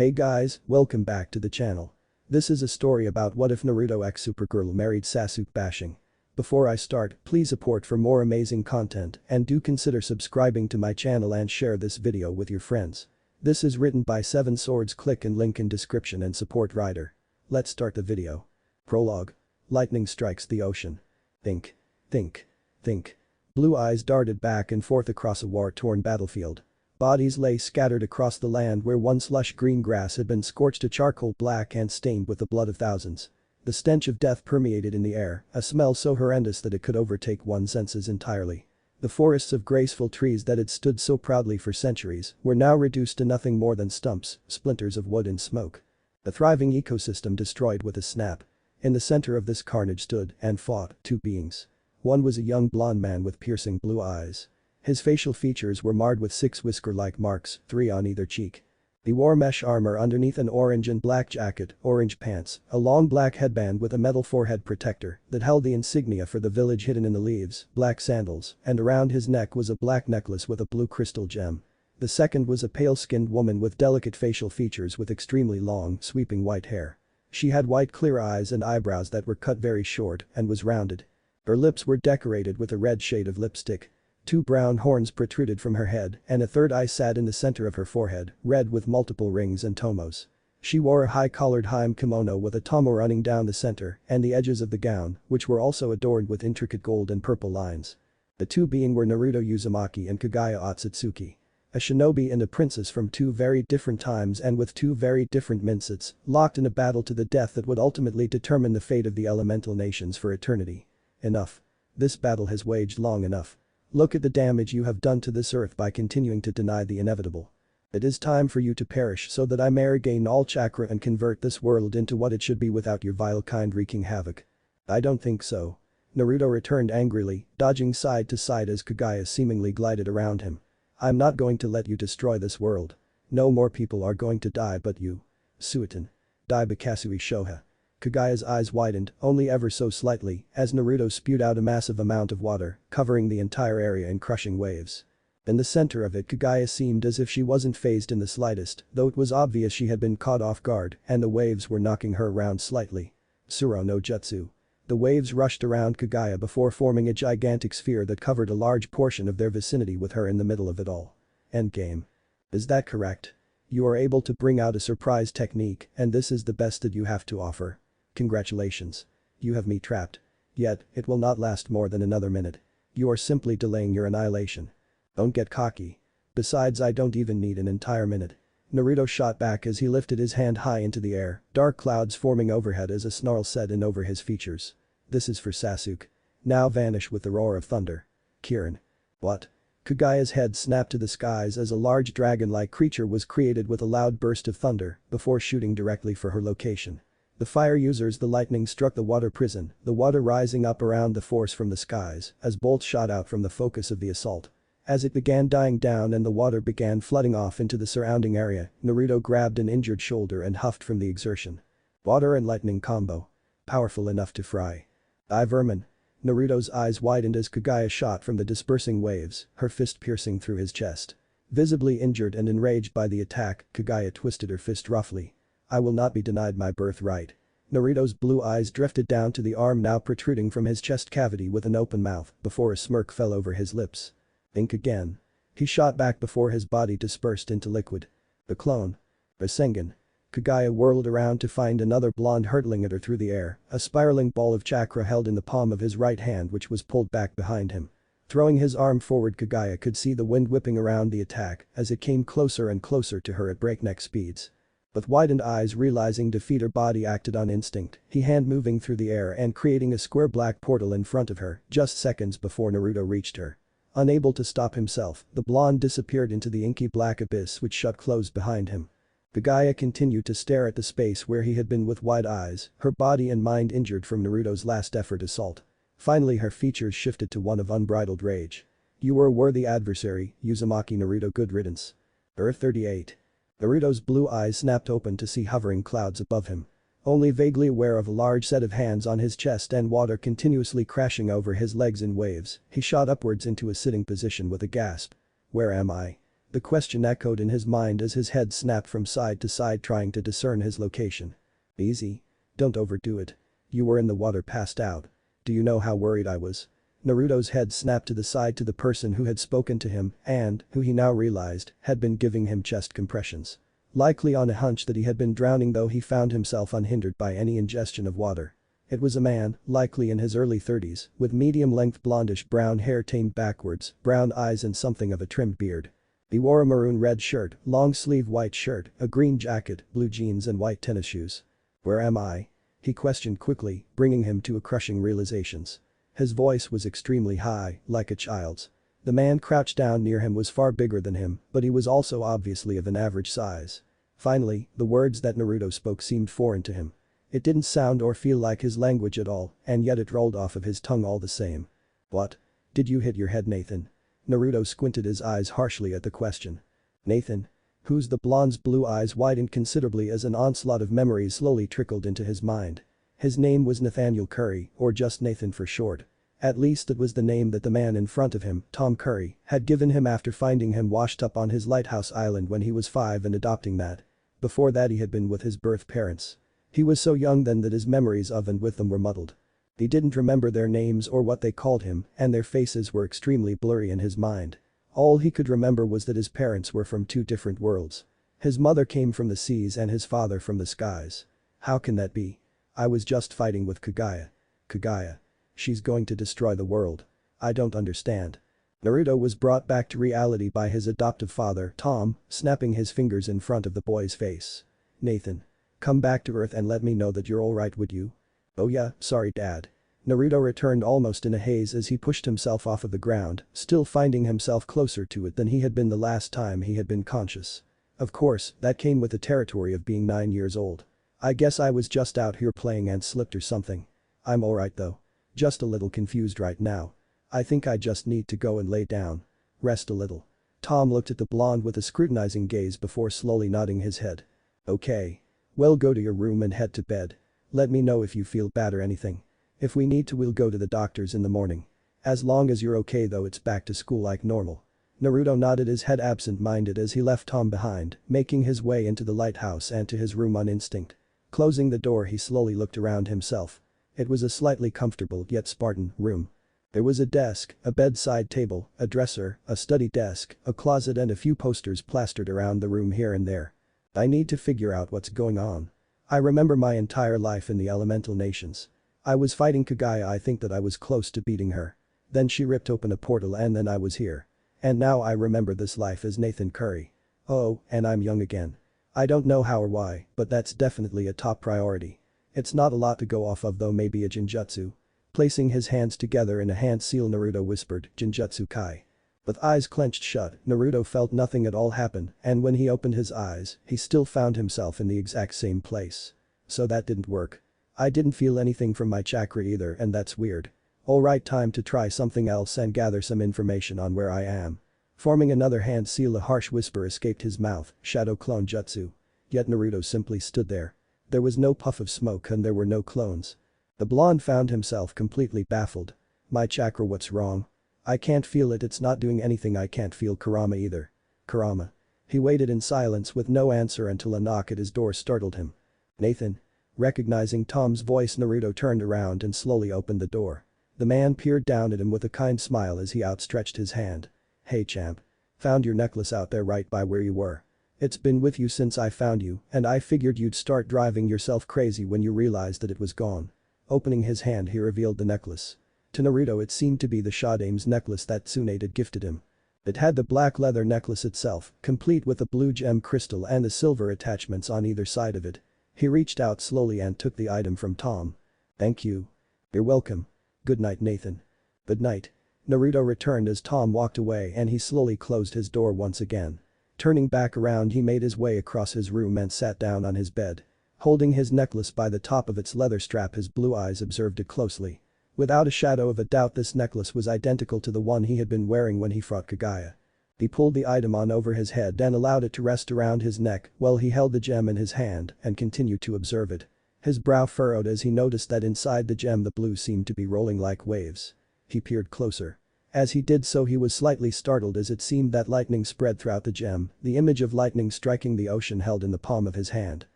Hey guys, welcome back to the channel. This is a story about what if Naruto x Supergirl married Sasuke bashing. Before I start, please support for more amazing content and do consider subscribing to my channel and share this video with your friends. This is written by 7 Swords Kliq and link in description and support writer. Let's start the video. Prologue. Lightning strikes the ocean. Think. Think. Think. Blue eyes darted back and forth across a war-torn battlefield. Bodies lay scattered across the land where once lush green grass had been scorched to charcoal black and stained with the blood of thousands. The stench of death permeated in the air, a smell so horrendous that it could overtake one's senses entirely. The forests of graceful trees that had stood so proudly for centuries were now reduced to nothing more than stumps, splinters of wood and smoke. A thriving ecosystem destroyed with a snap. In the center of this carnage stood and fought 2 beings. One was a young blonde man with piercing blue eyes. His facial features were marred with 6 whisker-like marks, 3 on either cheek. He wore mesh armor underneath an orange and black jacket, orange pants, a long black headband with a metal forehead protector that held the insignia for the village hidden in the leaves, black sandals, and around his neck was a black necklace with a blue crystal gem. The second was a pale-skinned woman with delicate facial features with extremely long, sweeping white hair. She had white clear eyes and eyebrows that were cut very short and was rounded. Her lips were decorated with a red shade of lipstick. 2 brown horns protruded from her head and a third eye sat in the center of her forehead, red with multiple rings and tomos. She wore a high-collared hime kimono with a tomo running down the center and the edges of the gown, which were also adorned with intricate gold and purple lines. The 2 being were Naruto Uzumaki and Kagaya Otsutsuki. A shinobi and a princess from 2 very different times and with 2 very different mindsets, locked in a battle to the death that would ultimately determine the fate of the elemental nations for eternity. Enough. This battle has waged long enough. Look at the damage you have done to this earth by continuing to deny the inevitable. It is time for you to perish so that I may regain all chakra and convert this world into what it should be without your vile kind wreaking havoc. I don't think so. Naruto returned angrily, dodging side to side as Kagaya seemingly glided around him. I'm not going to let you destroy this world. No more people are going to die but you. Suiton. Dai Bakasui Shoha. Kagaya's eyes widened, only ever so slightly, as Naruto spewed out a massive amount of water, covering the entire area in crushing waves. In the center of it, Kagaya seemed as if she wasn't fazed in the slightest, though it was obvious she had been caught off guard and the waves were knocking her around slightly. Suro no Jutsu. The waves rushed around Kagaya before forming a gigantic sphere that covered a large portion of their vicinity with her in the middle of it all. Endgame. Is that correct? You are able to bring out a surprise technique and this is the best that you have to offer. Congratulations. You have me trapped. Yet, it will not last more than another minute. You are simply delaying your annihilation. Don't get cocky. Besides, I don't even need an entire minute. Naruto shot back as he lifted his hand high into the air, dark clouds forming overhead as a snarl set in over his features. This is for Sasuke. Now vanish with the roar of thunder. Kirin. What? Kagaya's head snapped to the skies as a large dragon-like creature was created with a loud burst of thunder before shooting directly for her location. The fire users the lightning struck the water prison, the water rising up around the force from the skies as bolts shot out from the focus of the assault. As it began dying down and the water began flooding off into the surrounding area, Naruto grabbed an injured shoulder and huffed from the exertion. Water and lightning combo. Powerful enough to fry. Vermin. Naruto's eyes widened as Kagaya shot from the dispersing waves, her fist piercing through his chest. Visibly injured and enraged by the attack, Kagaya twisted her fist roughly. I will not be denied my birthright. Naruto's blue eyes drifted down to the arm now protruding from his chest cavity with an open mouth before a smirk fell over his lips. Think again. He shot back before his body dispersed into liquid. The clone. Rasengan. Kagaya whirled around to find another blonde hurtling at her through the air, a spiraling ball of chakra held in the palm of his right hand which was pulled back behind him. Throwing his arm forward, Kagaya could see the wind whipping around the attack as it came closer and closer to her at breakneck speeds. With widened eyes realizing defeat, her body acted on instinct, he hand moving through the air and creating a square black portal in front of her just seconds before Naruto reached her. Unable to stop himself, the blonde disappeared into the inky black abyss which shut closed behind him. Kagaya continued to stare at the space where he had been with wide eyes, her body and mind injured from Naruto's last effort assault. Finally her features shifted to one of unbridled rage. You were a worthy adversary, Uzumaki Naruto, good riddance. Earth 38. Naruto's blue eyes snapped open to see hovering clouds above him. Only vaguely aware of a large set of hands on his chest and water continuously crashing over his legs in waves, he shot upwards into a sitting position with a gasp. Where am I? The question echoed in his mind as his head snapped from side to side trying to discern his location. Easy. Don't overdo it. You were in the water passed out. Do you know how worried I was? Naruto's head snapped to the side to the person who had spoken to him and, who he now realized, had been giving him chest compressions. Likely on a hunch that he had been drowning though he found himself unhindered by any ingestion of water. It was a man, likely in his early 30s, with medium-length blondish brown hair tamed backwards, brown eyes and something of a trimmed beard. He wore a maroon-red shirt, long-sleeve white shirt, a green jacket, blue jeans and white tennis shoes. "Where am I?" he questioned quickly, bringing him to a crushing realizations. His voice was extremely high, like a child's. The man crouched down near him was far bigger than him, but he was also obviously of an average size. Finally, the words that Naruto spoke seemed foreign to him. It didn't sound or feel like his language at all, and yet it rolled off of his tongue all the same. "What? Did you hit your head, Nathan?" Naruto squinted his eyes harshly at the question. "Nathan? Who's the blonde's blue eyes widened considerably as an onslaught of memories slowly trickled into his mind. His name was Nathaniel Curry, or just Nathan for short. At least it was the name that the man in front of him, Tom Curry, had given him after finding him washed up on his lighthouse island when he was 5 and adopting that. Before that he had been with his birth parents. He was so young then that his memories of and with them were muddled. He didn't remember their names or what they called him, and their faces were extremely blurry in his mind. All he could remember was that his parents were from 2 different worlds. His mother came from the seas and his father from the skies. How can that be? I was just fighting with Kaguya. Kaguya. She's going to destroy the world. I don't understand. Naruto was brought back to reality by his adoptive father, Tom, snapping his fingers in front of the boy's face. "Nathan. Come back to Earth and let me know that you're alright, would you?" "Oh yeah, sorry Dad." Naruto returned almost in a haze as he pushed himself off of the ground, still finding himself closer to it than he had been the last time he had been conscious. Of course, that came with the territory of being 9 years old. "I guess I was just out here playing and slipped or something. I'm alright though. Just a little confused right now. I think I just need to go and lay down. Rest a little." Tom looked at the blonde with a scrutinizing gaze before slowly nodding his head. "Okay. Well, go to your room and head to bed. Let me know if you feel bad or anything. If we need to, we'll go to the doctor's in the morning. As long as you're okay though, it's back to school like normal." Naruto nodded his head absent-minded as he left Tom behind, making his way into the lighthouse and to his room on instinct. Closing the door, he slowly looked around himself. It was a slightly comfortable yet Spartan room. There was a desk, a bedside table, a dresser, a study desk, a closet and a few posters plastered around the room here and there. I need to figure out what's going on. I remember my entire life in the elemental nations. I was fighting Kaguya. I think that I was close to beating her. Then she ripped open a portal and then I was here. And now I remember this life as Nathan Curry. Oh, and I'm young again. I don't know how or why, but that's definitely a top priority. It's not a lot to go off of though, maybe a Jinjutsu. Placing his hands together in a hand seal, Naruto whispered, "Jinjutsu Kai." With eyes clenched shut, Naruto felt nothing at all happen, and when he opened his eyes, he still found himself in the exact same place. So that didn't work. I didn't feel anything from my chakra either, and that's weird. Alright, time to try something else and gather some information on where I am. Forming another hand seal, a harsh whisper escaped his mouth, "Shadow Clone Jutsu." Yet Naruto simply stood there. There was no puff of smoke and there were no clones. The blonde found himself completely baffled. "My chakra, what's wrong? I can't feel it, it's not doing anything. I can't feel Kurama either." "Kurama?" He waited in silence with no answer until a knock at his door startled him. "Nathan?" Recognizing Tom's voice, Naruto turned around and slowly opened the door. The man peered down at him with a kind smile as he outstretched his hand. "Hey champ. Found your necklace out there right by where you were. It's been with you since I found you, and I figured you'd start driving yourself crazy when you realized that it was gone." Opening his hand, he revealed the necklace. To Naruto it seemed to be the Shadame's necklace that Tsunade had gifted him. It had the black leather necklace itself, complete with a blue gem crystal and the silver attachments on either side of it. He reached out slowly and took the item from Tom. "Thank you." "You're welcome. Good night, Nathan." "Good night." Naruto returned as Tom walked away and he slowly closed his door once again. Turning back around, he made his way across his room and sat down on his bed. Holding his necklace by the top of its leather strap, his blue eyes observed it closely. Without a shadow of a doubt, this necklace was identical to the one he had been wearing when he fought Kaguya. He pulled the item on over his head and allowed it to rest around his neck while he held the gem in his hand and continued to observe it. His brow furrowed as he noticed that inside the gem the blue seemed to be rolling like waves. He peered closer. As he did so he was slightly startled as it seemed that lightning spread throughout the gem, the image of lightning striking the ocean held in the palm of his hand.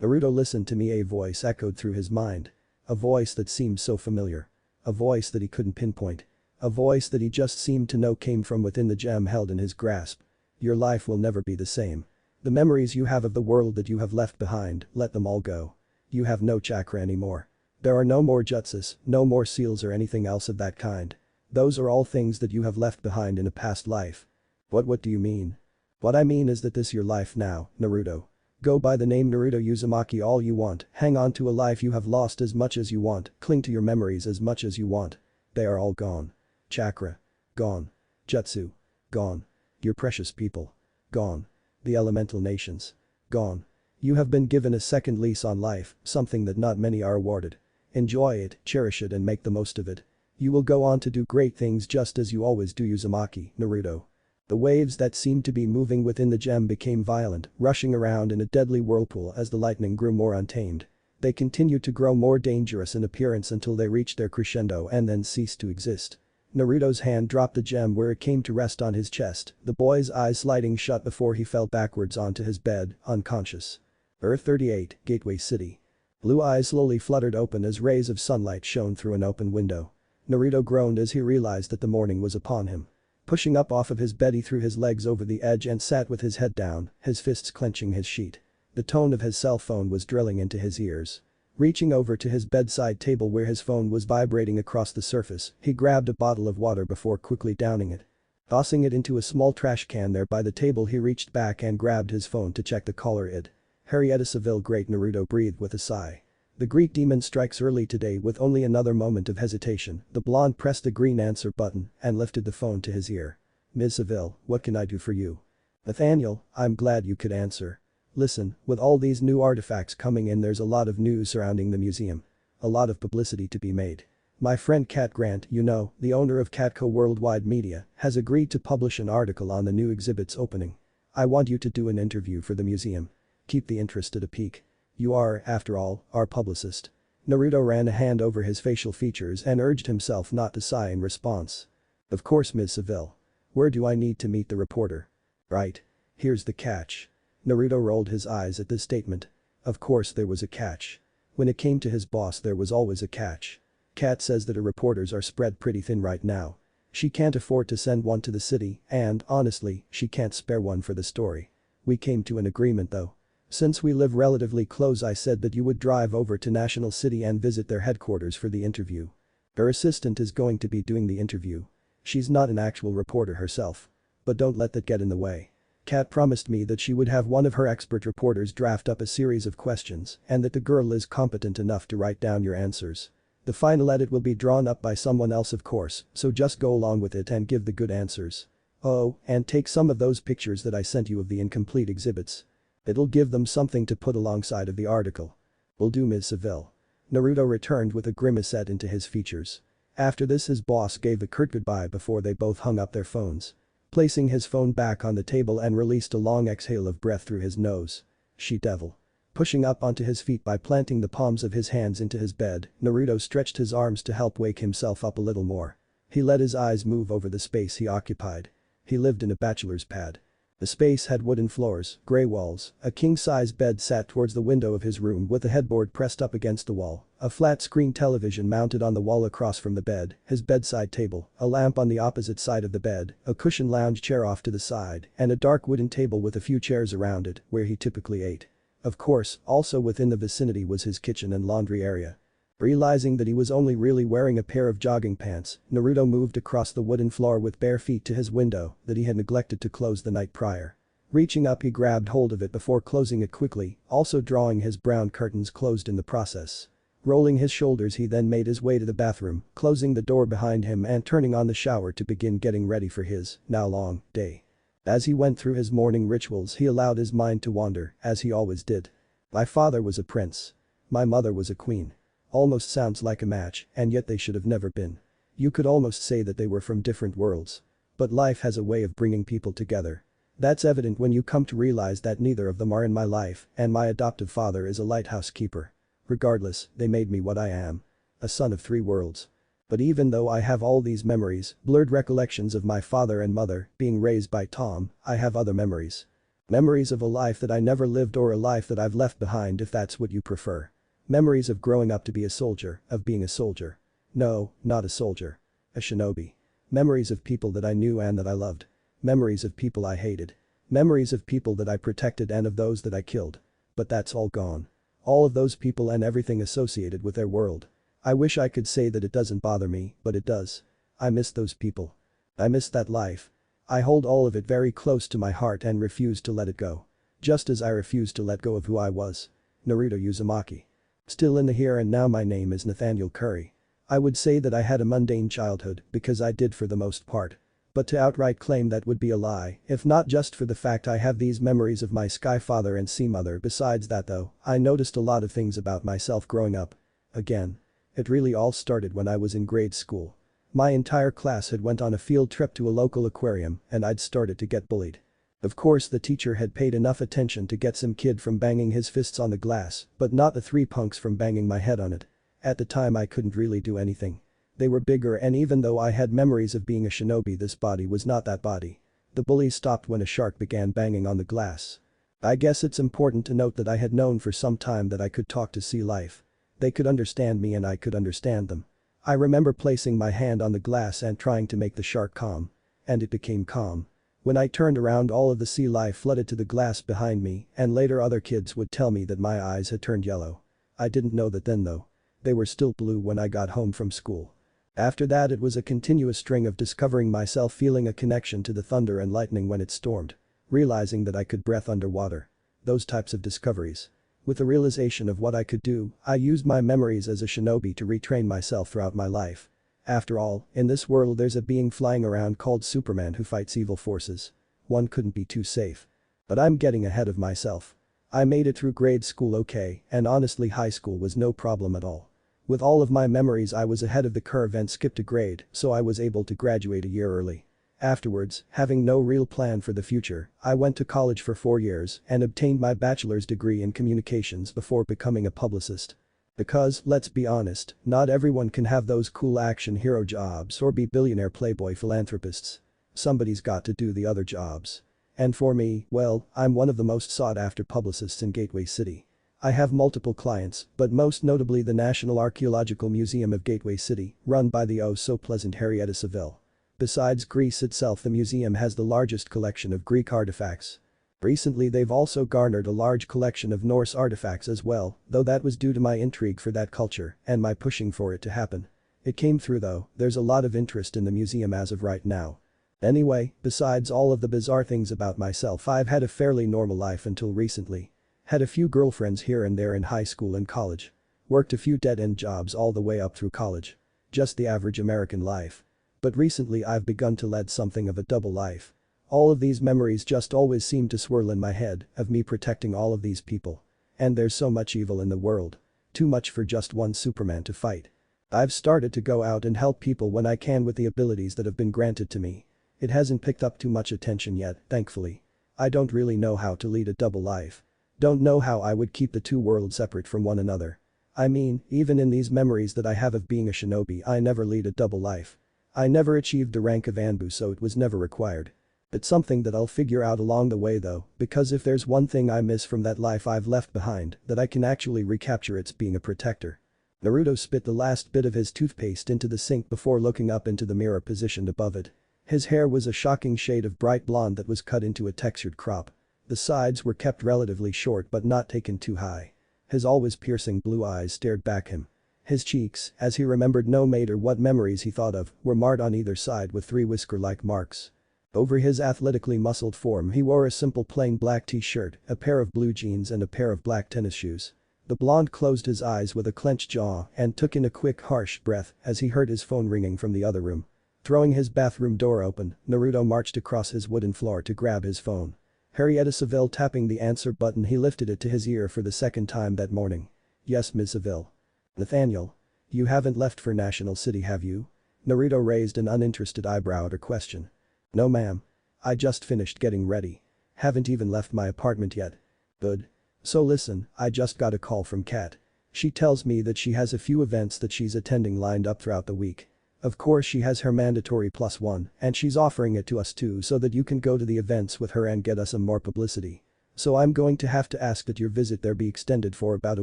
Naruto listened to me, a voice echoed through his mind. A voice that seemed so familiar. A voice that he couldn't pinpoint. A voice that he just seemed to know came from within the gem held in his grasp. Your life will never be the same. The memories you have of the world that you have left behind, let them all go. You have no chakra anymore. There are no more jutsus, no more seals or anything else of that kind. Those are all things that you have left behind in a past life. What do you mean? What I mean is that this your life now, Naruto. Go by the name Naruto Uzumaki all you want, hang on to a life you have lost as much as you want, cling to your memories as much as you want. They are all gone. Chakra. Gone. Jutsu. Gone. Your precious people. Gone. The elemental nations. Gone. You have been given a second lease on life, something that not many are awarded. Enjoy it, cherish it and make the most of it. You will go on to do great things just as you always do Uzumaki, Naruto. The waves that seemed to be moving within the gem became violent, rushing around in a deadly whirlpool as the lightning grew more untamed. They continued to grow more dangerous in appearance until they reached their crescendo and then ceased to exist. Naruto's hand dropped the gem where it came to rest on his chest, the boy's eyes sliding shut before he fell backwards onto his bed, unconscious. Earth 38, Gateway City. Blue eyes slowly fluttered open as rays of sunlight shone through an open window. Naruto groaned as he realized that the morning was upon him. Pushing up off of his bed he threw his legs over the edge and sat with his head down, his fists clenching his sheet. The tone of his cell phone was drilling into his ears. Reaching over to his bedside table where his phone was vibrating across the surface, he grabbed a bottle of water before quickly downing it. Tossing it into a small trash can there by the table he reached back and grabbed his phone to check the caller ID. Harrietta Seville Great Naruto breathed with a sigh. The Greek demon strikes early today with only another moment of hesitation, the blonde pressed the green answer button and lifted the phone to his ear. Ms. Seville, what can I do for you? Nathaniel, I'm glad you could answer. Listen, with all these new artifacts coming in there's a lot of news surrounding the museum. A lot of publicity to be made. My friend Cat Grant, you know, the owner of Catco Worldwide Media, has agreed to publish an article on the new exhibit's opening. I want you to do an interview for the museum. Keep the interest at a peak. You are, after all, our publicist. Naruto ran a hand over his facial features and urged himself not to sigh in response. Of course Ms. Seville. Where do I need to meet the reporter? Right. Here's the catch. Naruto rolled his eyes at this statement. Of course there was a catch. When it came to his boss there was always a catch. Cat says that her reporters are spread pretty thin right now. She can't afford to send one to the city and, honestly, she can't spare one for the story. We came to an agreement though. Since we live relatively close I said that you would drive over to National City and visit their headquarters for the interview. Her assistant is going to be doing the interview. She's not an actual reporter herself. But don't let that get in the way. Kat promised me that she would have one of her expert reporters draft up a series of questions and that the girl is competent enough to write down your answers. The final edit will be drawn up by someone else of course, so just go along with it and give the good answers. Oh, and take some of those pictures that I sent you of the incomplete exhibits. It'll give them something to put alongside of the article. Will do Ms. Seville. Naruto returned with a grimace set into his features. After this his boss gave a curt goodbye before they both hung up their phones. Placing his phone back on the table and released a long exhale of breath through his nose. She-devil. Pushing up onto his feet by planting the palms of his hands into his bed, Naruto stretched his arms to help wake himself up a little more. He let his eyes move over the space he occupied. He lived in a bachelor's pad. The space had wooden floors, gray walls, a king-size bed sat towards the window of his room with a headboard pressed up against the wall, a flat-screen television mounted on the wall across from the bed, his bedside table, a lamp on the opposite side of the bed, a cushioned lounge chair off to the side, and a dark wooden table with a few chairs around it, where he typically ate. Of course, also within the vicinity was his kitchen and laundry area. Realizing that he was only really wearing a pair of jogging pants, Naruto moved across the wooden floor with bare feet to his window that he had neglected to close the night prior. Reaching up he grabbed hold of it before closing it quickly, also drawing his brown curtains closed in the process. Rolling his shoulders he then made his way to the bathroom, closing the door behind him and turning on the shower to begin getting ready for his, now long, day. As he went through his morning rituals he allowed his mind to wander, as he always did. My father was a prince. My mother was a queen. Almost sounds like a match, and yet they should have never been. You could almost say that they were from different worlds. But life has a way of bringing people together. That's evident when you come to realize that neither of them are in my life and my adoptive father is a lighthouse keeper. Regardless, they made me what I am. A son of three worlds. But even though I have all these memories, blurred recollections of my father and mother being raised by Tom, I have other memories. Memories of a life that I never lived or a life that I've left behind if that's what you prefer. Memories of growing up to be a soldier, of being a soldier. No, not a soldier. A shinobi. Memories of people that I knew and that I loved. Memories of people I hated. Memories of people that I protected and of those that I killed. But that's all gone. All of those people and everything associated with their world. I wish I could say that it doesn't bother me, but it does. I miss those people. I miss that life. I hold all of it very close to my heart and refuse to let it go. Just as I refuse to let go of who I was. Naruto Uzumaki. Still in the here and now, my name is Nathaniel Curry. I would say that I had a mundane childhood because I did for the most part. But to outright claim that would be a lie, if not just for the fact I have these memories of my sky father and sea mother. Besides that though, I noticed a lot of things about myself growing up. Again. It really all started when I was in grade school. My entire class had went on a field trip to a local aquarium and I'd started to get bullied. Of course the teacher had paid enough attention to get some kid from banging his fists on the glass, but not the 3 punks from banging my head on it. At the time I couldn't really do anything. They were bigger and even though I had memories of being a shinobi, this body was not that body. The bullies stopped when a shark began banging on the glass. I guess it's important to note that I had known for some time that I could talk to sea life. They could understand me and I could understand them. I remember placing my hand on the glass and trying to make the shark calm. And it became calm. When I turned around, all of the sea life flooded to the glass behind me and later other kids would tell me that my eyes had turned yellow. I didn't know that then though. They were still blue when I got home from school. After that it was a continuous string of discovering myself feeling a connection to the thunder and lightning when it stormed. Realizing that I could breathe underwater. Those types of discoveries. With the realization of what I could do, I used my memories as a shinobi to retrain myself throughout my life. After all, in this world there's a being flying around called Superman who fights evil forces. One couldn't be too safe. But I'm getting ahead of myself. I made it through grade school okay, and honestly high school was no problem at all. With all of my memories I was ahead of the curve and skipped a grade, so I was able to graduate a year early. Afterwards, having no real plan for the future, I went to college for 4 years and obtained my bachelor's degree in communications before becoming a publicist. Because, let's be honest, not everyone can have those cool action hero jobs or be billionaire playboy philanthropists. Somebody's got to do the other jobs. And for me, well, I'm one of the most sought after publicists in Gateway City. I have multiple clients, but most notably the National Archaeological Museum of Gateway City, run by the oh so pleasant Henrietta Saville. Besides Greece itself, the museum has the largest collection of Greek artifacts. Recently they've also garnered a large collection of Norse artifacts as well, though that was due to my intrigue for that culture and my pushing for it to happen. It came through though, there's a lot of interest in the museum as of right now. Anyway, besides all of the bizarre things about myself, I've had a fairly normal life until recently. Had a few girlfriends here and there in high school and college. Worked a few dead-end jobs all the way up through college. Just the average American life. But recently I've begun to lead something of a double life. All of these memories just always seem to swirl in my head of me protecting all of these people. And there's so much evil in the world. Too much for just one Superman to fight. I've started to go out and help people when I can with the abilities that have been granted to me. It hasn't picked up too much attention yet, thankfully. I don't really know how to lead a double life. Don't know how I would keep the two worlds separate from one another. I mean, even in these memories that I have of being a shinobi, I never lead a double life. I never achieved the rank of Anbu, so it was never required. It's something that I'll figure out along the way though, because if there's one thing I miss from that life I've left behind that I can actually recapture, it's being a protector. Naruto spit the last bit of his toothpaste into the sink before looking up into the mirror positioned above it. His hair was a shocking shade of bright blonde that was cut into a textured crop. The sides were kept relatively short but not taken too high. His always piercing blue eyes stared back him. His cheeks, as he remembered no matter what memories he thought of, were marred on either side with 3 whisker-like marks. Over his athletically muscled form he wore a simple plain black t-shirt, a pair of blue jeans and a pair of black tennis shoes. The blonde closed his eyes with a clenched jaw and took in a quick harsh breath as he heard his phone ringing from the other room. Throwing his bathroom door open, Naruto marched across his wooden floor to grab his phone. Henrietta Saville tapping the answer button, he lifted it to his ear for the second time that morning. Yes, Ms. Saville. Nathaniel. You haven't left for National City, have you? Naruto raised an uninterested eyebrow at her question. No ma'am. I just finished getting ready. Haven't even left my apartment yet. Good. So listen, I just got a call from Kat. She tells me that she has a few events that she's attending lined up throughout the week. Of course she has her mandatory +1 and she's offering it to us too so that you can go to the events with her and get us some more publicity. So I'm going to have to ask that your visit there be extended for about a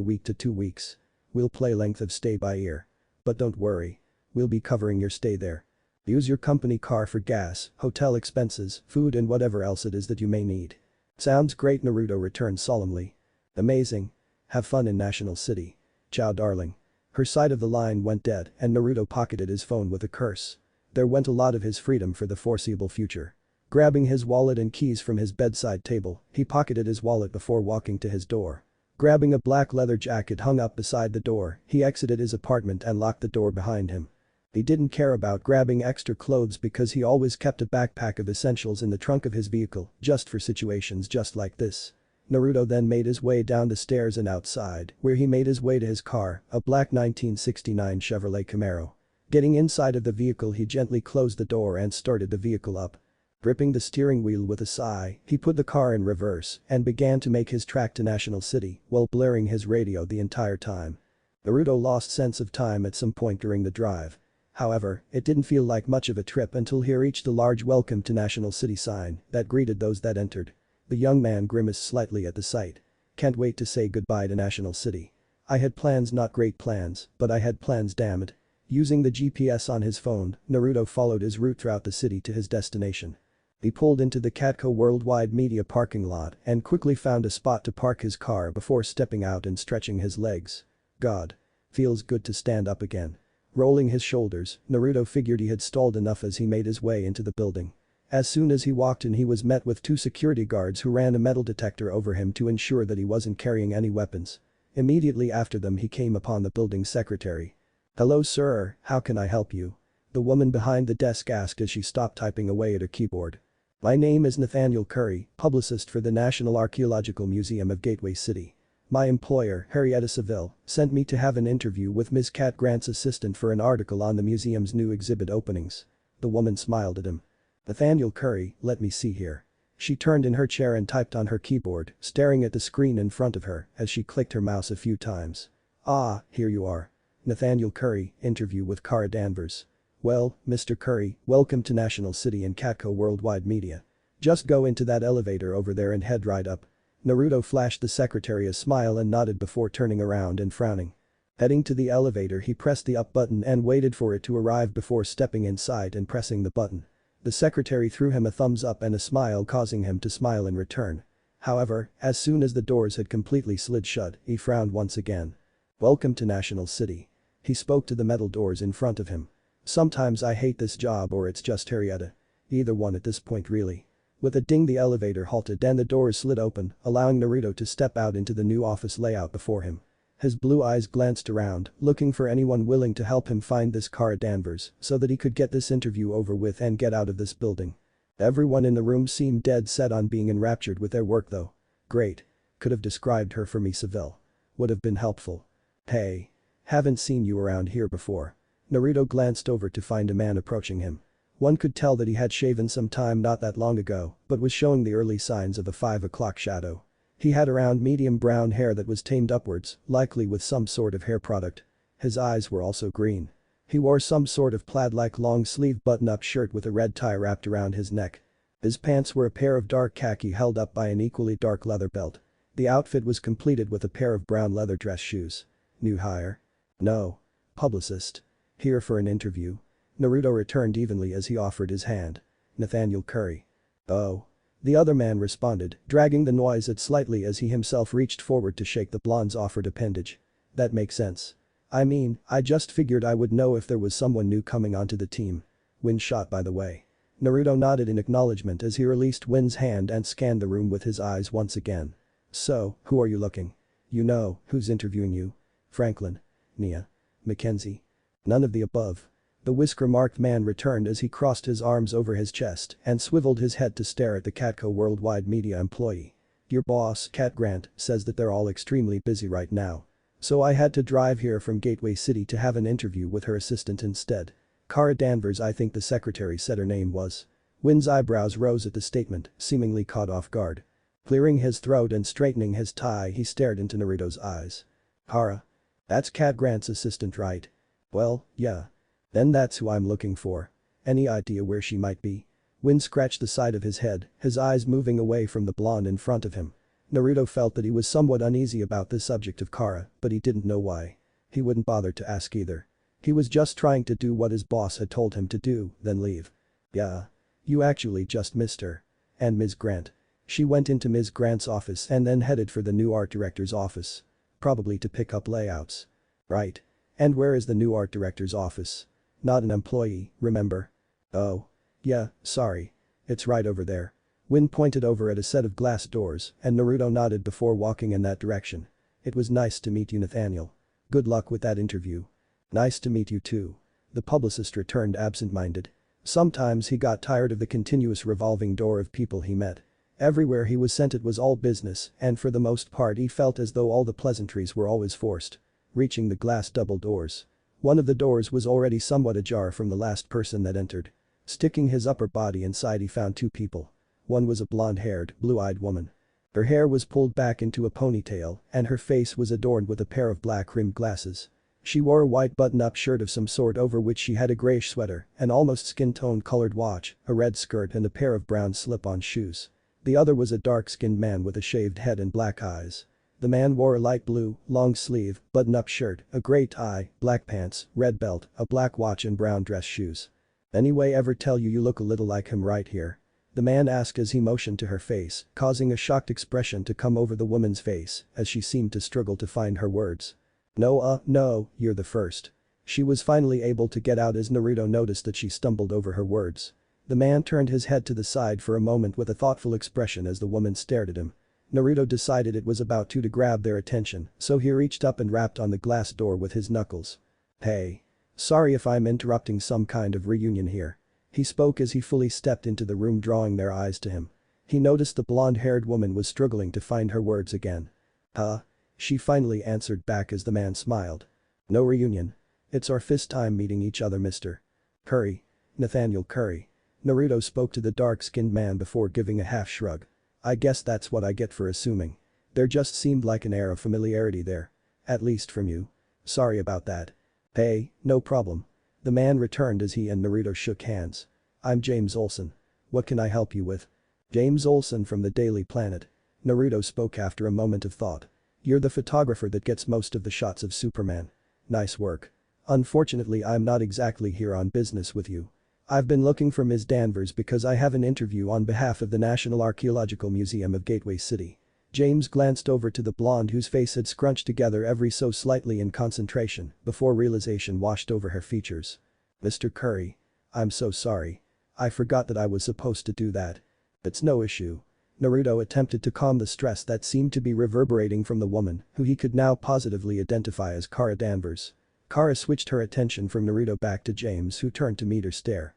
week to 2 weeks. We'll play length of stay by ear. But don't worry. We'll be covering your stay there. Use your company car for gas, hotel expenses, food and whatever else it is that you may need. Sounds great, Naruto returned solemnly. Amazing. Have fun in National City. Ciao darling. Her side of the line went dead and Naruto pocketed his phone with a curse. There went a lot of his freedom for the foreseeable future. Grabbing his wallet and keys from his bedside table, he pocketed his wallet before walking to his door. Grabbing a black leather jacket hung up beside the door, he exited his apartment and locked the door behind him. He didn't care about grabbing extra clothes because he always kept a backpack of essentials in the trunk of his vehicle, just for situations just like this. Naruto then made his way down the stairs and outside, where he made his way to his car, a black 1969 Chevrolet Camaro. Getting inside of the vehicle, he gently closed the door and started the vehicle up. Gripping the steering wheel with a sigh, he put the car in reverse and began to make his track to National City while blaring his radio the entire time. Naruto lost sense of time at some point during the drive. However, it didn't feel like much of a trip until he reached the large "Welcome to National City" sign that greeted those that entered. The young man grimaced slightly at the sight. Can't wait to say goodbye to National City. I had plans, not great plans, but I had plans, damn it. Using the GPS on his phone, Naruto followed his route throughout the city to his destination. He pulled into the Katko Worldwide Media parking lot and quickly found a spot to park his car before stepping out and stretching his legs. God. Feels good to stand up again. Rolling his shoulders, Naruto figured he had stalled enough as he made his way into the building. As soon as he walked in, he was met with 2 security guards who ran a metal detector over him to ensure that he wasn't carrying any weapons. Immediately after them, he came upon the building's secretary. "Hello sir, how can I help you?" the woman behind the desk asked as she stopped typing away at her keyboard. "My name is Nathaniel Curry, publicist for the National Archaeological Museum of Gateway City. My employer, Harrietta Seville, sent me to have an interview with Ms. Cat Grant's assistant for an article on the museum's new exhibit openings." The woman smiled at him. "Nathaniel Curry, let me see here." She turned in her chair and typed on her keyboard, staring at the screen in front of her as she clicked her mouse a few times. "Ah, here you are. Nathaniel Curry, interview with Kara Danvers. Well, Mr. Curry, welcome to National City and Katko Worldwide Media. Just go into that elevator over there and head right up." Naruto flashed the secretary a smile and nodded before turning around and frowning. Heading to the elevator, he pressed the up button and waited for it to arrive before stepping inside and pressing the button. The secretary threw him a thumbs up and a smile, causing him to smile in return. However, as soon as the doors had completely slid shut, he frowned once again. "Welcome to National City." He spoke to the metal doors in front of him. "Sometimes I hate this job, or it's just Harrietta. Either one at this point really." With a ding, the elevator halted and the doors slid open, allowing Naruto to step out into the new office layout before him. His blue eyes glanced around, looking for anyone willing to help him find this Kara Danvers so that he could get this interview over with and get out of this building. Everyone in the room seemed dead set on being enraptured with their work though. "Great. Could have described her for me, Seville. Would have been helpful. Hey. Haven't seen you around here before." Naruto glanced over to find a man approaching him. One could tell that he had shaven some time not that long ago, but was showing the early signs of a 5 o'clock shadow. He had around medium brown hair that was tamed upwards, likely with some sort of hair product. His eyes were also green. He wore some sort of plaid-like long-sleeve button-up shirt with a red tie wrapped around his neck. His pants were a pair of dark khaki held up by an equally dark leather belt. The outfit was completed with a pair of brown leather dress shoes. "New hire?" "No. Publicist. Here for an interview." Naruto returned evenly as he offered his hand. "Nathaniel Curry." "Oh." The other man responded, dragging the noise out slightly as he himself reached forward to shake the blonde's offered appendage. "That makes sense. I mean, I just figured I would know if there was someone new coming onto the team. Win shot, by the way." Naruto nodded in acknowledgement as he released Win's hand and scanned the room with his eyes once again. "So, who are you looking? You know, who's interviewing you? Franklin? Nia? Mackenzie?" "None of the above." The whisker-marked man returned as he crossed his arms over his chest and swiveled his head to stare at the Katko Worldwide Media employee. "Your boss, Cat Grant, says that they're all extremely busy right now. So I had to drive here from Gateway City to have an interview with her assistant instead. Kara Danvers, I think the secretary said her name was." Win's eyebrows rose at the statement, seemingly caught off guard. Clearing his throat and straightening his tie, he stared into Naruto's eyes. "Kara? That's Cat Grant's assistant, right?" "Well, yeah. Then that's who I'm looking for. Any idea where she might be? Win scratched the side of his head, his eyes moving away from the blonde in front of him. Naruto felt that he was somewhat uneasy about the subject of Kara, but he didn't know why. He wouldn't bother to ask either. He was just trying to do what his boss had told him to do, then leave. Yeah. You actually just missed her. And Ms. Grant. She went into Ms. Grant's office and then headed for the new art director's office. Probably to pick up layouts. Right. And where is the new art director's office? Not an employee, remember? Oh. Yeah, sorry. It's right over there. Win pointed over at a set of glass doors and Naruto nodded before walking in that direction. It was nice to meet you, Nathaniel. Good luck with that interview. Nice to meet you too. The publicist returned absent-minded. Sometimes he got tired of the continuous revolving door of people he met. Everywhere he was sent it was all business and for the most part he felt as though all the pleasantries were always forced. Reaching the glass double doors. One of the doors was already somewhat ajar from the last person that entered. Sticking his upper body inside he found two people. One was a blonde-haired, blue-eyed woman. Her hair was pulled back into a ponytail and her face was adorned with a pair of black-rimmed glasses. She wore a white button-up shirt of some sort over which she had a grayish sweater, an almost skin-tone colored watch, a red skirt and a pair of brown slip-on shoes. The other was a dark-skinned man with a shaved head and black eyes. The man wore a light blue, long-sleeve, button-up shirt, a gray tie, black pants, red belt, a black watch and brown dress shoes. Anyway, ever tell you you look a little like him right here? The man asked as he motioned to her face, causing a shocked expression to come over the woman's face as she seemed to struggle to find her words. No, you're the first. She was finally able to get out as Naruto noticed that she stumbled over her words. The man turned his head to the side for a moment with a thoughtful expression as the woman stared at him. Naruto decided it was about to grab their attention, so he reached up and rapped on the glass door with his knuckles. Hey. Sorry if I'm interrupting some kind of reunion here. He spoke as he fully stepped into the room drawing their eyes to him. He noticed the blonde-haired woman was struggling to find her words again. Huh? She finally answered back as the man smiled. No reunion. It's our first time meeting each other, Mr. Curry. Nathaniel Curry. Naruto spoke to the dark-skinned man before giving a half shrug. I guess that's what I get for assuming. There just seemed like an air of familiarity there. At least from you. Sorry about that. Hey, no problem. The man returned as he and Naruto shook hands. I'm James Olsen. What can I help you with? James Olsen from the Daily Planet. Naruto spoke after a moment of thought. You're the photographer that gets most of the shots of Superman. Nice work. Unfortunately, I'm not exactly here on business with you. I've been looking for Ms. Danvers because I have an interview on behalf of the National Archaeological Museum of Gateway City. James glanced over to the blonde whose face had scrunched together every so slightly in concentration before realization washed over her features. Mr. Curry. I'm so sorry. I forgot that I was supposed to do that. It's no issue. Naruto attempted to calm the stress that seemed to be reverberating from the woman, who he could now positively identify as Kara Danvers. Kara switched her attention from Naruto back to James, who turned to meet her stare.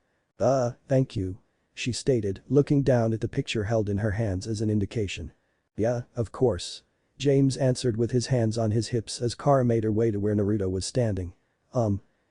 Thank you. She stated, looking down at the picture held in her hands as an indication. Yeah, of course. James answered with his hands on his hips as Kara made her way to where Naruto was standing.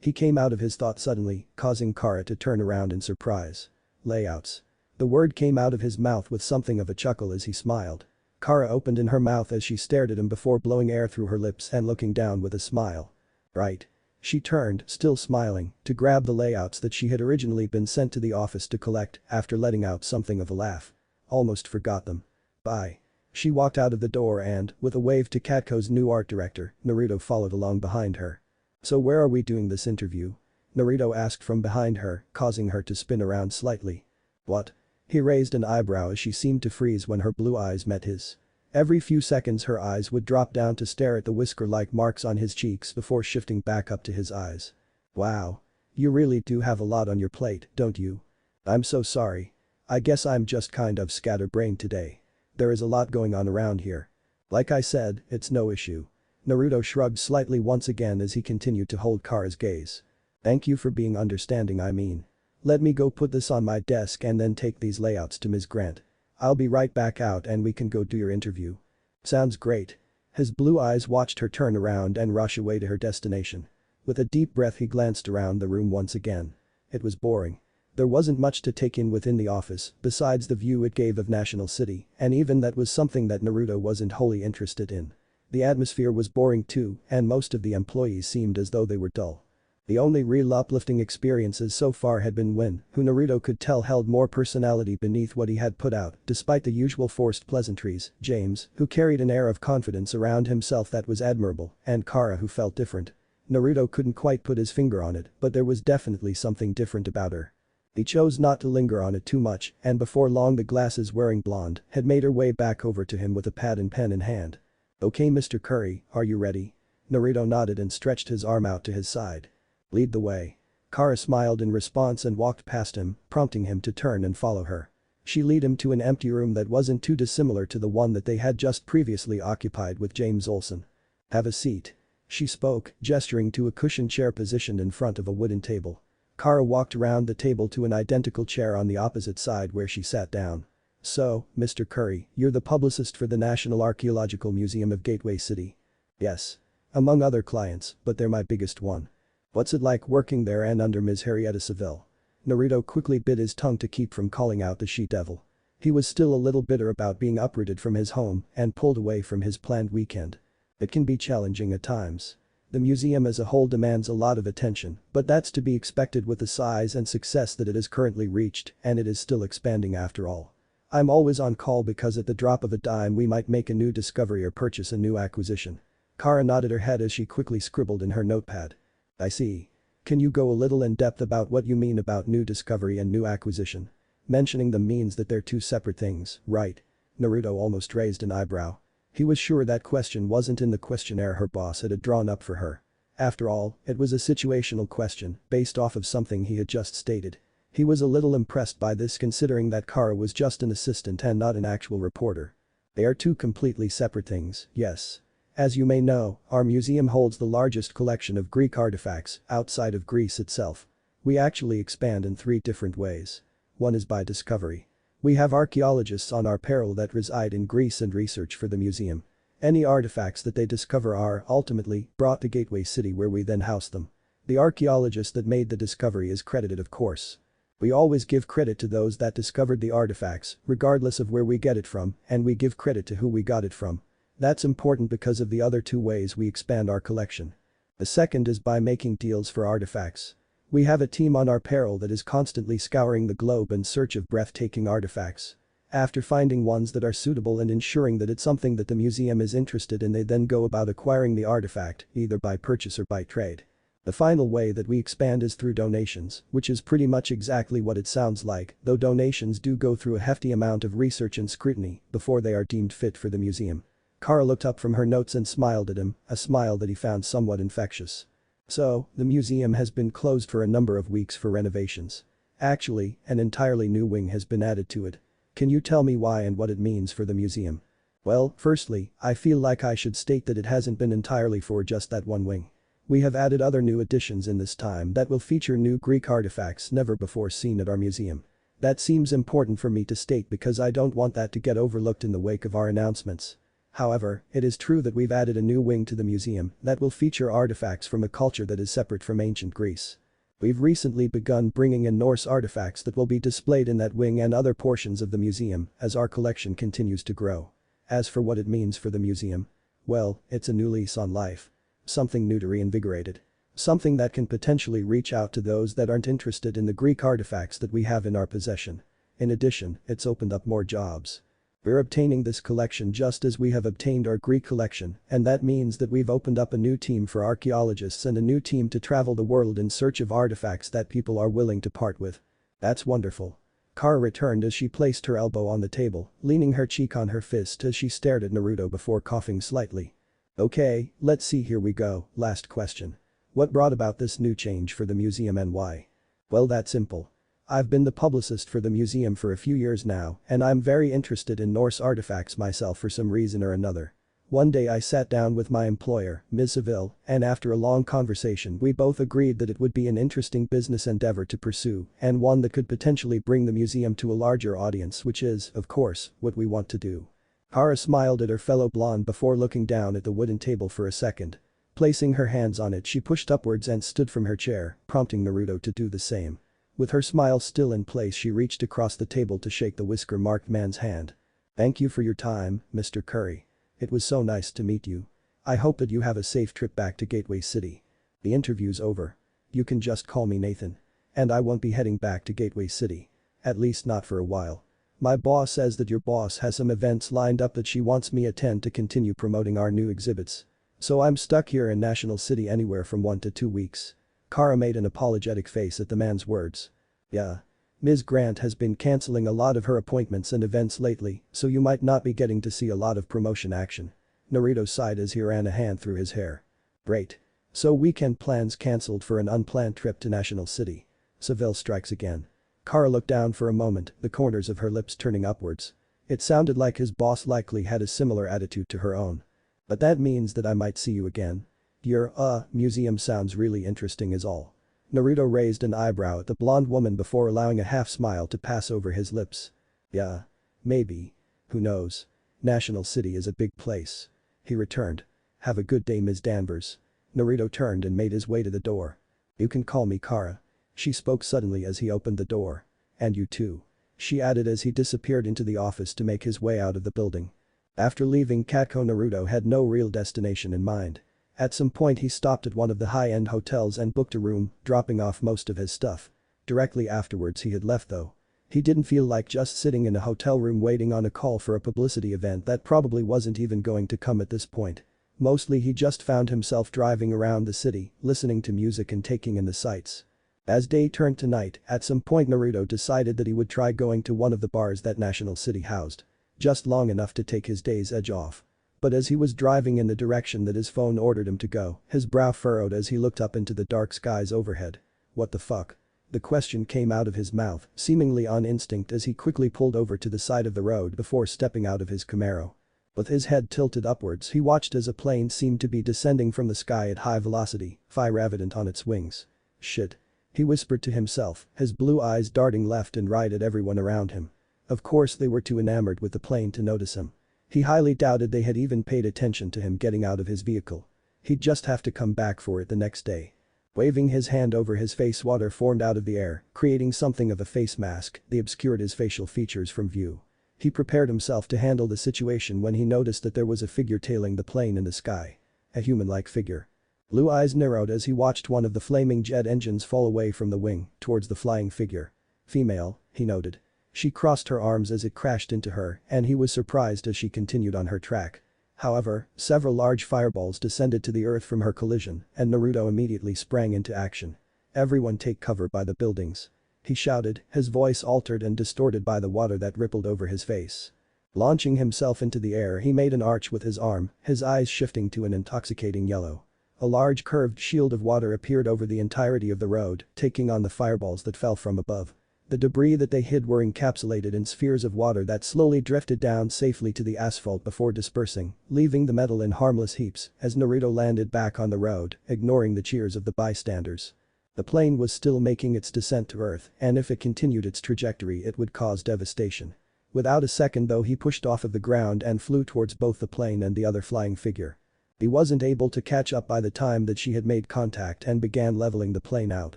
He came out of his thought suddenly, causing Kara to turn around in surprise. Layouts. The word came out of his mouth with something of a chuckle as he smiled. Kara opened in her mouth as she stared at him before blowing air through her lips and looking down with a smile. Right. She turned, still smiling, to grab the layouts that she had originally been sent to the office to collect after letting out something of a laugh. Almost forgot them. Bye. She walked out of the door and, with a wave to Katko's new art director, Naruto followed along behind her. So where are we doing this interview? Naruto asked from behind her, causing her to spin around slightly. What? He raised an eyebrow as she seemed to freeze when her blue eyes met his. Every few seconds her eyes would drop down to stare at the whisker-like marks on his cheeks before shifting back up to his eyes. Wow. You really do have a lot on your plate, don't you? I'm so sorry. I guess I'm just kind of scatterbrained today. There is a lot going on around here. Like I said, it's no issue. Naruto shrugged slightly once again as he continued to hold Kara's gaze. Thank you for being understanding, I mean. Let me go put this on my desk and then take these layouts to Ms. Grant. I'll be right back out and we can go do your interview. Sounds great. His blue eyes watched her turn around and rush away to her destination. With a deep breath he glanced around the room once again. It was boring. There wasn't much to take in within the office besides the view it gave of National City, and even that was something that Naruto wasn't wholly interested in. The atmosphere was boring too, and most of the employees seemed as though they were dull. The only real uplifting experiences so far had been Win, who Naruto could tell held more personality beneath what he had put out, despite the usual forced pleasantries, James, who carried an air of confidence around himself that was admirable, and Kara who felt different. Naruto couldn't quite put his finger on it, but there was definitely something different about her. He chose not to linger on it too much, and before long the glasses-wearing blonde had made her way back over to him with a pad and pen in hand. "Okay, Mr. Curry, are you ready?" Naruto nodded and stretched his arm out to his side. "Lead the way." Kara smiled in response and walked past him, prompting him to turn and follow her. She led him to an empty room that wasn't too dissimilar to the one that they had just previously occupied with James Olsen. "Have a seat." She spoke, gesturing to a cushioned chair positioned in front of a wooden table. Kara walked around the table to an identical chair on the opposite side where she sat down. "So, Mr. Curry, you're the publicist for the National Archaeological Museum of Gateway City." "Yes. Among other clients, but they're my biggest one." "What's it like working there and under Ms. Harrietta Seville?" Naruto quickly bit his tongue to keep from calling out the she-devil. He was still a little bitter about being uprooted from his home and pulled away from his planned weekend. It can be challenging at times. The museum as a whole demands a lot of attention, but that's to be expected with the size and success that it has currently reached, and it is still expanding after all. "I'm always on call because at the drop of a dime we might make a new discovery or purchase a new acquisition." Kara nodded her head as she quickly scribbled in her notepad. "I see. Can you go a little in depth about what you mean about new discovery and new acquisition? Mentioning them means that they're two separate things, right?" Naruto almost raised an eyebrow. He was sure that question wasn't in the questionnaire her boss had drawn up for her. After all, it was a situational question based off of something he had just stated. He was a little impressed by this considering that Kara was just an assistant and not an actual reporter. "They are two completely separate things, yes. As you may know, our museum holds the largest collection of Greek artifacts outside of Greece itself. We actually expand in 3 different ways. One is by discovery. We have archaeologists on our payroll that reside in Greece and research for the museum. Any artifacts that they discover are, ultimately, brought to Gateway City where we then house them. The archaeologist that made the discovery is credited of course. We always give credit to those that discovered the artifacts, regardless of where we get it from, and we give credit to who we got it from. That's important because of the other 2 ways we expand our collection. The second is by making deals for artifacts. We have a team on our payroll that is constantly scouring the globe in search of breathtaking artifacts. After finding ones that are suitable and ensuring that it's something that the museum is interested in, they then go about acquiring the artifact, either by purchase or by trade. The final way that we expand is through donations, which is pretty much exactly what it sounds like, though donations do go through a hefty amount of research and scrutiny before they are deemed fit for the museum. Kara looked up from her notes and smiled at him, a smile that he found somewhat infectious. "So, the museum has been closed for a number of weeks for renovations. Actually, an entirely new wing has been added to it. Can you tell me why and what it means for the museum?" "Well, firstly, I feel like I should state that it hasn't been entirely for just that one wing. We have added other new additions in this time that will feature new Greek artifacts never before seen at our museum. That seems important for me to state because I don't want that to get overlooked in the wake of our announcements. However, it is true that we've added a new wing to the museum that will feature artifacts from a culture that is separate from ancient Greece. We've recently begun bringing in Norse artifacts that will be displayed in that wing and other portions of the museum as our collection continues to grow. As for what it means for the museum, well, it's a new lease on life. Something new to reinvigorate it. Something that can potentially reach out to those that aren't interested in the Greek artifacts that we have in our possession. In addition, it's opened up more jobs. We're obtaining this collection just as we have obtained our Greek collection, and that means that we've opened up a new team for archaeologists and a new team to travel the world in search of artifacts that people are willing to part with." "That's wonderful." Kara returned as she placed her elbow on the table, leaning her cheek on her fist as she stared at Naruto before coughing slightly. "Okay, let's see, here we go, last question. What brought about this new change for the museum and why?" "Well, that's simple. I've been the publicist for the museum for a few years now, and I'm very interested in Norse artifacts myself for some reason or another. One day I sat down with my employer, Ms. Seville, and after a long conversation we both agreed that it would be an interesting business endeavor to pursue and one that could potentially bring the museum to a larger audience, which is, of course, what we want to do." Kara smiled at her fellow blonde before looking down at the wooden table for a second. Placing her hands on it, she pushed upwards and stood from her chair, prompting Naruto to do the same. With her smile still in place, she reached across the table to shake the whisker-marked man's hand. "Thank you for your time, Mr. Curry. It was so nice to meet you. I hope that you have a safe trip back to Gateway City. The interview's over." You can just call me Nathan. And I won't be heading back to Gateway City. At least not for a while. My boss says that your boss has some events lined up that she wants me attend to continue promoting our new exhibits. So I'm stuck here in National City anywhere from 1 to 2 weeks. Kara made an apologetic face at the man's words. Yeah. Ms. Grant has been canceling a lot of her appointments and events lately, so you might not be getting to see a lot of promotion action. Naruto sighed as he ran a hand through his hair. Great. So weekend plans cancelled for an unplanned trip to National City. Seville strikes again. Kara looked down for a moment, the corners of her lips turning upwards. It sounded like his boss likely had a similar attitude to her own. But that means that I might see you again. Your, museum sounds really interesting is all. Naruto raised an eyebrow at the blonde woman before allowing a half smile to pass over his lips. Yeah. Maybe. Who knows? National City is a big place. He returned. Have a good day, Ms. Danvers. Naruto turned and made his way to the door. You can call me Kara. She spoke suddenly as he opened the door. And you too. She added as he disappeared into the office to make his way out of the building. After leaving Katko, Naruto had no real destination in mind. At some point he stopped at one of the high-end hotels and booked a room, dropping off most of his stuff. Directly afterwards he had left though. He didn't feel like just sitting in a hotel room waiting on a call for a publicity event that probably wasn't even going to come at this point. Mostly he just found himself driving around the city, listening to music and taking in the sights. As day turned to night, at some point Naruto decided that he would try going to one of the bars that National City housed. Just long enough to take his day's edge off. But as he was driving in the direction that his phone ordered him to go, his brow furrowed as he looked up into the dark skies overhead. What the fuck? The question came out of his mouth, seemingly on instinct as he quickly pulled over to the side of the road before stepping out of his Camaro. With his head tilted upwards he watched as a plane seemed to be descending from the sky at high velocity, fire evident on its wings. Shit. He whispered to himself, his blue eyes darting left and right at everyone around him. Of course they were too enamored with the plane to notice him. He highly doubted they had even paid attention to him getting out of his vehicle. He'd just have to come back for it the next day. Waving his hand over his face, water formed out of the air, creating something of a face mask that obscured his facial features from view. He prepared himself to handle the situation when he noticed that there was a figure tailing the plane in the sky. A human-like figure. Blue eyes narrowed as he watched one of the flaming jet engines fall away from the wing towards the flying figure. Female, he noted. She crossed her arms as it crashed into her and he was surprised as she continued on her track. However, several large fireballs descended to the earth from her collision and Naruto immediately sprang into action. Everyone take cover by the buildings. He shouted, his voice altered and distorted by the water that rippled over his face. Launching himself into the air he made an arch with his arm, his eyes shifting to an intoxicating yellow. A large curved shield of water appeared over the entirety of the road, taking on the fireballs that fell from above. The debris that they hid were encapsulated in spheres of water that slowly drifted down safely to the asphalt before dispersing, leaving the metal in harmless heaps as Naruto landed back on the road, ignoring the cheers of the bystanders. The plane was still making its descent to Earth, and if it continued its trajectory it would cause devastation. Without a second though he pushed off of the ground and flew towards both the plane and the other flying figure. He wasn't able to catch up by the time that she had made contact and began leveling the plane out.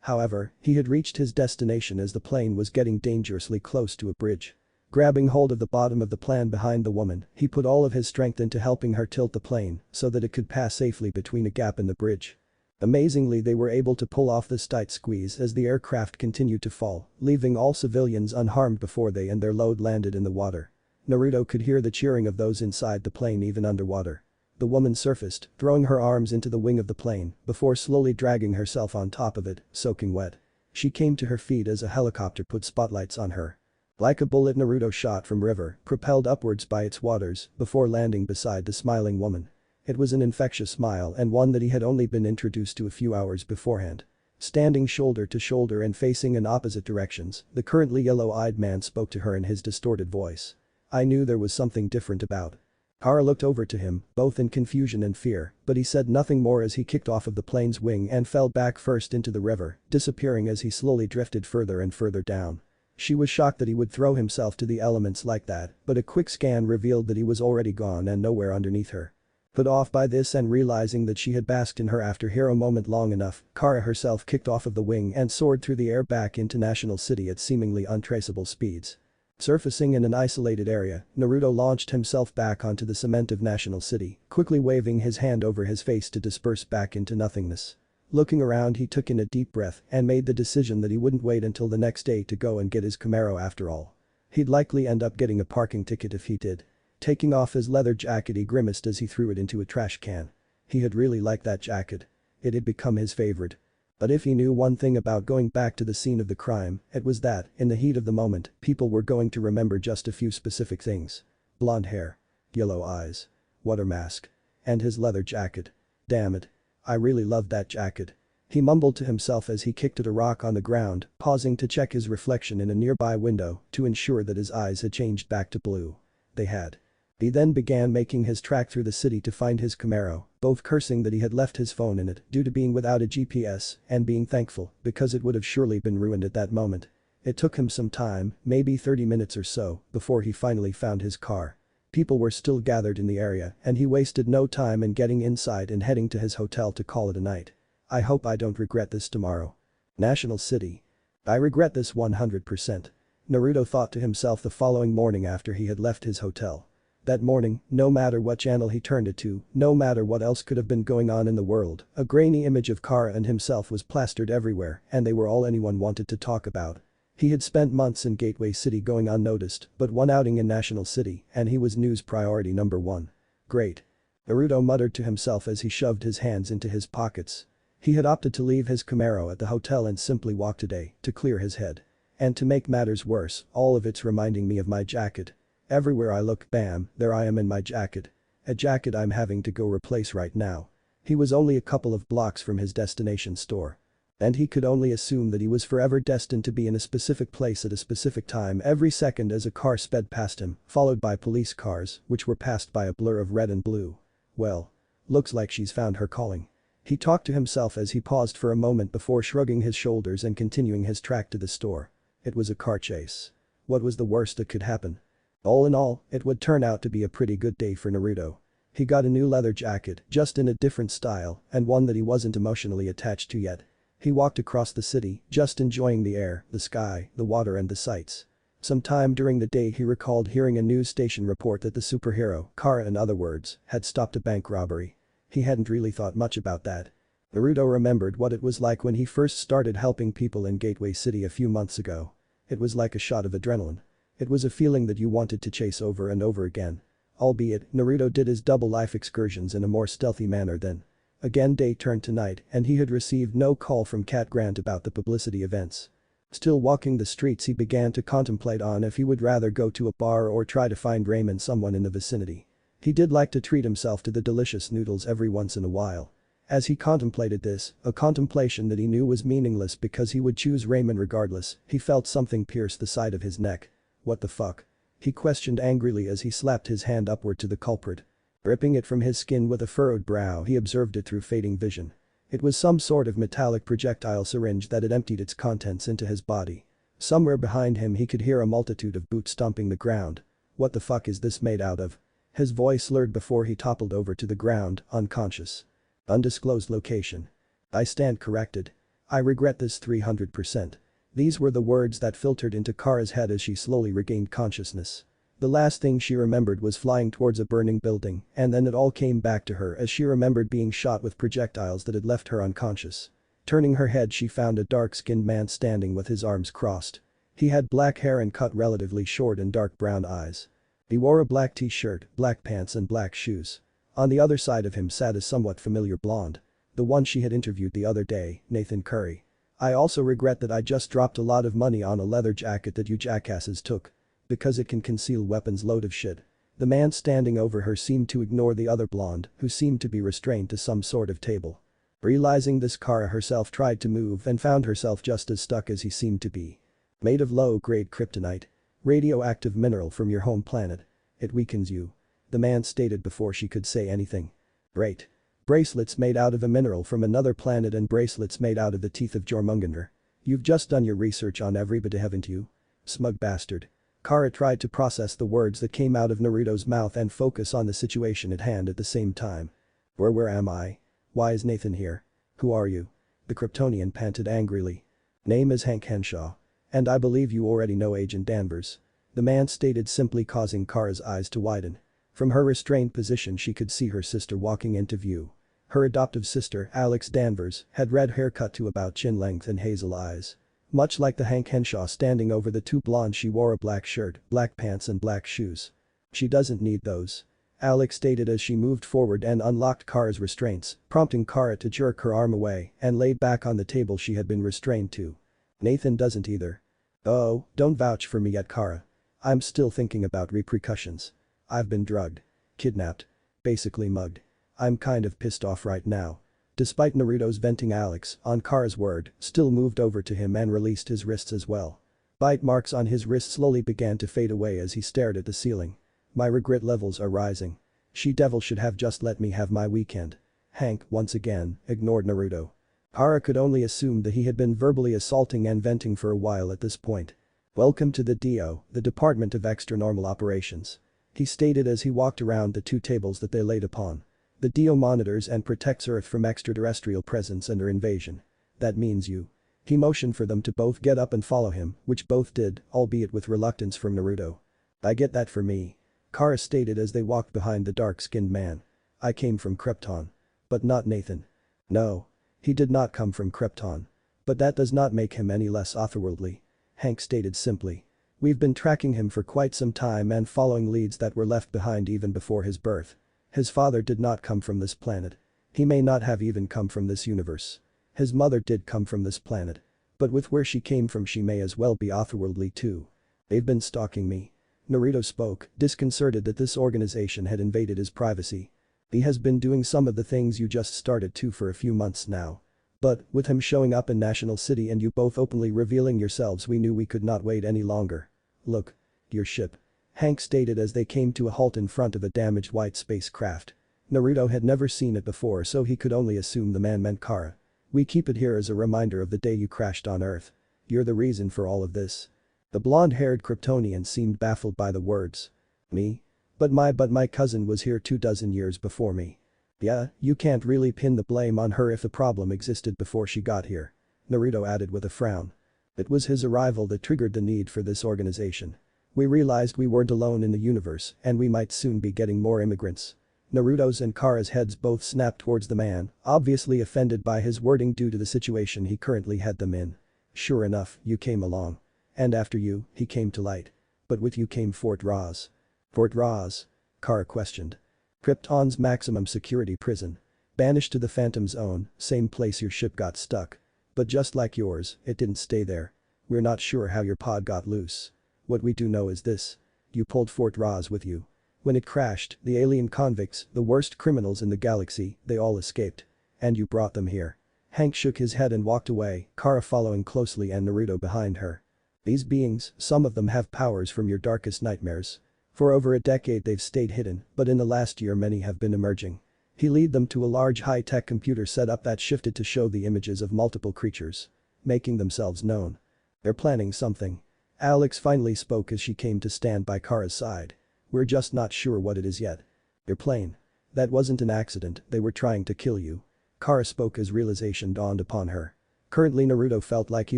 However, he had reached his destination as the plane was getting dangerously close to a bridge. Grabbing hold of the bottom of the plane behind the woman, he put all of his strength into helping her tilt the plane so that it could pass safely between a gap in the bridge. Amazingly they were able to pull off this tight squeeze as the aircraft continued to fall, leaving all civilians unharmed before they and their load landed in the water. Naruto could hear the cheering of those inside the plane even underwater. The woman surfaced, throwing her arms into the wing of the plane before slowly dragging herself on top of it, soaking wet. She came to her feet as a helicopter put spotlights on her. Like a bullet Naruto shot from river, propelled upwards by its waters before landing beside the smiling woman. It was an infectious smile and one that he had only been introduced to a few hours beforehand. Standing shoulder to shoulder and facing in opposite directions, the currently yellow-eyed man spoke to her in his distorted voice. I knew there was something different about. Kara looked over to him, both in confusion and fear, but he said nothing more as he kicked off of the plane's wing and fell back first into the river, disappearing as he slowly drifted further and further down. She was shocked that he would throw himself to the elements like that, but a quick scan revealed that he was already gone and nowhere underneath her. Put off by this and realizing that she had basked in her after-hero moment long enough, Kara herself kicked off of the wing and soared through the air back into National City at seemingly untraceable speeds. Surfacing in an isolated area, Naruto launched himself back onto the cement of National City, quickly waving his hand over his face to disperse back into nothingness. Looking around, he took in a deep breath and made the decision that he wouldn't wait until the next day to go and get his Camaro after all. He'd likely end up getting a parking ticket if he did. Taking off his leather jacket, he grimaced as he threw it into a trash can. He had really liked that jacket. It had become his favorite. But if he knew one thing about going back to the scene of the crime, it was that, in the heat of the moment, people were going to remember just a few specific things. Blonde hair. Yellow eyes. Water mask. And his leather jacket. Damn it. I really loved that jacket. He mumbled to himself as he kicked at a rock on the ground, pausing to check his reflection in a nearby window to ensure that his eyes had changed back to blue. They had. He then began making his track through the city to find his Camaro, both cursing that he had left his phone in it due to being without a GPS and being thankful because it would have surely been ruined at that moment. It took him some time, maybe 30 minutes or so, before he finally found his car. People were still gathered in the area and he wasted no time in getting inside and heading to his hotel to call it a night. I hope I don't regret this tomorrow. National City. I regret this 100%. Naruto thought to himself the following morning after he had left his hotel. That morning, no matter what channel he turned it to, no matter what else could have been going on in the world, a grainy image of Kara and himself was plastered everywhere and they were all anyone wanted to talk about. He had spent months in Gateway City going unnoticed, but one outing in National City and he was news priority number one. Great. Naruto muttered to himself as he shoved his hands into his pockets. He had opted to leave his Camaro at the hotel and simply walk today to clear his head. And to make matters worse, all of it's reminding me of my jacket. Everywhere I look, bam, there I am in my jacket. A jacket I'm having to go replace right now. He was only a couple of blocks from his destination store. And he could only assume that he was forever destined to be in a specific place at a specific time every second as a car sped past him, followed by police cars, which were passed by a blur of red and blue. Well. Looks like she's found her calling. He talked to himself as he paused for a moment before shrugging his shoulders and continuing his track to the store. It was a car chase. What was the worst that could happen? All in all, it would turn out to be a pretty good day for Naruto. He got a new leather jacket, just in a different style, and one that he wasn't emotionally attached to yet. He walked across the city, just enjoying the air, the sky, the water and the sights. Sometime during the day he recalled hearing a news station report that the superhero, Kara in other words, had stopped a bank robbery. He hadn't really thought much about that. Naruto remembered what it was like when he first started helping people in Gateway City a few months ago. It was like a shot of adrenaline. It was a feeling that you wanted to chase over and over again. Albeit, Naruto did his double life excursions in a more stealthy manner then. Again day turned to night and he had received no call from Cat Grant about the publicity events. Still walking the streets he began to contemplate on if he would rather go to a bar or try to find Raymond someone in the vicinity. He did like to treat himself to the delicious noodles every once in a while. As he contemplated this, a contemplation that he knew was meaningless because he would choose Raymond regardless, he felt something pierce the side of his neck. What the fuck? He questioned angrily as he slapped his hand upward to the culprit. Ripping it from his skin with a furrowed brow he observed it through fading vision. It was some sort of metallic projectile syringe that had emptied its contents into his body. Somewhere behind him he could hear a multitude of boots stomping the ground. What the fuck is this made out of? His voice slurred before he toppled over to the ground, unconscious. Undisclosed location. I stand corrected. I regret this 300%. These were the words that filtered into Kara's head as she slowly regained consciousness. The last thing she remembered was flying towards a burning building and then it all came back to her as she remembered being shot with projectiles that had left her unconscious. Turning her head she found a dark-skinned man standing with his arms crossed. He had black hair and cut relatively short and dark brown eyes. He wore a black t-shirt, black pants and black shoes. On the other side of him sat a somewhat familiar blonde. The one she had interviewed the other day, Nathan Curry. I also regret that I just dropped a lot of money on a leather jacket that you jackasses took. Because it can conceal weapons load of shit. The man standing over her seemed to ignore the other blonde, who seemed to be restrained to some sort of table. Realizing this Kara herself tried to move and found herself just as stuck as he seemed to be. Made of low-grade kryptonite. Radioactive mineral from your home planet. It weakens you. The man stated before she could say anything. Great. Bracelets made out of a mineral from another planet and bracelets made out of the teeth of Jormungandr. You've just done your research on everybody, haven't you? Smug bastard. Kara tried to process the words that came out of Naruto's mouth and focus on the situation at hand at the same time. Where am I? Why is Nathan here? Who are you? The Kryptonian panted angrily. Name is Hank Henshaw. And I believe you already know Agent Danvers. The man stated, simply causing Kara's eyes to widen. From her restrained position she could see her sister walking into view. Her adoptive sister, Alex Danvers, had red hair cut to about chin length and hazel eyes. Much like the Hank Henshaw standing over the two blondes, she wore a black shirt, black pants and black shoes. She doesn't need those. Alex stated as she moved forward and unlocked Kara's restraints, prompting Kara to jerk her arm away and lay back on the table she had been restrained to. Nathan doesn't either. Oh, don't vouch for me yet, Kara. I'm still thinking about repercussions. I've been drugged. Kidnapped. Basically mugged. I'm kind of pissed off right now. Despite Naruto's venting, Alex, on Kara's word, still moved over to him and released his wrists as well. Bite marks on his wrists slowly began to fade away as he stared at the ceiling. My regret levels are rising. She-devil should have just let me have my weekend. Hank, once again, ignored Naruto. Kara could only assume that he had been verbally assaulting and venting for a while at this point. Welcome to the DO, the Department of Extra-Normal Operations. He stated as he walked around the two tables that they laid upon. The DO monitors and protects Earth from extraterrestrial presence and or invasion. That means you. He motioned for them to both get up and follow him, which both did, albeit with reluctance from Naruto. I get that for me. Kara stated as they walked behind the dark-skinned man. I came from Krypton. But not Nathan. No. He did not come from Krypton. But that does not make him any less otherworldly. Hank stated simply. We've been tracking him for quite some time and following leads that were left behind even before his birth. His father did not come from this planet. He may not have even come from this universe. His mother did come from this planet. But with where she came from, she may as well be otherworldly too. They've been stalking me. Naruto spoke, disconcerted that this organization had invaded his privacy. He has been doing some of the things you just started to for a few months now. But, with him showing up in National City and you both openly revealing yourselves, we knew we could not wait any longer. Look. Your ship. Hank stated as they came to a halt in front of a damaged white spacecraft. Naruto had never seen it before, so he could only assume the man meant Kara. We keep it here as a reminder of the day you crashed on Earth. You're the reason for all of this. The blonde-haired Kryptonian seemed baffled by the words. Me? But my cousin was here 24 years before me. Yeah, you can't really pin the blame on her if the problem existed before she got here. Naruto added with a frown. It was his arrival that triggered the need for this organization. We realized we weren't alone in the universe and we might soon be getting more immigrants. Naruto's and Kara's heads both snapped towards the man, obviously offended by his wording due to the situation he currently had them in. Sure enough, you came along. And after you, he came to light. But with you came Fort Roz. Fort Roz? Kara questioned. Krypton's maximum security prison. Banished to the Phantom Zone, same place your ship got stuck. But just like yours, it didn't stay there. We're not sure how your pod got loose. What we do know is this. You pulled Fort Roz with you. When it crashed, the alien convicts, the worst criminals in the galaxy, they all escaped. And you brought them here. Hank shook his head and walked away, Kara following closely and Naruto behind her. These beings, some of them have powers from your darkest nightmares. For over a decade they've stayed hidden, but in the last year many have been emerging. He led them to a large high-tech computer setup that shifted to show the images of multiple creatures. Making themselves known. They're planning something. Alex finally spoke as she came to stand by Kara's side. We're just not sure what it is yet. They're plain. That wasn't an accident, they were trying to kill you. Kara spoke as realization dawned upon her. Currently Naruto felt like he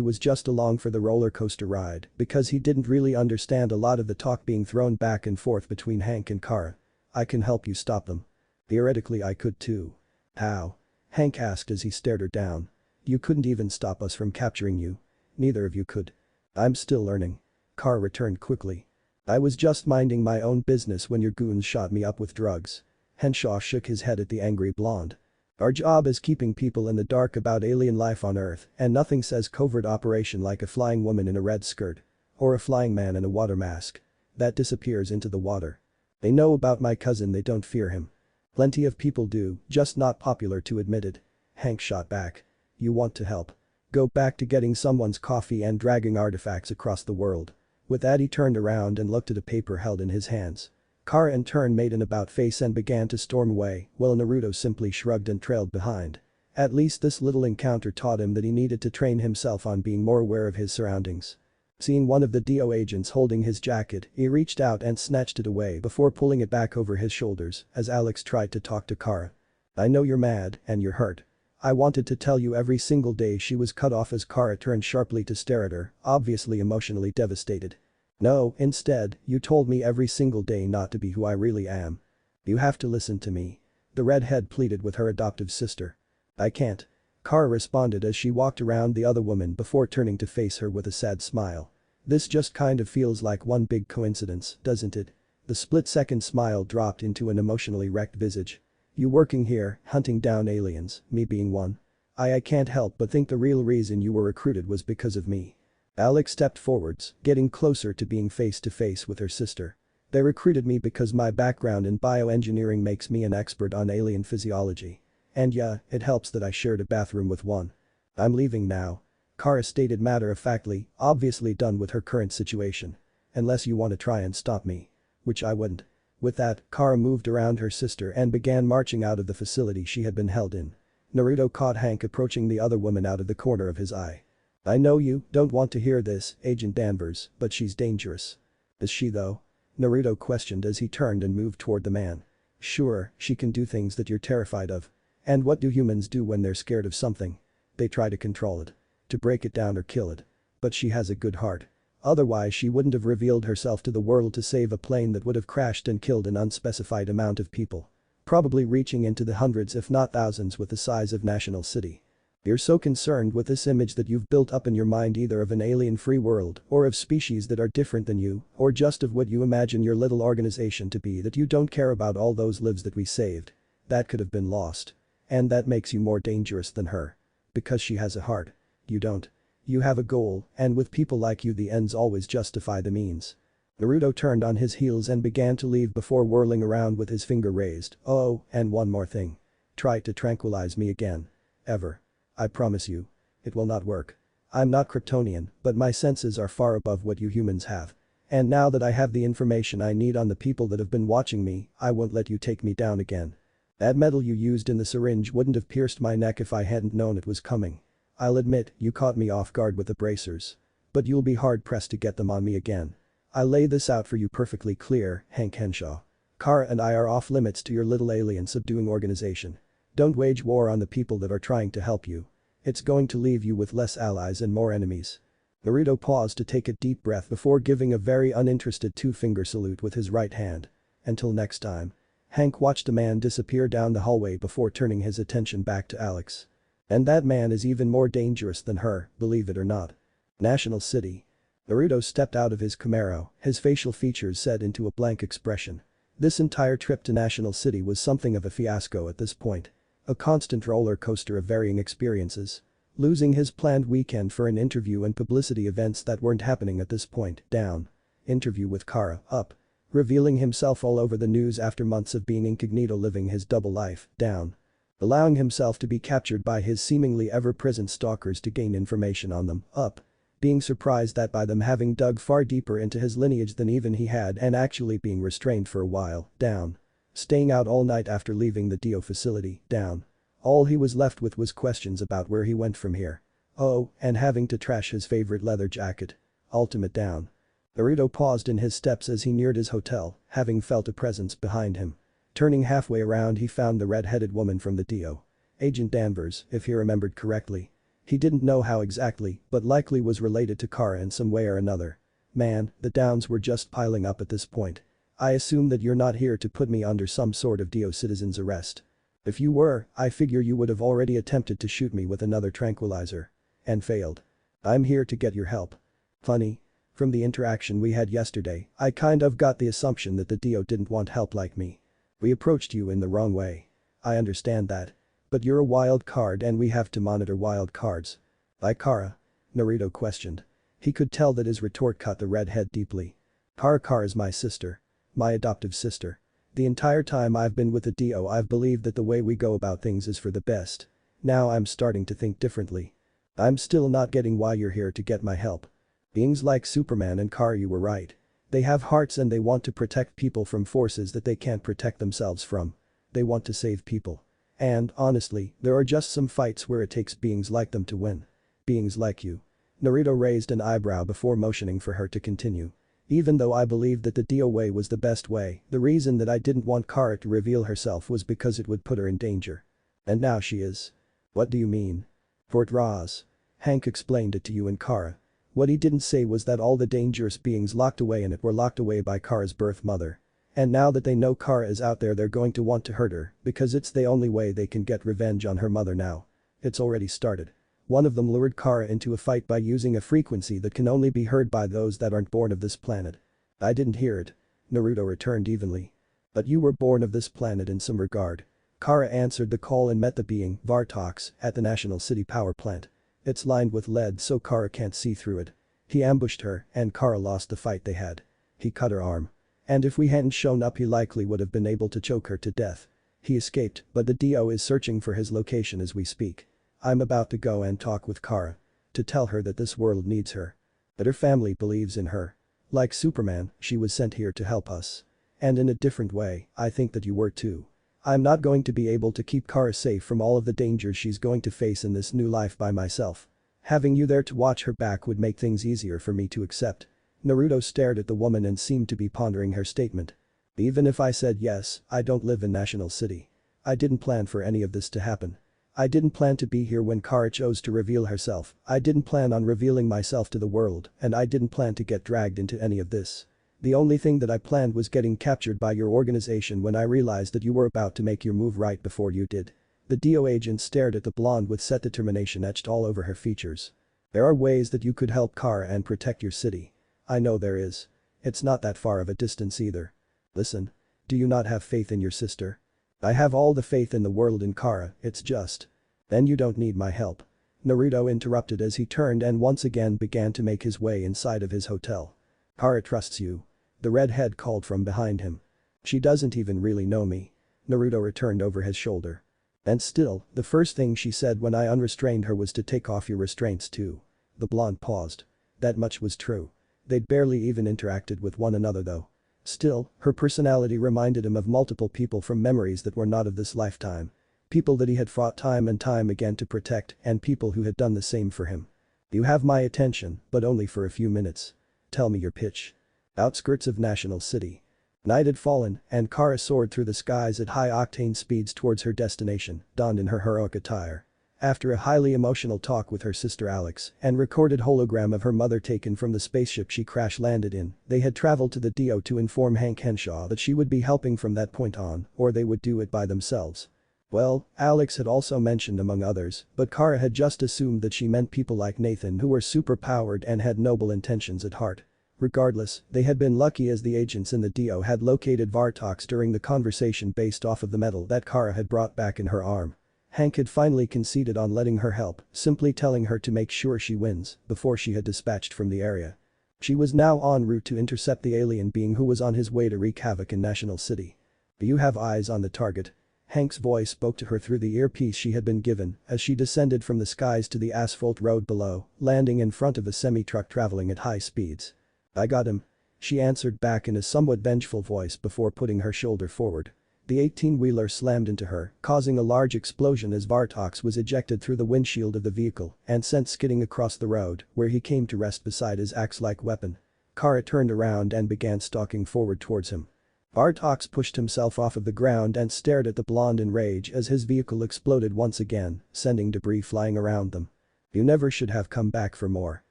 was just along for the roller coaster ride because he didn't really understand a lot of the talk being thrown back and forth between Hank and Kara. I can help you stop them. Theoretically I could too. How? Hank asked as he stared her down. You couldn't even stop us from capturing you. Neither of you could. I'm still learning. Kara returned quickly. I was just minding my own business when your goons shot me up with drugs. Henshaw shook his head at the angry blonde. Our job is keeping people in the dark about alien life on Earth, and nothing says covert operation like a flying woman in a red skirt. Or a flying man in a water mask. That disappears into the water. They know about my cousin, they don't fear him. Plenty of people do, just not popular to admit it. Hank shot back. You want to help. Go back to getting someone's coffee and dragging artifacts across the world. With that he turned around and looked at a paper held in his hands. Kara in turn made an about face and began to storm away, while Naruto simply shrugged and trailed behind. At least this little encounter taught him that he needed to train himself on being more aware of his surroundings. Seeing one of the DO agents holding his jacket, he reached out and snatched it away before pulling it back over his shoulders as Alex tried to talk to Kara. I know you're mad and you're hurt. I wanted to tell you every single day she was cut off as Kara turned sharply to stare at her, obviously emotionally devastated. No, instead, you told me every single day not to be who I really am. You have to listen to me. The redhead pleaded with her adoptive sister. I can't. Kara responded as she walked around the other woman before turning to face her with a sad smile. This just kind of feels like one big coincidence, doesn't it? The split-second smile dropped into an emotionally wrecked visage. You working here, hunting down aliens, me being one? I can't help but think the real reason you were recruited was because of me. Alex stepped forwards, getting closer to being face to face with her sister. They recruited me because my background in bioengineering makes me an expert on alien physiology. And yeah, it helps that I shared a bathroom with one. I'm leaving now. Kara stated matter-of-factly, obviously done with her current situation. Unless you want to try and stop me. Which I wouldn't. With that, Kara moved around her sister and began marching out of the facility she had been held in. Naruto caught Hank approaching the other woman out of the corner of his eye. I know you don't want to hear this, Agent Danvers, but she's dangerous. Is she though? Naruto questioned as he turned and moved toward the man. Sure, she can do things that you're terrified of. And what do humans do when they're scared of something? They try to control it. To break it down or kill it. But she has a good heart. Otherwise she wouldn't have revealed herself to the world to save a plane that would have crashed and killed an unspecified amount of people. Probably reaching into the hundreds if not thousands with the size of National City. You're so concerned with this image that you've built up in your mind either of an alien-free world or of species that are different than you or just of what you imagine your little organization to be that you don't care about all those lives that we saved. That could have been lost. And that makes you more dangerous than her. Because she has a heart. You don't. You have a goal, and with people like you the ends always justify the means. Naruto turned on his heels and began to leave before whirling around with his finger raised. Oh, and one more thing. Try to tranquilize me again. Ever. I promise you. It will not work. I'm not Kryptonian, but my senses are far above what you humans have. And now that I have the information I need on the people that have been watching me, I won't let you take me down again. That metal you used in the syringe wouldn't have pierced my neck if I hadn't known it was coming. I'll admit, you caught me off guard with the bracers. But you'll be hard-pressed to get them on me again. I'll lay this out for you perfectly clear, Hank Henshaw. Kara and I are off limits to your little alien subduing organization. Don't wage war on the people that are trying to help you. It's going to leave you with less allies and more enemies. Naruto paused to take a deep breath before giving a very uninterested two-finger salute with his right hand. Until next time. Hank watched a man disappear down the hallway before turning his attention back to Alex. And that man is even more dangerous than her, believe it or not. National City. Naruto stepped out of his Camaro, his facial features set into a blank expression. This entire trip to National City was something of a fiasco at this point. A constant roller coaster of varying experiences. Losing his planned weekend for an interview and publicity events that weren't happening at this point, down. Interview with Kara, up. Revealing himself all over the news after months of being incognito living his double life, down. Allowing himself to be captured by his seemingly ever-present stalkers to gain information on them, up. Being surprised that by them having dug far deeper into his lineage than even he had and actually being restrained for a while, down. Staying out all night after leaving the Dio facility, down. All he was left with was questions about where he went from here. Oh, and having to trash his favorite leather jacket. Ultimate down. Naruto paused in his steps as he neared his hotel, having felt a presence behind him. Turning halfway around he found the red-headed woman from the Dio. Agent Danvers, if he remembered correctly. He didn't know how exactly, but likely was related to Kara in some way or another. Man, the downs were just piling up at this point. I assume that you're not here to put me under some sort of Dio citizen's arrest. If you were, I figure you would have already attempted to shoot me with another tranquilizer. And failed. I'm here to get your help. Funny. From the interaction we had yesterday, I kind of got the assumption that the Dio didn't want help like me. We approached you in the wrong way. I understand that. But you're a wild card and we have to monitor wild cards. Like Kara? Naruto questioned. He could tell that his retort cut the redhead deeply. Kara's my sister. My adoptive sister. The entire time I've been with the Dio I've believed that the way we go about things is for the best. Now I'm starting to think differently. I'm still not getting why you're here to get my help. Beings like Superman and Kara, you were right. They have hearts and they want to protect people from forces that they can't protect themselves from. They want to save people. And, honestly, there are just some fights where it takes beings like them to win. Beings like you. Naruto raised an eyebrow before motioning for her to continue. Even though I believed that the Dio way was the best way, the reason that I didn't want Kara to reveal herself was because it would put her in danger. And now she is. What do you mean? Fort Raz. Hank explained it to you and Kara. What he didn't say was that all the dangerous beings locked away in it were locked away by Kara's birth mother. And now that they know Kara is out there they're going to want to hurt her because it's the only way they can get revenge on her mother now. It's already started. One of them lured Kara into a fight by using a frequency that can only be heard by those that aren't born of this planet. I didn't hear it. Naruto returned evenly. But you were born of this planet in some regard. Kara answered the call and met the being, Vartox, at the National City Power Plant. It's lined with lead so Kara can't see through it. He ambushed her and Kara lost the fight they had. He cut her arm. And if we hadn't shown up he likely would have been able to choke her to death. He escaped, but the DO is searching for his location as we speak. I'm about to go and talk with Kara. To tell her that this world needs her. That her family believes in her. Like Superman, she was sent here to help us. And in a different way, I think that you were too. I'm not going to be able to keep Kara safe from all of the dangers she's going to face in this new life by myself. Having you there to watch her back would make things easier for me to accept. Naruto stared at the woman and seemed to be pondering her statement. Even if I said yes, I don't live in National City. I didn't plan for any of this to happen. I didn't plan to be here when Kara chose to reveal herself, I didn't plan on revealing myself to the world, and I didn't plan to get dragged into any of this. The only thing that I planned was getting captured by your organization when I realized that you were about to make your move right before you did. The DO agent stared at the blonde with set determination etched all over her features. There are ways that you could help Kara and protect your city. I know there is. It's not that far of a distance either. Listen. Do you not have faith in your sister? I have all the faith in the world in Kara, it's just. Then you don't need my help. Naruto interrupted as he turned and once again began to make his way inside of his hotel. Kara trusts you. The redhead called from behind him. She doesn't even really know me. Naruto returned over his shoulder. And still, the first thing she said when I unrestrained her was to take off your restraints too. The blonde paused. That much was true. They'd barely even interacted with one another though. Still, her personality reminded him of multiple people from memories that were not of this lifetime. People that he had fought time and time again to protect and people who had done the same for him. You have my attention, but only for a few minutes. Tell me your pitch. Outskirts of National City. Night had fallen and Kara soared through the skies at high-octane speeds towards her destination, donned in her heroic attire. After a highly emotional talk with her sister Alex and recorded hologram of her mother taken from the spaceship she crash-landed in, they had traveled to the DO to inform Hank Henshaw that she would be helping from that point on, or they would do it by themselves. Well, Alex had also mentioned among others, but Kara had just assumed that she meant people like Nathan who were super-powered and had noble intentions at heart. Regardless, they had been lucky as the agents in the DO had located Vartox during the conversation based off of the metal that Kara had brought back in her arm. Hank had finally conceded on letting her help, simply telling her to make sure she wins before she had dispatched from the area. She was now en route to intercept the alien being who was on his way to wreak havoc in National City. You have eyes on the target. Hank's voice spoke to her through the earpiece she had been given as she descended from the skies to the asphalt road below, landing in front of a semi-truck traveling at high speeds. I got him. She answered back in a somewhat vengeful voice before putting her shoulder forward. The 18-wheeler slammed into her, causing a large explosion as Vartox was ejected through the windshield of the vehicle and sent skidding across the road, where he came to rest beside his axe-like weapon. Kara turned around and began stalking forward towards him. Vartox pushed himself off of the ground and stared at the blonde in rage as his vehicle exploded once again, sending debris flying around them. You never should have come back for more.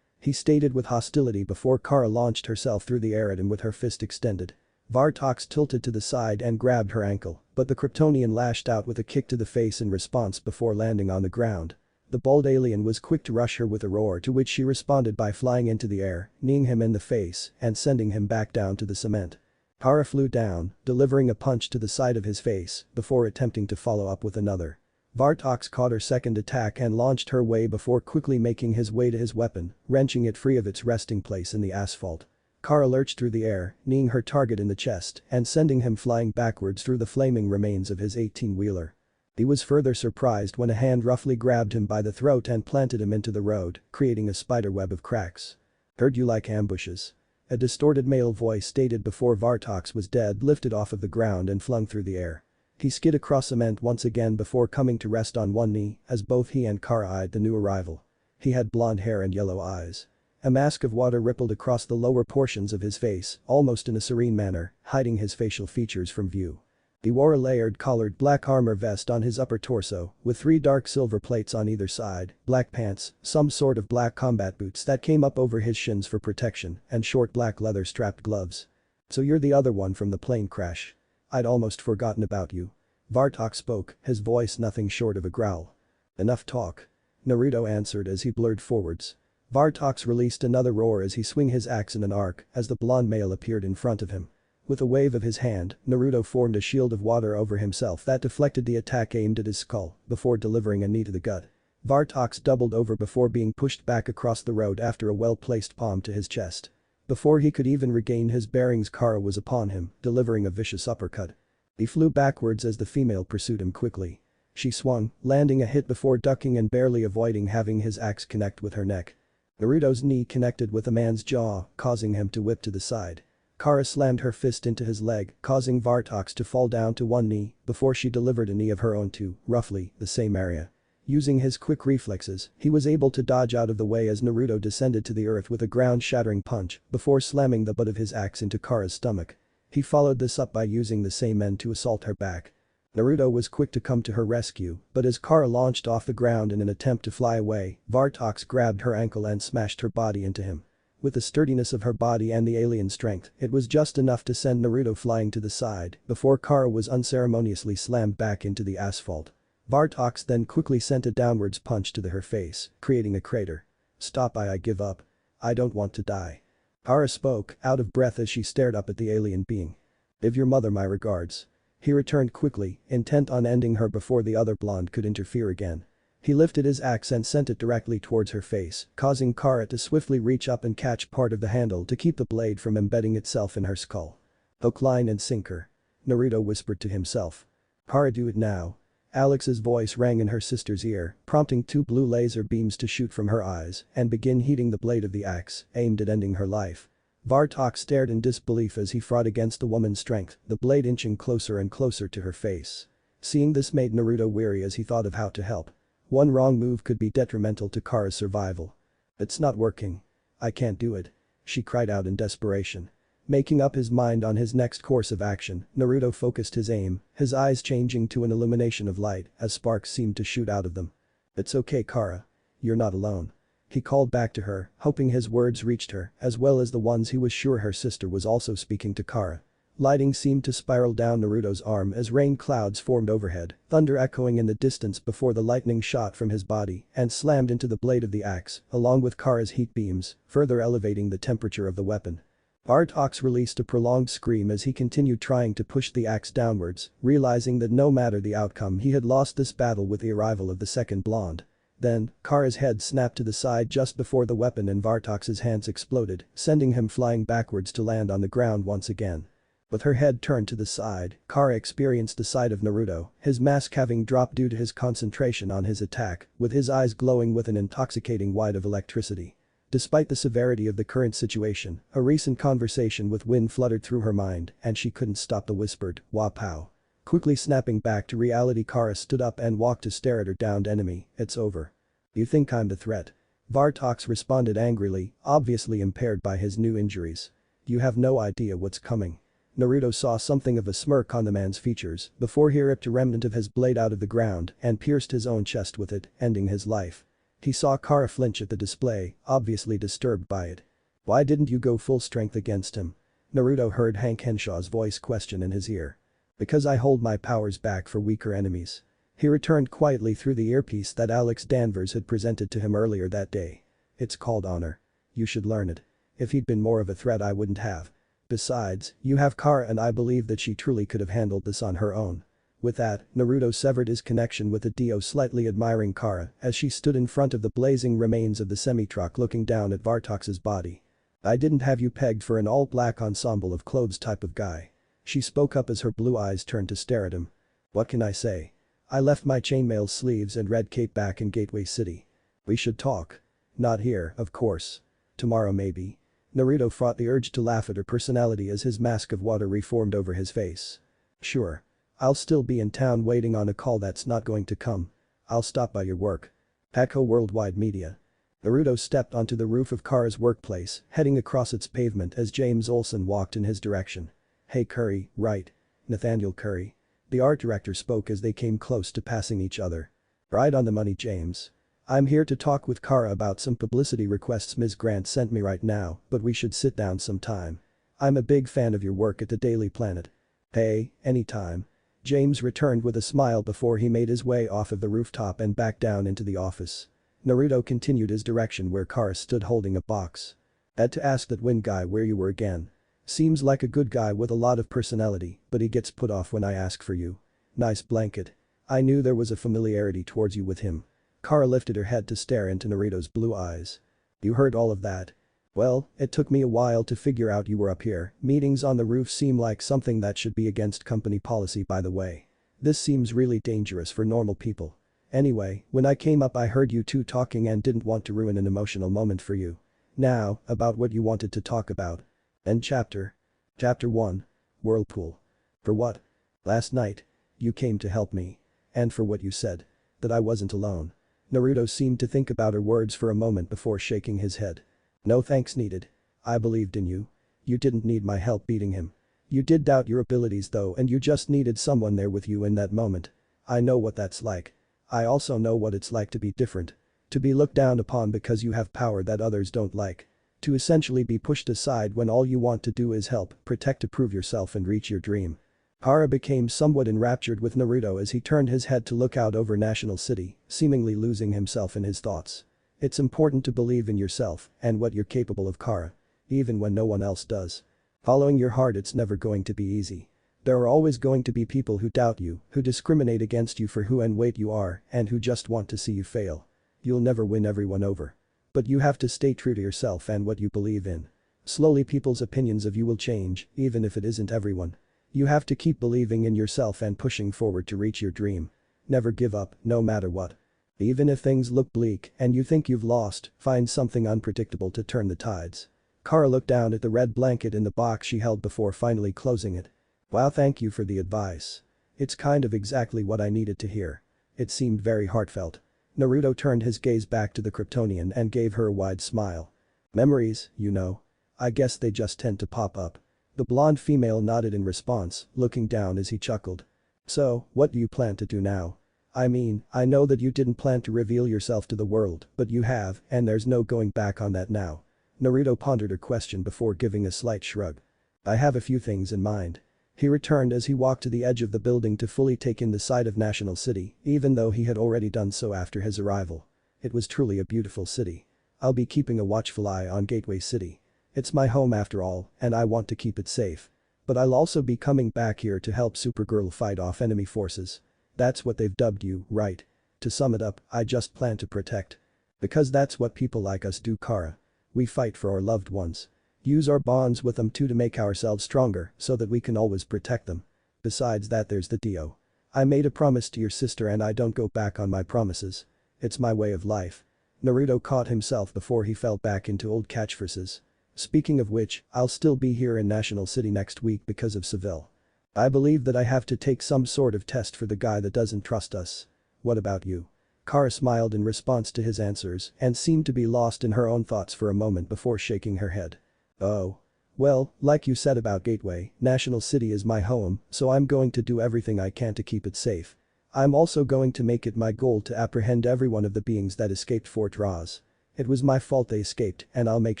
He stated with hostility before Kara launched herself through the air at him with her fist extended. Vartox tilted to the side and grabbed her ankle, but the Kryptonian lashed out with a kick to the face in response before landing on the ground. The bald alien was quick to rush her with a roar to which she responded by flying into the air, kneeing him in the face and sending him back down to the cement. Kara flew down, delivering a punch to the side of his face before attempting to follow up with another. Vartox caught her second attack and launched her way before quickly making his way to his weapon, wrenching it free of its resting place in the asphalt. Kara lurched through the air, kneeing her target in the chest and sending him flying backwards through the flaming remains of his 18-wheeler. He was further surprised when a hand roughly grabbed him by the throat and planted him into the road, creating a spiderweb of cracks. Heard you like ambushes. A distorted male voice stated before Vartox was dead lifted off of the ground and flung through the air. He skid across cement once again before coming to rest on one knee as both he and Kara eyed the new arrival. He had blonde hair and yellow eyes. A mask of water rippled across the lower portions of his face, almost in a serene manner, hiding his facial features from view. He wore a layered collared black armor vest on his upper torso, with 3 dark silver plates on either side, black pants, some sort of black combat boots that came up over his shins for protection, and short black leather-strapped gloves. So you're the other one from the plane crash. I'd almost forgotten about you. Bartok spoke, his voice nothing short of a growl. Enough talk. Naruto answered as he blurred forwards. Bartok released another roar as he swung his axe in an arc as the blonde male appeared in front of him. With a wave of his hand, Naruto formed a shield of water over himself that deflected the attack aimed at his skull before delivering a knee to the gut. Bartok doubled over before being pushed back across the road after a well-placed palm to his chest. Before he could even regain his bearings, Kara was upon him, delivering a vicious uppercut. He flew backwards as the female pursued him quickly. She swung, landing a hit before ducking and barely avoiding having his axe connect with her neck. Naruto's knee connected with a man's jaw, causing him to whip to the side. Kara slammed her fist into his leg, causing Bartok to fall down to one knee before she delivered a knee of her own to, roughly, the same area. Using his quick reflexes, he was able to dodge out of the way as Naruto descended to the earth with a ground-shattering punch before slamming the butt of his axe into Kara's stomach. He followed this up by using the same end to assault her back. Naruto was quick to come to her rescue, but as Kara launched off the ground in an attempt to fly away, Bartok grabbed her ankle and smashed her body into him. With the sturdiness of her body and the alien strength, it was just enough to send Naruto flying to the side before Kara was unceremoniously slammed back into the asphalt. Bartok then quickly sent a downwards punch to her face, creating a crater. "Stop, I give up. I don't want to die." Kara spoke, out of breath as she stared up at the alien being. "Give your mother my regards." He returned quickly, intent on ending her before the other blonde could interfere again. He lifted his axe and sent it directly towards her face, causing Kara to swiftly reach up and catch part of the handle to keep the blade from embedding itself in her skull. "Hook, line and sinker," Naruto whispered to himself. "Kara, do it now." Alex's voice rang in her sister's ear, prompting two blue laser beams to shoot from her eyes and begin heating the blade of the axe, aimed at ending her life. Bartok stared in disbelief as he fought against the woman's strength, the blade inching closer and closer to her face. Seeing this made Naruto weary as he thought of how to help. One wrong move could be detrimental to Kara's survival. "It's not working. I can't do it," she cried out in desperation. Making up his mind on his next course of action, Naruto focused his aim, his eyes changing to an illumination of light as sparks seemed to shoot out of them. "It's okay, Kara. You're not alone." He called back to her, hoping his words reached her, as well as the ones he was sure her sister was also speaking to Kara. Lighting seemed to spiral down Naruto's arm as rain clouds formed overhead, thunder echoing in the distance before the lightning shot from his body and slammed into the blade of the axe, along with Kara's heat beams, further elevating the temperature of the weapon. Bartok released a prolonged scream as he continued trying to push the axe downwards, realizing that no matter the outcome he had lost this battle with the arrival of the second blonde. Then, Kara's head snapped to the side just before the weapon in Bartok's hands exploded, sending him flying backwards to land on the ground once again. With her head turned to the side, Kara experienced the sight of Naruto, his mask having dropped due to his concentration on his attack, with his eyes glowing with an intoxicating white of electricity. Despite the severity of the current situation, a recent conversation with Win fluttered through her mind and she couldn't stop the whispered, "Wa pow." Quickly snapping back to reality, Kara stood up and walked to stare at her downed enemy. "It's over. You think I'm the threat?" Bartok responded angrily, obviously impaired by his new injuries. "You have no idea what's coming." Naruto saw something of a smirk on the man's features before he ripped a remnant of his blade out of the ground and pierced his own chest with it, ending his life. He saw Kara flinch at the display, obviously disturbed by it. "Why didn't you go full strength against him?" Naruto heard Hank Henshaw's voice question in his ear. "Because I hold my powers back for weaker enemies." He returned quietly through the earpiece that Alex Danvers had presented to him earlier that day. "It's called honor. You should learn it. If he'd been more of a threat I wouldn't have. Besides, you have Kara and I believe that she truly could have handled this on her own." With that, Naruto severed his connection with the Dio, slightly admiring Kara as she stood in front of the blazing remains of the semi-truck looking down at Bartok's body. "I didn't have you pegged for an all-black ensemble of clothes type of guy." She spoke up as her blue eyes turned to stare at him. "What can I say? I left my chainmail sleeves and red cape back in Gateway City. We should talk. Not here, of course. Tomorrow maybe." Naruto fought the urge to laugh at her personality as his mask of water reformed over his face. "Sure. I'll still be in town waiting on a call that's not going to come. I'll stop by your work." Pacco Worldwide Media. Naruto stepped onto the roof of Kara's workplace, heading across its pavement as James Olsen walked in his direction. "Hey Curry, right? Nathaniel Curry." The art director spoke as they came close to passing each other. "Right on the money, James. I'm here to talk with Kara about some publicity requests Ms. Grant sent me right now, but we should sit down sometime. I'm a big fan of your work at the Daily Planet. Hey, anytime. James returned with a smile before he made his way off of the rooftop and back down into the office. Naruto continued his direction where Kara stood holding a box. Had to ask that wind guy where you were again. Seems like a good guy with a lot of personality, but he gets put off when I ask for you. Nice blanket. I knew there was a familiarity towards you with him. Kara lifted her head to stare into Naruto's blue eyes. You heard all of that? Well, it took me a while to figure out you were up here. Meetings on the roof seem like something that should be against company policy, by the way. This seems really dangerous for normal people. Anyway, when I came up I heard you two talking and didn't want to ruin an emotional moment for you. Now, about what you wanted to talk about. End chapter. Chapter 1. Whirlpool. For what? Last night. You came to help me. And for what you said. That I wasn't alone. Naruto seemed to think about her words for a moment before shaking his head. No thanks needed. I believed in you. You didn't need my help beating him. You did doubt your abilities though, and you just needed someone there with you in that moment. I know what that's like. I also know what it's like to be different. To be looked down upon because you have power that others don't like. To essentially be pushed aside when all you want to do is help, protect to prove yourself and reach your dream. Hara became somewhat enraptured with Naruto as he turned his head to look out over National City, seemingly losing himself in his thoughts. It's important to believe in yourself and what you're capable of, Kara. Even when no one else does. Following your heart, it's never going to be easy. There are always going to be people who doubt you, who discriminate against you for who and what you are, and who just want to see you fail. You'll never win everyone over. But you have to stay true to yourself and what you believe in. Slowly people's opinions of you will change, even if it isn't everyone. You have to keep believing in yourself and pushing forward to reach your dream. Never give up, no matter what. Even if things look bleak and you think you've lost, find something unpredictable to turn the tides. Kara looked down at the red blanket in the box she held before finally closing it. Wow, thank you for the advice. It's kind of exactly what I needed to hear. It seemed very heartfelt. Naruto turned his gaze back to the Kryptonian and gave her a wide smile. Memories, you know. I guess they just tend to pop up. The blonde female nodded in response, looking down as he chuckled. So, what do you plan to do now? I mean, I know that you didn't plan to reveal yourself to the world, but you have, and there's no going back on that now. Naruto pondered her question before giving a slight shrug. I have a few things in mind. He returned as he walked to the edge of the building to fully take in the sight of National City, even though he had already done so after his arrival. It was truly a beautiful city. I'll be keeping a watchful eye on Gateway City. It's my home after all, and I want to keep it safe. But I'll also be coming back here to help Supergirl fight off enemy forces. That's what they've dubbed you, right? To sum it up, I just plan to protect. Because that's what people like us do, Kara. We fight for our loved ones. Use our bonds with them too to make ourselves stronger so that we can always protect them. Besides that, there's the Dio. I made a promise to your sister and I don't go back on my promises. It's my way of life. Naruto caught himself before he fell back into old catchphrases. Speaking of which, I'll still be here in National City next week because of Seville. I believe that I have to take some sort of test for the guy that doesn't trust us. What about you? Kara smiled in response to his answers and seemed to be lost in her own thoughts for a moment before shaking her head. Oh. Well, like you said about Gateway, National City is my home, so I'm going to do everything I can to keep it safe. I'm also going to make it my goal to apprehend every one of the beings that escaped Fort Roz. It was my fault they escaped and I'll make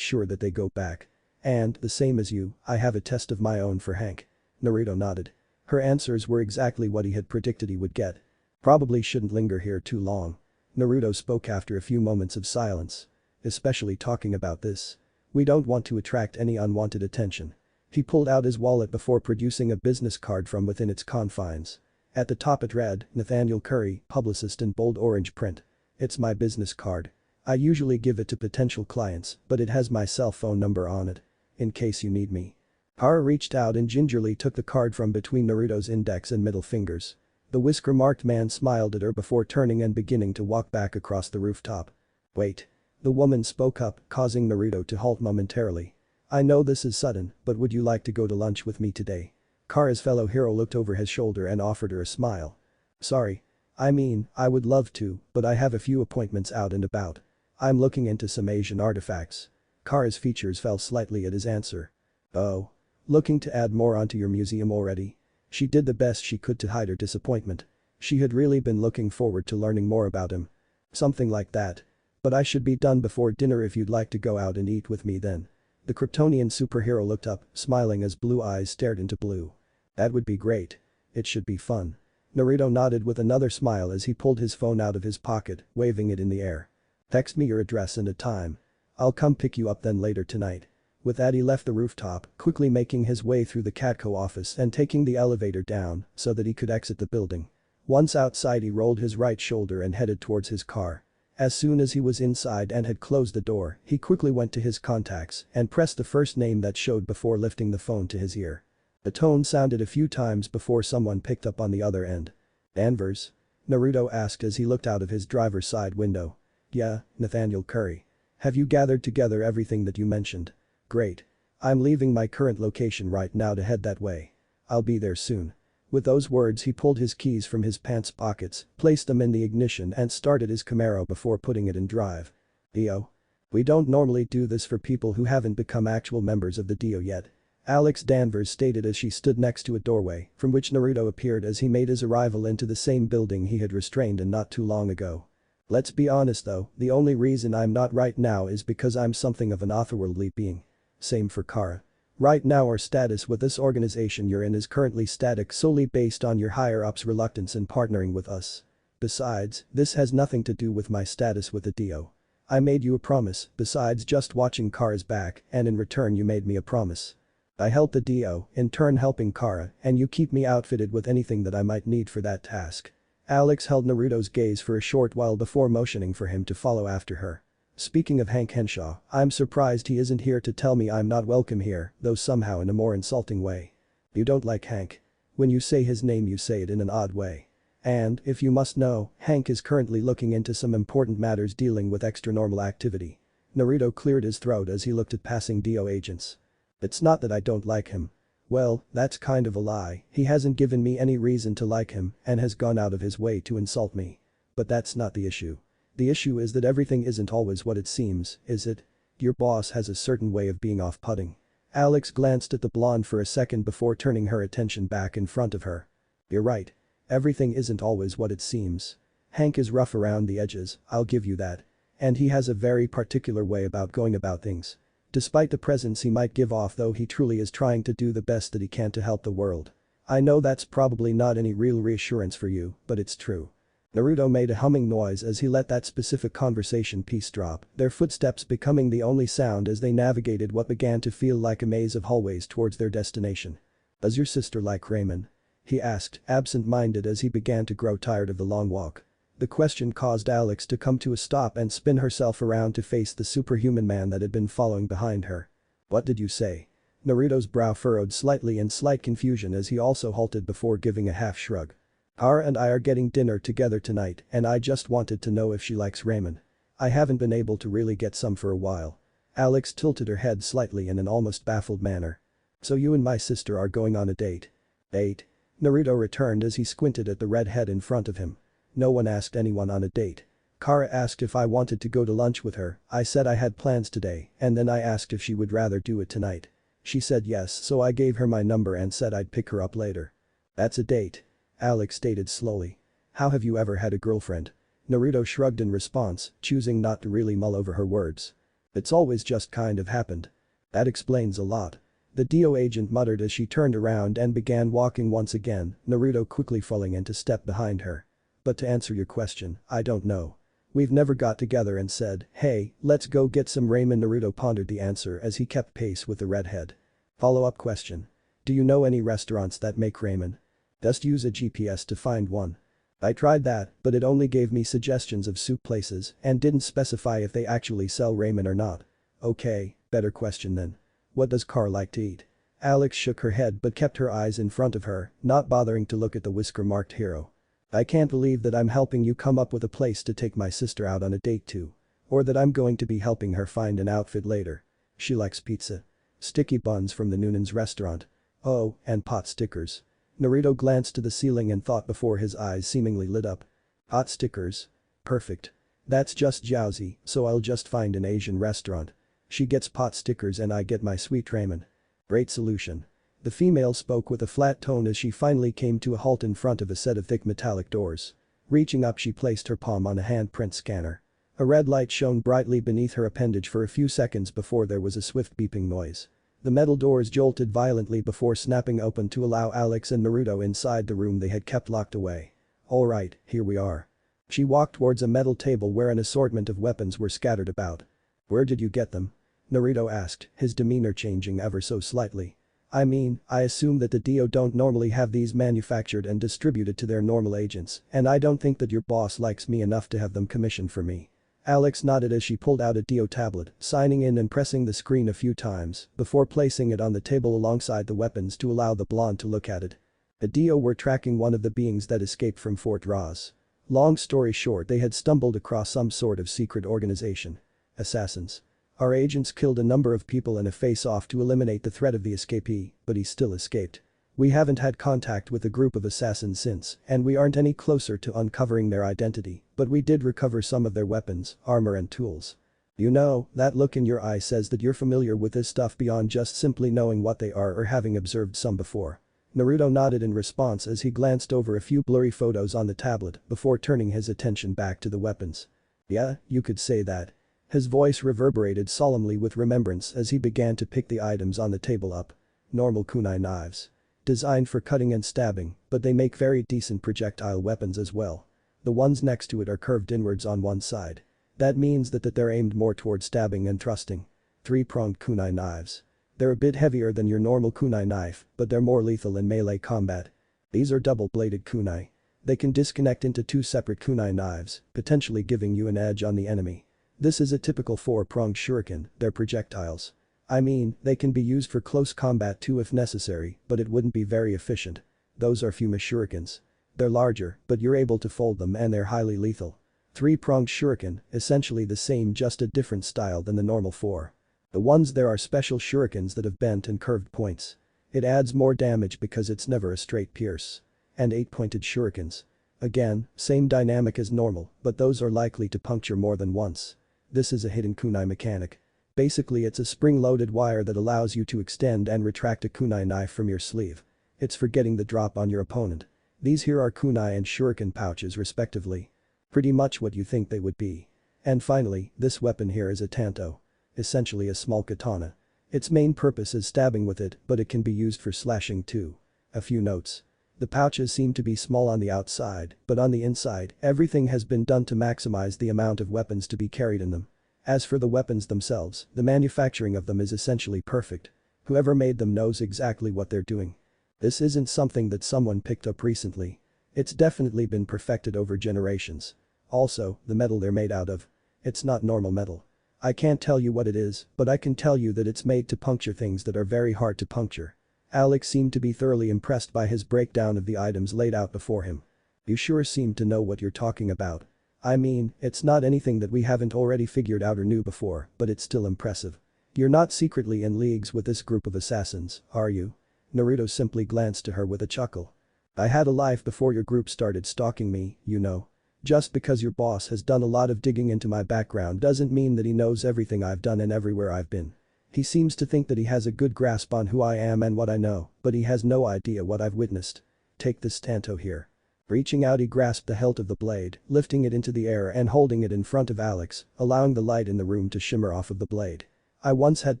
sure that they go back. And, the same as you, I have a test of my own for Hank. Naruto nodded. Her answers were exactly what he had predicted he would get. Probably shouldn't linger here too long. Naruto spoke after a few moments of silence. Especially talking about this. We don't want to attract any unwanted attention. He pulled out his wallet before producing a business card from within its confines. At the top it read, Nathaniel Curry, publicist in bold orange print. It's my business card. I usually give it to potential clients, but it has my cell phone number on it. In case you need me. Hara reached out and gingerly took the card from between Naruto's index and middle fingers. The whisker-marked man smiled at her before turning and beginning to walk back across the rooftop. Wait. The woman spoke up, causing Naruto to halt momentarily. I know this is sudden, but would you like to go to lunch with me today? Kara's fellow hero looked over his shoulder and offered her a smile. Sorry. I mean, I would love to, but I have a few appointments out and about. I'm looking into some Asian artifacts. Kara's features fell slightly at his answer. Oh. Looking to add more onto your museum already? She did the best she could to hide her disappointment. She had really been looking forward to learning more about him. Something like that. But I should be done before dinner if you'd like to go out and eat with me then. The Kryptonian superhero looked up, smiling as blue eyes stared into blue. That would be great. It should be fun. Naruto nodded with another smile as he pulled his phone out of his pocket, waving it in the air. Text me your address and a time. I'll come pick you up then later tonight. With that he left the rooftop, quickly making his way through the Catco office and taking the elevator down so that he could exit the building. Once outside he rolled his right shoulder and headed towards his car. As soon as he was inside and had closed the door, he quickly went to his contacts and pressed the first name that showed before lifting the phone to his ear. The tone sounded a few times before someone picked up on the other end. Danvers? Naruto asked as he looked out of his driver's side window. Yeah, Nathaniel Curry. Have you gathered together everything that you mentioned? Great. I'm leaving my current location right now to head that way. I'll be there soon. With those words he pulled his keys from his pants pockets, placed them in the ignition and started his Camaro before putting it in drive. Dio. We don't normally do this for people who haven't become actual members of the Dio yet. Alex Danvers stated as she stood next to a doorway from which Naruto appeared as he made his arrival into the same building he had restrained in not too long ago. Let's be honest though, the only reason I'm not right now is because I'm something of an otherworldly being. Same for Kara. Right now our status with this organization you're in is currently static solely based on your higher-ups' reluctance in partnering with us. Besides, this has nothing to do with my status with the Dio. I made you a promise besides just watching Kara's back and in return you made me a promise. I help the Dio, in turn helping Kara, and you keep me outfitted with anything that I might need for that task. Alex held Naruto's gaze for a short while before motioning for him to follow after her. Speaking of Hank Henshaw, I'm surprised he isn't here to tell me I'm not welcome here, though somehow in a more insulting way. You don't like Hank. When you say his name you say it in an odd way. And, if you must know, Hank is currently looking into some important matters dealing with extra-normal activity. Naruto cleared his throat as he looked at passing Dio agents. It's not that I don't like him. Well, that's kind of a lie, he hasn't given me any reason to like him and has gone out of his way to insult me. But that's not the issue. The issue is that everything isn't always what it seems, is it? Your boss has a certain way of being off-putting. Alex glanced at the blonde for a second before turning her attention back in front of her. You're right. Everything isn't always what it seems. Hank is rough around the edges, I'll give you that. And he has a very particular way about going about things. Despite the presence he might give off though he truly is trying to do the best that he can to help the world. I know that's probably not any real reassurance for you, but it's true. Naruto made a humming noise as he let that specific conversation piece drop, their footsteps becoming the only sound as they navigated what began to feel like a maze of hallways towards their destination. Does your sister like Raymond? He asked, absent-minded as he began to grow tired of the long walk. The question caused Alex to come to a stop and spin herself around to face the superhuman man that had been following behind her. What did you say? Naruto's brow furrowed slightly in slight confusion as he also halted before giving a half shrug. Kara and I are getting dinner together tonight and I just wanted to know if she likes Raymond. I haven't been able to really get some for a while. Alex tilted her head slightly in an almost baffled manner. So you and my sister are going on a date? Date? Naruto returned as he squinted at the redhead in front of him. No one asked anyone on a date. Kara asked if I wanted to go to lunch with her, I said I had plans today, and then I asked if she would rather do it tonight. She said yes so I gave her my number and said I'd pick her up later. That's a date. Alex stated slowly. How have you ever had a girlfriend? Naruto shrugged in response, choosing not to really mull over her words. It's always just kind of happened. That explains a lot. The Dio agent muttered as she turned around and began walking once again, Naruto quickly falling into step behind her. But to answer your question, I don't know. We've never got together and said, hey, let's go get some ramen. Naruto pondered the answer as he kept pace with the redhead. Follow-up question. Do you know any restaurants that make ramen? Just use a GPS to find one. I tried that, but it only gave me suggestions of soup places and didn't specify if they actually sell ramen or not. Okay, better question then. What does Kara like to eat? Alex shook her head but kept her eyes in front of her, not bothering to look at the whisker-marked hero. I can't believe that I'm helping you come up with a place to take my sister out on a date to. Or that I'm going to be helping her find an outfit later. She likes pizza. Sticky buns from the Noonan's restaurant. Oh, and pot stickers. Naruto glanced to the ceiling and thought before his eyes seemingly lit up. Pot stickers? Perfect. That's just Jowsy, so I'll just find an Asian restaurant. She gets pot stickers and I get my sweet ramen. Great solution. The female spoke with a flat tone as she finally came to a halt in front of a set of thick metallic doors. Reaching up she placed her palm on a handprint scanner. A red light shone brightly beneath her appendage for a few seconds before there was a swift beeping noise. The metal doors jolted violently before snapping open to allow Alex and Naruto inside the room they had kept locked away. Alright, here we are. She walked towards a metal table where an assortment of weapons were scattered about. Where did you get them? Naruto asked, his demeanor changing ever so slightly. I mean, I assume that the Dio don't normally have these manufactured and distributed to their normal agents, and I don't think that your boss likes me enough to have them commissioned for me. Alex nodded as she pulled out a Dio tablet, signing in and pressing the screen a few times before placing it on the table alongside the weapons to allow the blonde to look at it. The Dio were tracking one of the beings that escaped from Fort Raz. Long story short, they had stumbled across some sort of secret organization. Assassins. Our agents killed a number of people in a face-off to eliminate the threat of the escapee, but he still escaped. We haven't had contact with the group of assassins since, and we aren't any closer to uncovering their identity, but we did recover some of their weapons, armor and tools. You know, that look in your eye says that you're familiar with this stuff beyond just simply knowing what they are or having observed some before. Naruto nodded in response as he glanced over a few blurry photos on the tablet before turning his attention back to the weapons. Yeah, you could say that. His voice reverberated solemnly with remembrance as he began to pick the items on the table up. Normal kunai knives. Designed for cutting and stabbing, but they make very decent projectile weapons as well. The ones next to it are curved inwards on one side. That means that they're aimed more toward stabbing and thrusting. Three-pronged kunai knives. They're a bit heavier than your normal kunai knife, but they're more lethal in melee combat. These are double-bladed kunai. They can disconnect into two separate kunai knives, potentially giving you an edge on the enemy. This is a typical four-pronged shuriken, they're projectiles. I mean, they can be used for close combat too if necessary, but it wouldn't be very efficient. Those are Fuma shurikens. They're larger, but you're able to fold them and they're highly lethal. Three-pronged shuriken, essentially the same just a different style than the normal four. The ones there are special shurikens that have bent and curved points. It adds more damage because it's never a straight pierce. And 8-pointed shurikens. Again, same dynamic as normal, but those are likely to puncture more than once. This is a hidden kunai mechanic. Basically it's a spring-loaded wire that allows you to extend and retract a kunai knife from your sleeve. It's for getting the drop on your opponent. These here are kunai and shuriken pouches respectively. Pretty much what you think they would be. And finally, this weapon here is a tanto. Essentially a small katana. Its main purpose is stabbing with it, but it can be used for slashing too. A few notes. The pouches seem to be small on the outside, but on the inside, everything has been done to maximize the amount of weapons to be carried in them. As for the weapons themselves, the manufacturing of them is essentially perfect. Whoever made them knows exactly what they're doing. This isn't something that someone picked up recently. It's definitely been perfected over generations. Also, the metal they're made out of. It's not normal metal. I can't tell you what it is, but I can tell you that it's made to puncture things that are very hard to puncture. Alex seemed to be thoroughly impressed by his breakdown of the items laid out before him. You sure seem to know what you're talking about. I mean, it's not anything that we haven't already figured out or knew before, but it's still impressive. You're not secretly in leagues with this group of assassins, are you? Naruto simply glanced to her with a chuckle. I had a life before your group started stalking me, you know. Just because your boss has done a lot of digging into my background doesn't mean that he knows everything I've done and everywhere I've been. He seems to think that he has a good grasp on who I am and what I know, but he has no idea what I've witnessed. Take this tanto here. Reaching out he grasped the hilt of the blade, lifting it into the air and holding it in front of Alex, allowing the light in the room to shimmer off of the blade. I once had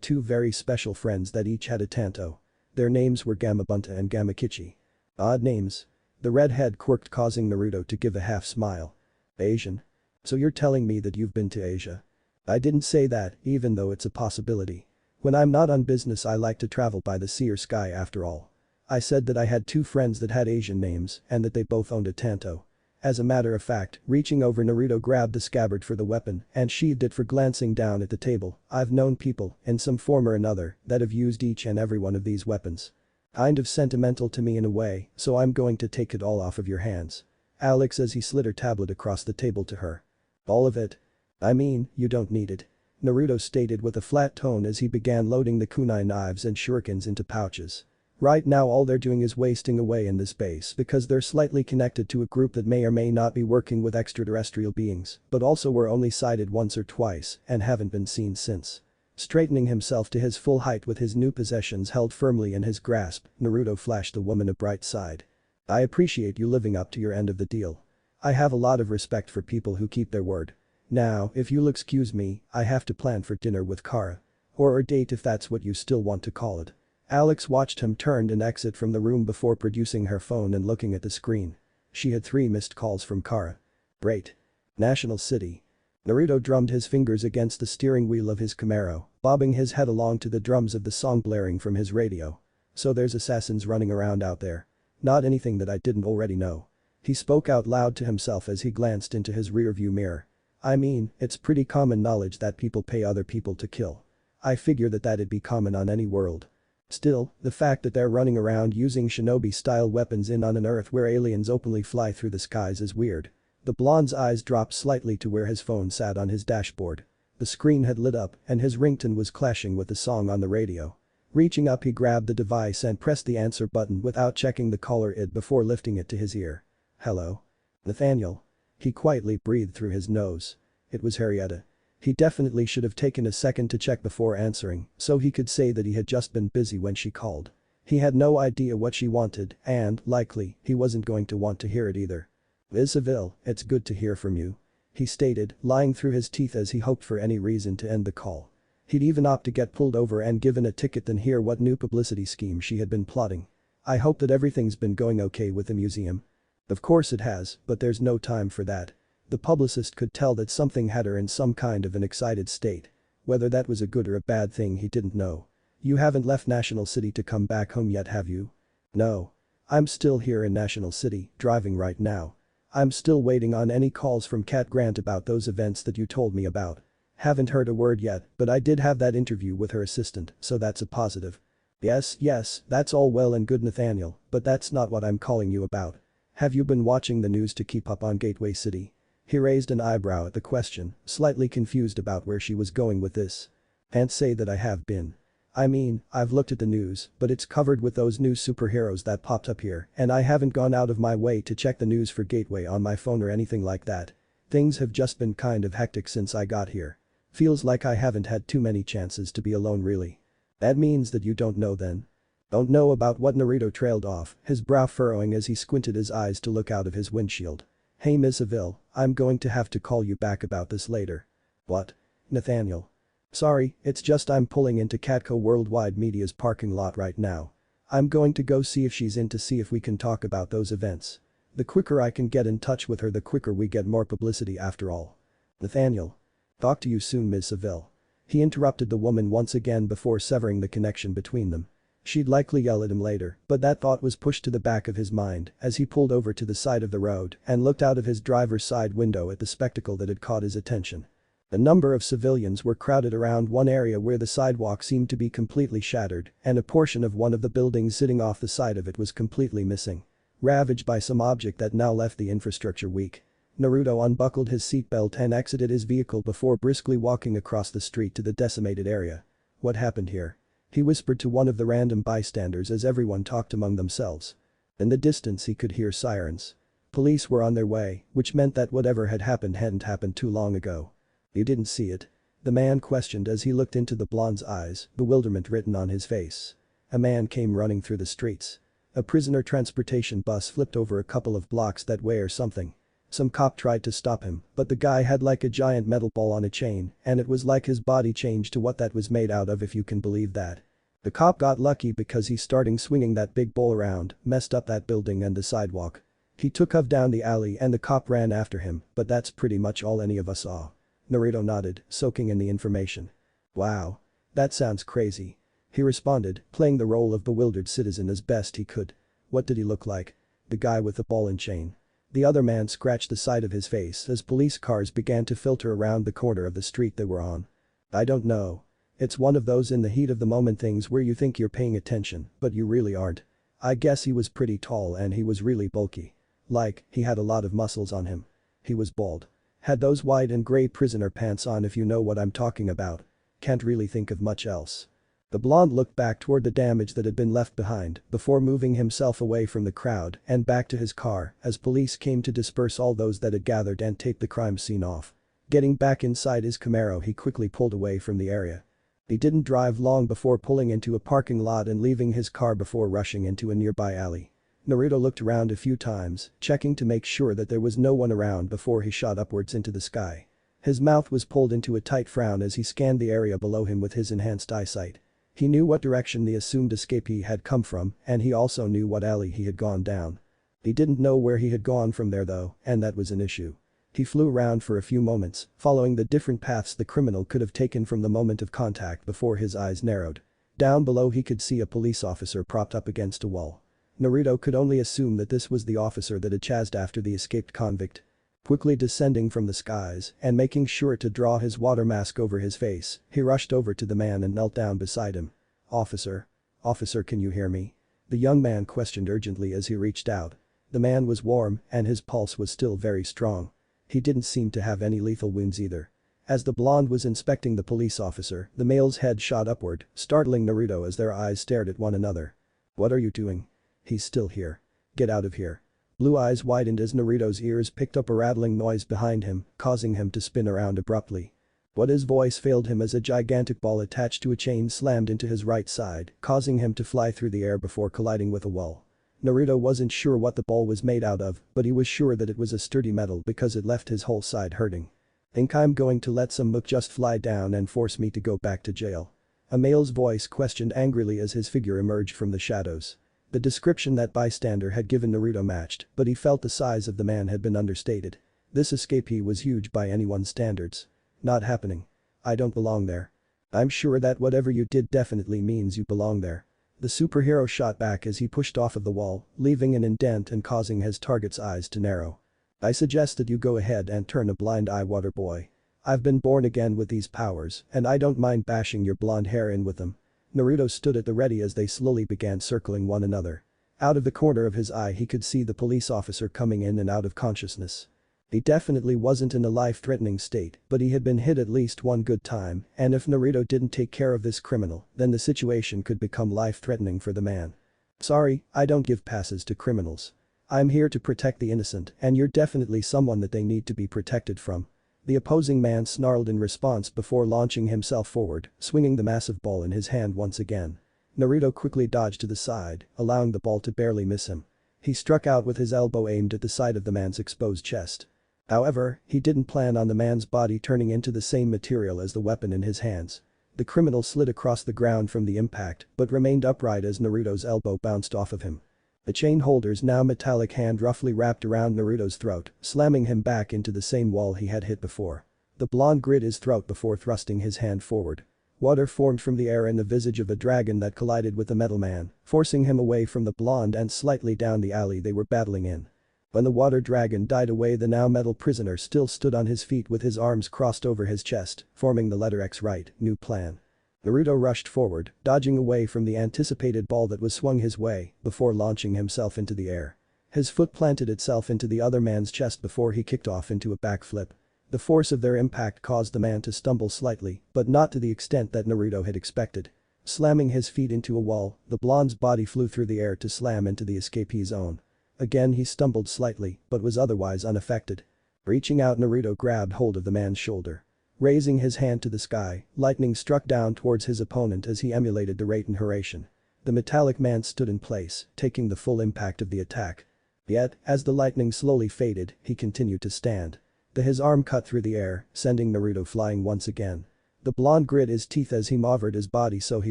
two very special friends that each had a tanto. Their names were Gamabunta and Gamakichi. Odd names. The redhead quirked, causing Naruto to give a half smile. Asian? So you're telling me that you've been to Asia? I didn't say that, even though it's a possibility. When I'm not on business I like to travel by the sea or sky after all. I said that I had two friends that had Asian names and that they both owned a tanto. As a matter of fact, reaching over Naruto grabbed the scabbard for the weapon and sheathed it for glancing down at the table. I've known people, in some form or another, that have used each and every one of these weapons. Kind of sentimental to me in a way, so I'm going to take it all off of your hands. Alex as he slid her tablet across the table to her. All of it? I mean, you don't need it. Naruto stated with a flat tone as he began loading the kunai knives and shurikens into pouches. Right now all they're doing is wasting away in this base because they're slightly connected to a group that may or may not be working with extraterrestrial beings, but also were only sighted once or twice and haven't been seen since. Straightening himself to his full height with his new possessions held firmly in his grasp, Naruto flashed the woman a bright side. I appreciate you living up to your end of the deal. I have a lot of respect for people who keep their word. Now, if you'll excuse me, I have to plan for dinner with Kara. Or a date if that's what you still want to call it. Alex watched him turn and exit from the room before producing her phone and looking at the screen. She had 3 missed calls from Kara. Great. National City. Naruto drummed his fingers against the steering wheel of his Camaro, bobbing his head along to the drums of the song blaring from his radio. So there's assassins running around out there. Not anything that I didn't already know. He spoke out loud to himself as he glanced into his rearview mirror. I mean, it's pretty common knowledge that people pay other people to kill. I figure that that'd be common on any world. Still, the fact that they're running around using shinobi-style weapons on an Earth where aliens openly fly through the skies is weird. The blonde's eyes dropped slightly to where his phone sat on his dashboard. The screen had lit up and his ringtone was clashing with the song on the radio. Reaching up he grabbed the device and pressed the answer button without checking the caller ID before lifting it to his ear. Hello? Nathaniel? He quietly breathed through his nose. It was Harrietta. He definitely should have taken a second to check before answering, so he could say that he had just been busy when she called. He had no idea what she wanted and, likely, he wasn't going to want to hear it either. Isabel, it's good to hear from you. He stated, lying through his teeth as he hoped for any reason to end the call. He'd even opt to get pulled over and given a ticket than hear what new publicity scheme she had been plotting. I hope that everything's been going okay with the museum. Of course it has, but there's no time for that. The publicist could tell that something had her in some kind of an excited state. Whether that was a good or a bad thing he didn't know. You haven't left National City to come back home yet, have you? No. I'm still here in National City, driving right now. I'm still waiting on any calls from Cat Grant about those events that you told me about. Haven't heard a word yet, but I did have that interview with her assistant, so that's a positive. Yes, that's all well and good, Nathaniel, but that's not what I'm calling you about. Have you been watching the news to keep up on Gateway City? He raised an eyebrow at the question, slightly confused about where she was going with this. Can't say that I have been. I mean, I've looked at the news, but it's covered with those new superheroes that popped up here, and I haven't gone out of my way to check the news for Gateway on my phone or anything like that. Things have just been kind of hectic since I got here. Feels like I haven't had too many chances to be alone really. That means that you don't know then. Don't know about what? Naruto trailed off, his brow furrowing as he squinted his eyes to look out of his windshield. Hey Miss Avil, I'm going to have to call you back about this later. What? Nathaniel. Sorry, it's just I'm pulling into Catco Worldwide Media's parking lot right now. I'm going to go see if she's in to see if we can talk about those events. The quicker I can get in touch with her, the quicker we get more publicity after all. Nathaniel. Talk to you soon, Miss Avil. He interrupted the woman once again before severing the connection between them. She'd likely yell at him later, but that thought was pushed to the back of his mind as he pulled over to the side of the road and looked out of his driver's side window at the spectacle that had caught his attention. A number of civilians were crowded around one area where the sidewalk seemed to be completely shattered and a portion of one of the buildings sitting off the side of it was completely missing. Ravaged by some object that now left the infrastructure weak. Naruto unbuckled his seatbelt and exited his vehicle before briskly walking across the street to the decimated area. What happened here? He whispered to one of the random bystanders as everyone talked among themselves. In the distance he could hear sirens. Police were on their way, which meant that whatever had happened hadn't happened too long ago. You didn't see it? The man questioned as he looked into the blonde's eyes, bewilderment written on his face. A man came running through the streets. A prisoner transportation bus flipped over a couple of blocks that way or something. Some cop tried to stop him, but the guy had like a giant metal ball on a chain, and it was like his body changed to what that was made out of, if you can believe that. The cop got lucky because he started swinging that big ball around, messed up that building and the sidewalk. He took off down the alley and the cop ran after him, but that's pretty much all any of us saw. Naruto nodded, soaking in the information. Wow. That sounds crazy. He responded, playing the role of bewildered citizen as best he could. What did he look like? The guy with the ball and chain. The other man scratched the side of his face as police cars began to filter around the corner of the street they were on. I don't know. It's one of those in the heat of the moment things where you think you're paying attention, but you really aren't. I guess he was pretty tall and he was really bulky. Like, he had a lot of muscles on him. He was bald. Had those white and gray prisoner pants on, if you know what I'm talking about. Can't really think of much else. The blonde looked back toward the damage that had been left behind before moving himself away from the crowd and back to his car as police came to disperse all those that had gathered and tape the crime scene off. Getting back inside his Camaro, he quickly pulled away from the area. He didn't drive long before pulling into a parking lot and leaving his car before rushing into a nearby alley. Naruto looked around a few times, checking to make sure that there was no one around before he shot upwards into the sky. His mouth was pulled into a tight frown as he scanned the area below him with his enhanced eyesight. He knew what direction the assumed escapee had come from, and he also knew what alley he had gone down. He didn't know where he had gone from there though, and that was an issue. He flew around for a few moments, following the different paths the criminal could have taken from the moment of contact before his eyes narrowed. Down below he could see a police officer propped up against a wall. Naruto could only assume that this was the officer that had chased after the escaped convict. Quickly descending from the skies and making sure to draw his water mask over his face, he rushed over to the man and knelt down beside him. "Officer? Officer, can you hear me?" The young man questioned urgently as he reached out. The man was warm and his pulse was still very strong. He didn't seem to have any lethal wounds either. As the blonde was inspecting the police officer, the male's head shot upward, startling Naruto as their eyes stared at one another. "What are you doing?" "He's still here. Get out of here." Blue eyes widened as Naruto's ears picked up a rattling noise behind him, causing him to spin around abruptly. But his voice failed him as a gigantic ball attached to a chain slammed into his right side, causing him to fly through the air before colliding with a wall. Naruto wasn't sure what the ball was made out of, but he was sure that it was a sturdy metal because it left his whole side hurting. "Think I'm going to let some mook just fly down and force me to go back to jail?" A male's voice questioned angrily as his figure emerged from the shadows. The description that bystander had given Naruto matched, but he felt the size of the man had been understated. This escapee was huge by anyone's standards. "Not happening. I don't belong there." "I'm sure that whatever you did definitely means you belong there." The superhero shot back as he pushed off of the wall, leaving an indent and causing his target's eyes to narrow. "I suggest that you go ahead and turn a blind eye, water boy. I've been born again with these powers, and I don't mind bashing your blonde hair in with them." Naruto stood at the ready as they slowly began circling one another. Out of the corner of his eye he could see the police officer coming in and out of consciousness. He definitely wasn't in a life-threatening state, but he had been hit at least one good time, and if Naruto didn't take care of this criminal, then the situation could become life-threatening for the man. "Sorry, I don't give passes to criminals. I'm here to protect the innocent, and you're definitely someone that they need to be protected from." The opposing man snarled in response before launching himself forward, swinging the massive ball in his hand once again. Naruto quickly dodged to the side, allowing the ball to barely miss him. He struck out with his elbow aimed at the side of the man's exposed chest. However, he didn't plan on the man's body turning into the same material as the weapon in his hands. The criminal slid across the ground from the impact but remained upright as Naruto's elbow bounced off of him. The chain holder's now metallic hand roughly wrapped around Naruto's throat, slamming him back into the same wall he had hit before. The blonde grit his throat before thrusting his hand forward. Water formed from the air in the visage of a dragon that collided with the metal man, forcing him away from the blonde and slightly down the alley they were battling in. When the water dragon died away, the now metal prisoner still stood on his feet with his arms crossed over his chest, forming the letter X. Right, new plan. Naruto rushed forward, dodging away from the anticipated ball that was swung his way, before launching himself into the air. His foot planted itself into the other man's chest before he kicked off into a backflip. The force of their impact caused the man to stumble slightly, but not to the extent that Naruto had expected. Slamming his feet into a wall, the blonde's body flew through the air to slam into the escapee's own. Again he stumbled slightly, but was otherwise unaffected. Reaching out, Naruto grabbed hold of the man's shoulder. Raising his hand to the sky, lightning struck down towards his opponent as he emulated the Raiten Hiraishin. The metallic man stood in place, taking the full impact of the attack. Yet, as the lightning slowly faded, he continued to stand. His arm cut through the air, sending Naruto flying once again. The blonde grit his teeth as he maneuvered his body so he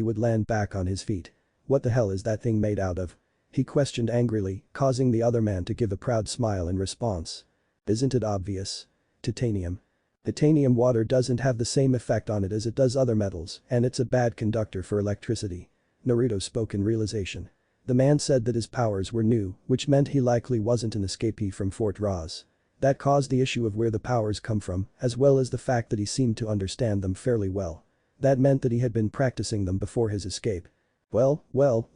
would land back on his feet. "What the hell is that thing made out of?" he questioned angrily, causing the other man to give a proud smile in response. "Isn't it obvious? Titanium. Titanium water doesn't have the same effect on it as it does other metals, and it's a bad conductor for electricity." Naruto spoke in realization. The man said that his powers were new, which meant he likely wasn't an escapee from Fort Raz. That caused the issue of where the powers come from, as well as the fact that he seemed to understand them fairly well. That meant that he had been practicing them before his escape. Well,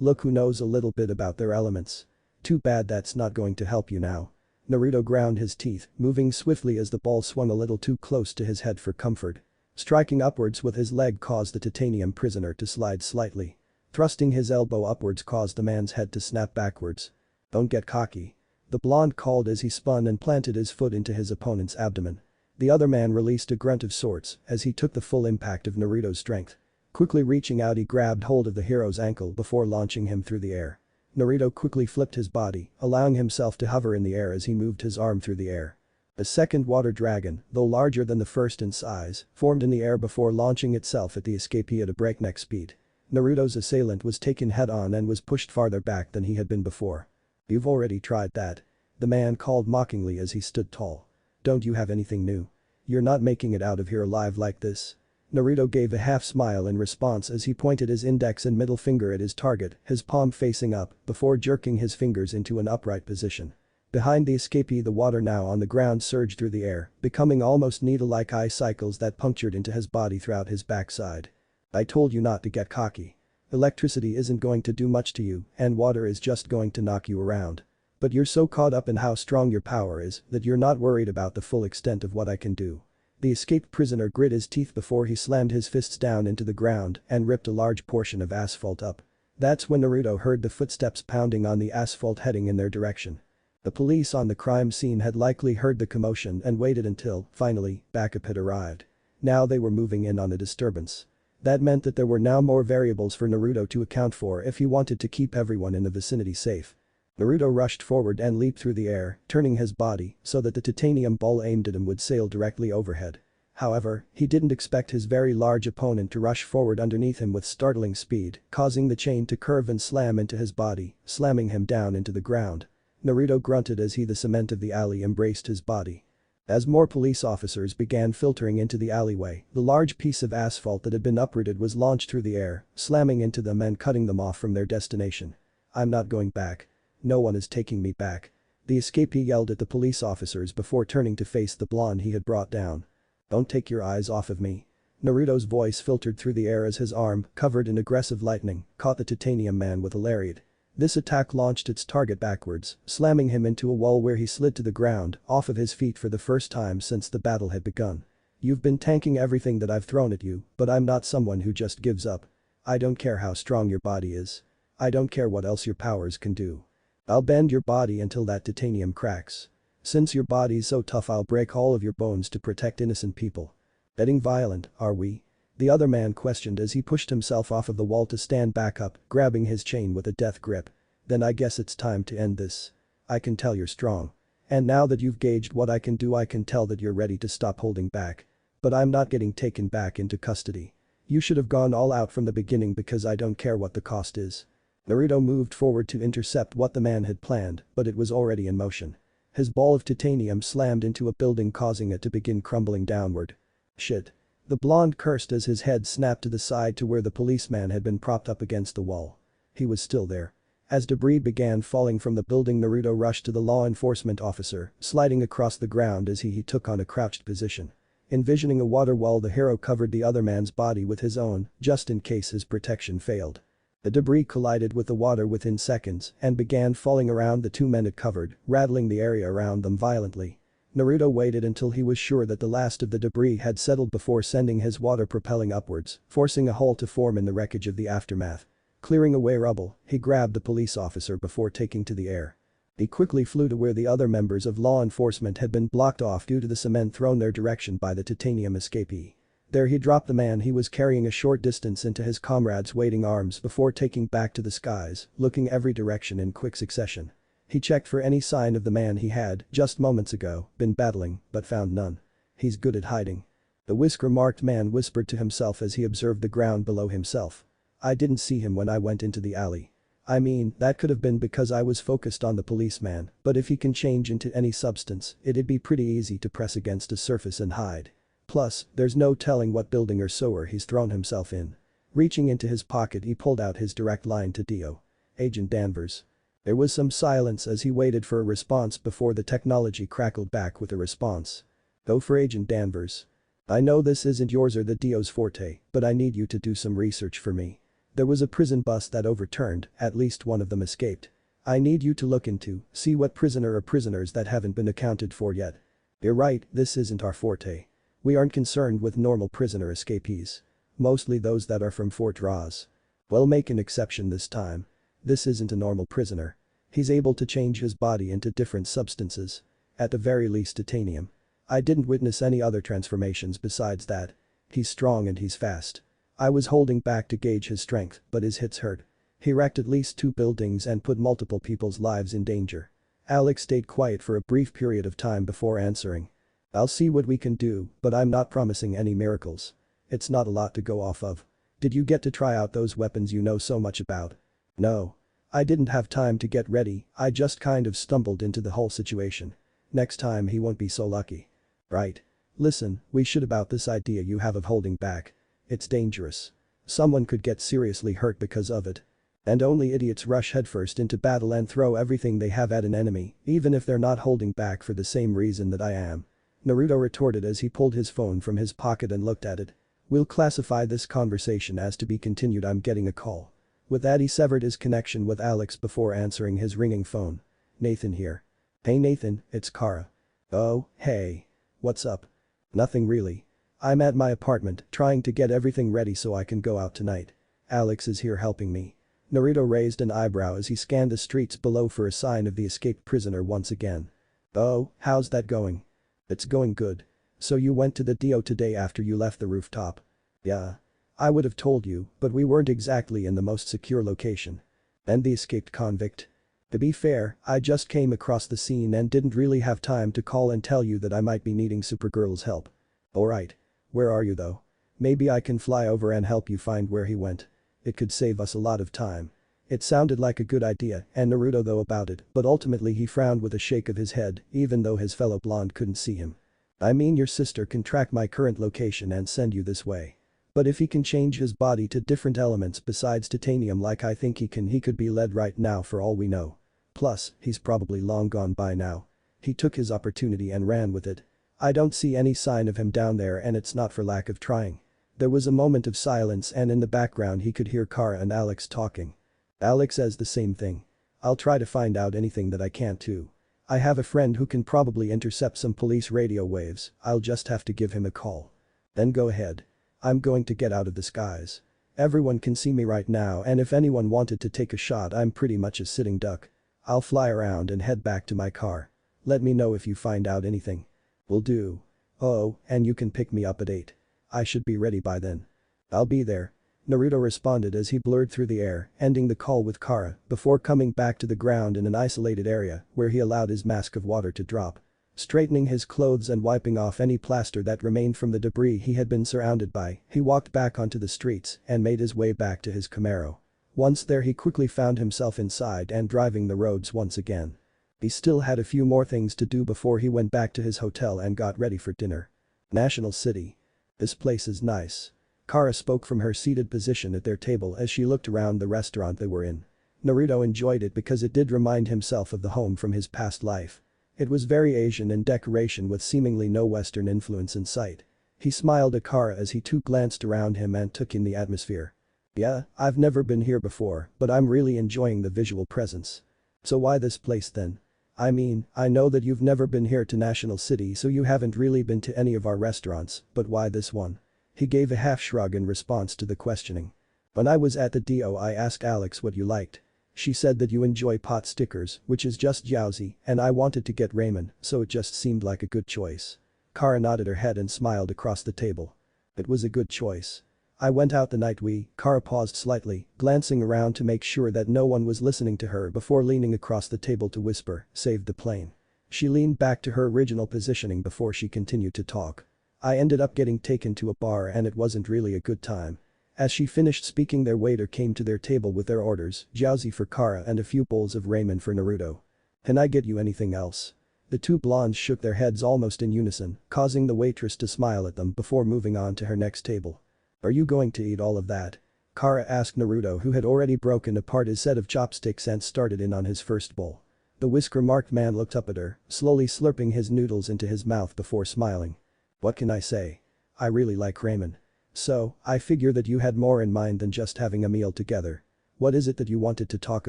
look who knows a little bit about their elements. Too bad that's not going to help you now." Naruto ground his teeth, moving swiftly as the ball swung a little too close to his head for comfort. Striking upwards with his leg caused the titanium prisoner to slide slightly. Thrusting his elbow upwards caused the man's head to snap backwards. "Don't get cocky," the blonde called as he spun and planted his foot into his opponent's abdomen. The other man released a grunt of sorts as he took the full impact of Naruto's strength. Quickly reaching out, he grabbed hold of the hero's ankle before launching him through the air. Naruto quickly flipped his body, allowing himself to hover in the air as he moved his arm through the air. A second water dragon, though larger than the first in size, formed in the air before launching itself at the escapee at a breakneck speed. Naruto's assailant was taken head-on and was pushed farther back than he had been before. "You've already tried that," the man called mockingly as he stood tall. "Don't you have anything new? You're not making it out of here alive like this." Naruto gave a half-smile in response as he pointed his index and middle finger at his target, his palm facing up, before jerking his fingers into an upright position. Behind the escapee, the water now on the ground surged through the air, becoming almost needle-like icicles that punctured into his body throughout his backside. "I told you not to get cocky. Electricity isn't going to do much to you, and water is just going to knock you around. But you're so caught up in how strong your power is that you're not worried about the full extent of what I can do." The escaped prisoner grit his teeth before he slammed his fists down into the ground and ripped a large portion of asphalt up. That's when Naruto heard the footsteps pounding on the asphalt heading in their direction. The police on the crime scene had likely heard the commotion and waited until, finally, backup had arrived. Now they were moving in on a disturbance. That meant that there were now more variables for Naruto to account for if he wanted to keep everyone in the vicinity safe. Naruto rushed forward and leaped through the air, turning his body so that the titanium ball aimed at him would sail directly overhead. However, he didn't expect his very large opponent to rush forward underneath him with startling speed, causing the chain to curve and slam into his body, slamming him down into the ground. Naruto grunted as the cement of the alley embraced his body. As more police officers began filtering into the alleyway, the large piece of asphalt that had been uprooted was launched through the air, slamming into them and cutting them off from their destination. "I'm not going back. No one is taking me back." The escapee yelled at the police officers before turning to face the blonde he had brought down. "Don't take your eyes off of me." Naruto's voice filtered through the air as his arm, covered in aggressive lightning, caught the titanium man with a lariat. This attack launched its target backwards, slamming him into a wall where he slid to the ground, off of his feet for the first time since the battle had begun. "You've been tanking everything that I've thrown at you, but I'm not someone who just gives up. I don't care how strong your body is. I don't care what else your powers can do. I'll bend your body until that titanium cracks. Since your body's so tough, I'll break all of your bones to protect innocent people." "Getting violent, are we?" the other man questioned as he pushed himself off of the wall to stand back up, grabbing his chain with a death grip. "Then I guess it's time to end this. I can tell you're strong. And now that you've gauged what I can do, I can tell that you're ready to stop holding back. But I'm not getting taken back into custody. You should have gone all out from the beginning because I don't care what the cost is." Naruto moved forward to intercept what the man had planned, but it was already in motion. His ball of titanium slammed into a building, causing it to begin crumbling downward. "Shit." The blonde cursed as his head snapped to the side to where the policeman had been propped up against the wall. He was still there. As debris began falling from the building, Naruto rushed to the law enforcement officer, sliding across the ground as he took on a crouched position. Envisioning a water wall, the hero covered the other man's body with his own, just in case his protection failed. The debris collided with the water within seconds and began falling around the two men it covered, rattling the area around them violently. Naruto waited until he was sure that the last of the debris had settled before sending his water propelling upwards, forcing a hole to form in the wreckage of the aftermath. Clearing away rubble, he grabbed the police officer before taking to the air. He quickly flew to where the other members of law enforcement had been blocked off due to the cement thrown their direction by the titanium escapee. There he dropped the man he was carrying a short distance into his comrades' waiting arms before taking back to the skies, looking every direction in quick succession. He checked for any sign of the man he had, just moments ago, been battling, but found none. "He's good at hiding." The whisker-marked man whispered to himself as he observed the ground below himself. "I didn't see him when I went into the alley. I mean, that could have been because I was focused on the policeman, but if he can change into any substance, it'd be pretty easy to press against a surface and hide. Plus, there's no telling what building or sewer he's thrown himself in." Reaching into his pocket, he pulled out his direct line to Dio. "Agent Danvers." There was some silence as he waited for a response before the technology crackled back with a response. "Go for Agent Danvers. I know this isn't yours or the Dio's forte, but I need you to do some research for me. There was a prison bus that overturned, at least one of them escaped. I need you to look into, see what prisoner or prisoners that haven't been accounted for yet. You're right, this isn't our forte. We aren't concerned with normal prisoner escapees. Mostly those that are from Fort Ross. We'll make an exception this time. This isn't a normal prisoner. He's able to change his body into different substances. At the very least titanium. I didn't witness any other transformations besides that. He's strong and he's fast. I was holding back to gauge his strength, but his hits hurt. He wrecked at least 2 buildings and put multiple people's lives in danger." Alex stayed quiet for a brief period of time before answering. I'll see what we can do, but I'm not promising any miracles. It's not a lot to go off of. Did you get to try out those weapons you know so much about? No. I didn't have time to get ready, I just kind of stumbled into the whole situation. Next time he won't be so lucky. Right. Listen, we should about this idea you have of holding back. It's dangerous. Someone could get seriously hurt because of it. And only idiots rush headfirst into battle and throw everything they have at an enemy, even if they're not holding back for the same reason that I am. Naruto retorted as he pulled his phone from his pocket and looked at it. We'll classify this conversation as to be continued. I'm getting a call. With that he severed his connection with Alex before answering his ringing phone. Nathan here. Hey Nathan, it's Kara. Oh, hey. What's up? Nothing really. I'm at my apartment trying to get everything ready so I can go out tonight. Alex is here helping me. Naruto raised an eyebrow as he scanned the streets below for a sign of the escaped prisoner once again. Oh, how's that going? It's going good. So you went to the DO today after you left the rooftop? Yeah. I would have told you, but we weren't exactly in the most secure location. And the escaped convict? To be fair, I just came across the scene and didn't really have time to call and tell you that I might be needing Supergirl's help. Alright. Where are you though? Maybe I can fly over and help you find where he went. It could save us a lot of time. It sounded like a good idea and Naruto though about it, but ultimately he frowned with a shake of his head even though his fellow blonde couldn't see him. I mean your sister can track my current location and send you this way. But if he can change his body to different elements besides titanium like I think he could be led right now for all we know. Plus, he's probably long gone by now. He took his opportunity and ran with it. I don't see any sign of him down there and it's not for lack of trying. There was a moment of silence and in the background he could hear Kara and Alex talking. Alex says the same thing. I'll try to find out anything that I can too. I have a friend who can probably intercept some police radio waves, I'll just have to give him a call. Then go ahead. I'm going to get out of the skies. Everyone can see me right now and if anyone wanted to take a shot I'm pretty much a sitting duck. I'll fly around and head back to my car. Let me know if you find out anything. Will do. Oh, and you can pick me up at 8. I should be ready by then. I'll be there. Naruto responded as he blurred through the air, ending the call with Kara before coming back to the ground in an isolated area where he allowed his mask of water to drop. Straightening his clothes and wiping off any plaster that remained from the debris he had been surrounded by, he walked back onto the streets and made his way back to his Camaro. Once there he quickly found himself inside and driving the roads once again. He still had a few more things to do before he went back to his hotel and got ready for dinner. National City. This place is nice. Kara spoke from her seated position at their table as she looked around the restaurant they were in. Naruto enjoyed it because it did remind himself of the home from his past life. It was very Asian in decoration with seemingly no Western influence in sight. He smiled at Kara as he too glanced around him and took in the atmosphere. Yeah, I've never been here before, but I'm really enjoying the visual presence. So why this place then? I mean, I know that you've never been here to National City so you haven't really been to any of our restaurants, but why this one? He gave a half shrug in response to the questioning. When I was at the DO I asked Alex what you liked. She said that you enjoy pot stickers, which is just Jowsy, and I wanted to get ramen, so it just seemed like a good choice. Kara nodded her head and smiled across the table. It was a good choice. I went out the night Kara paused slightly, glancing around to make sure that no one was listening to her before leaning across the table to whisper, saved the plane. She leaned back to her original positioning before she continued to talk. I ended up getting taken to a bar and it wasn't really a good time. As she finished speaking their waiter came to their table with their orders, Jowsy for Kara and a few bowls of ramen for Naruto. Can I get you anything else? The two blondes shook their heads almost in unison, causing the waitress to smile at them before moving on to her next table. Are you going to eat all of that? Kara asked Naruto who had already broken apart his set of chopsticks and started in on his first bowl. The whisker-marked man looked up at her, slowly slurping his noodles into his mouth before smiling. What can I say? I really like ramen. So, I figure that you had more in mind than just having a meal together. What is it that you wanted to talk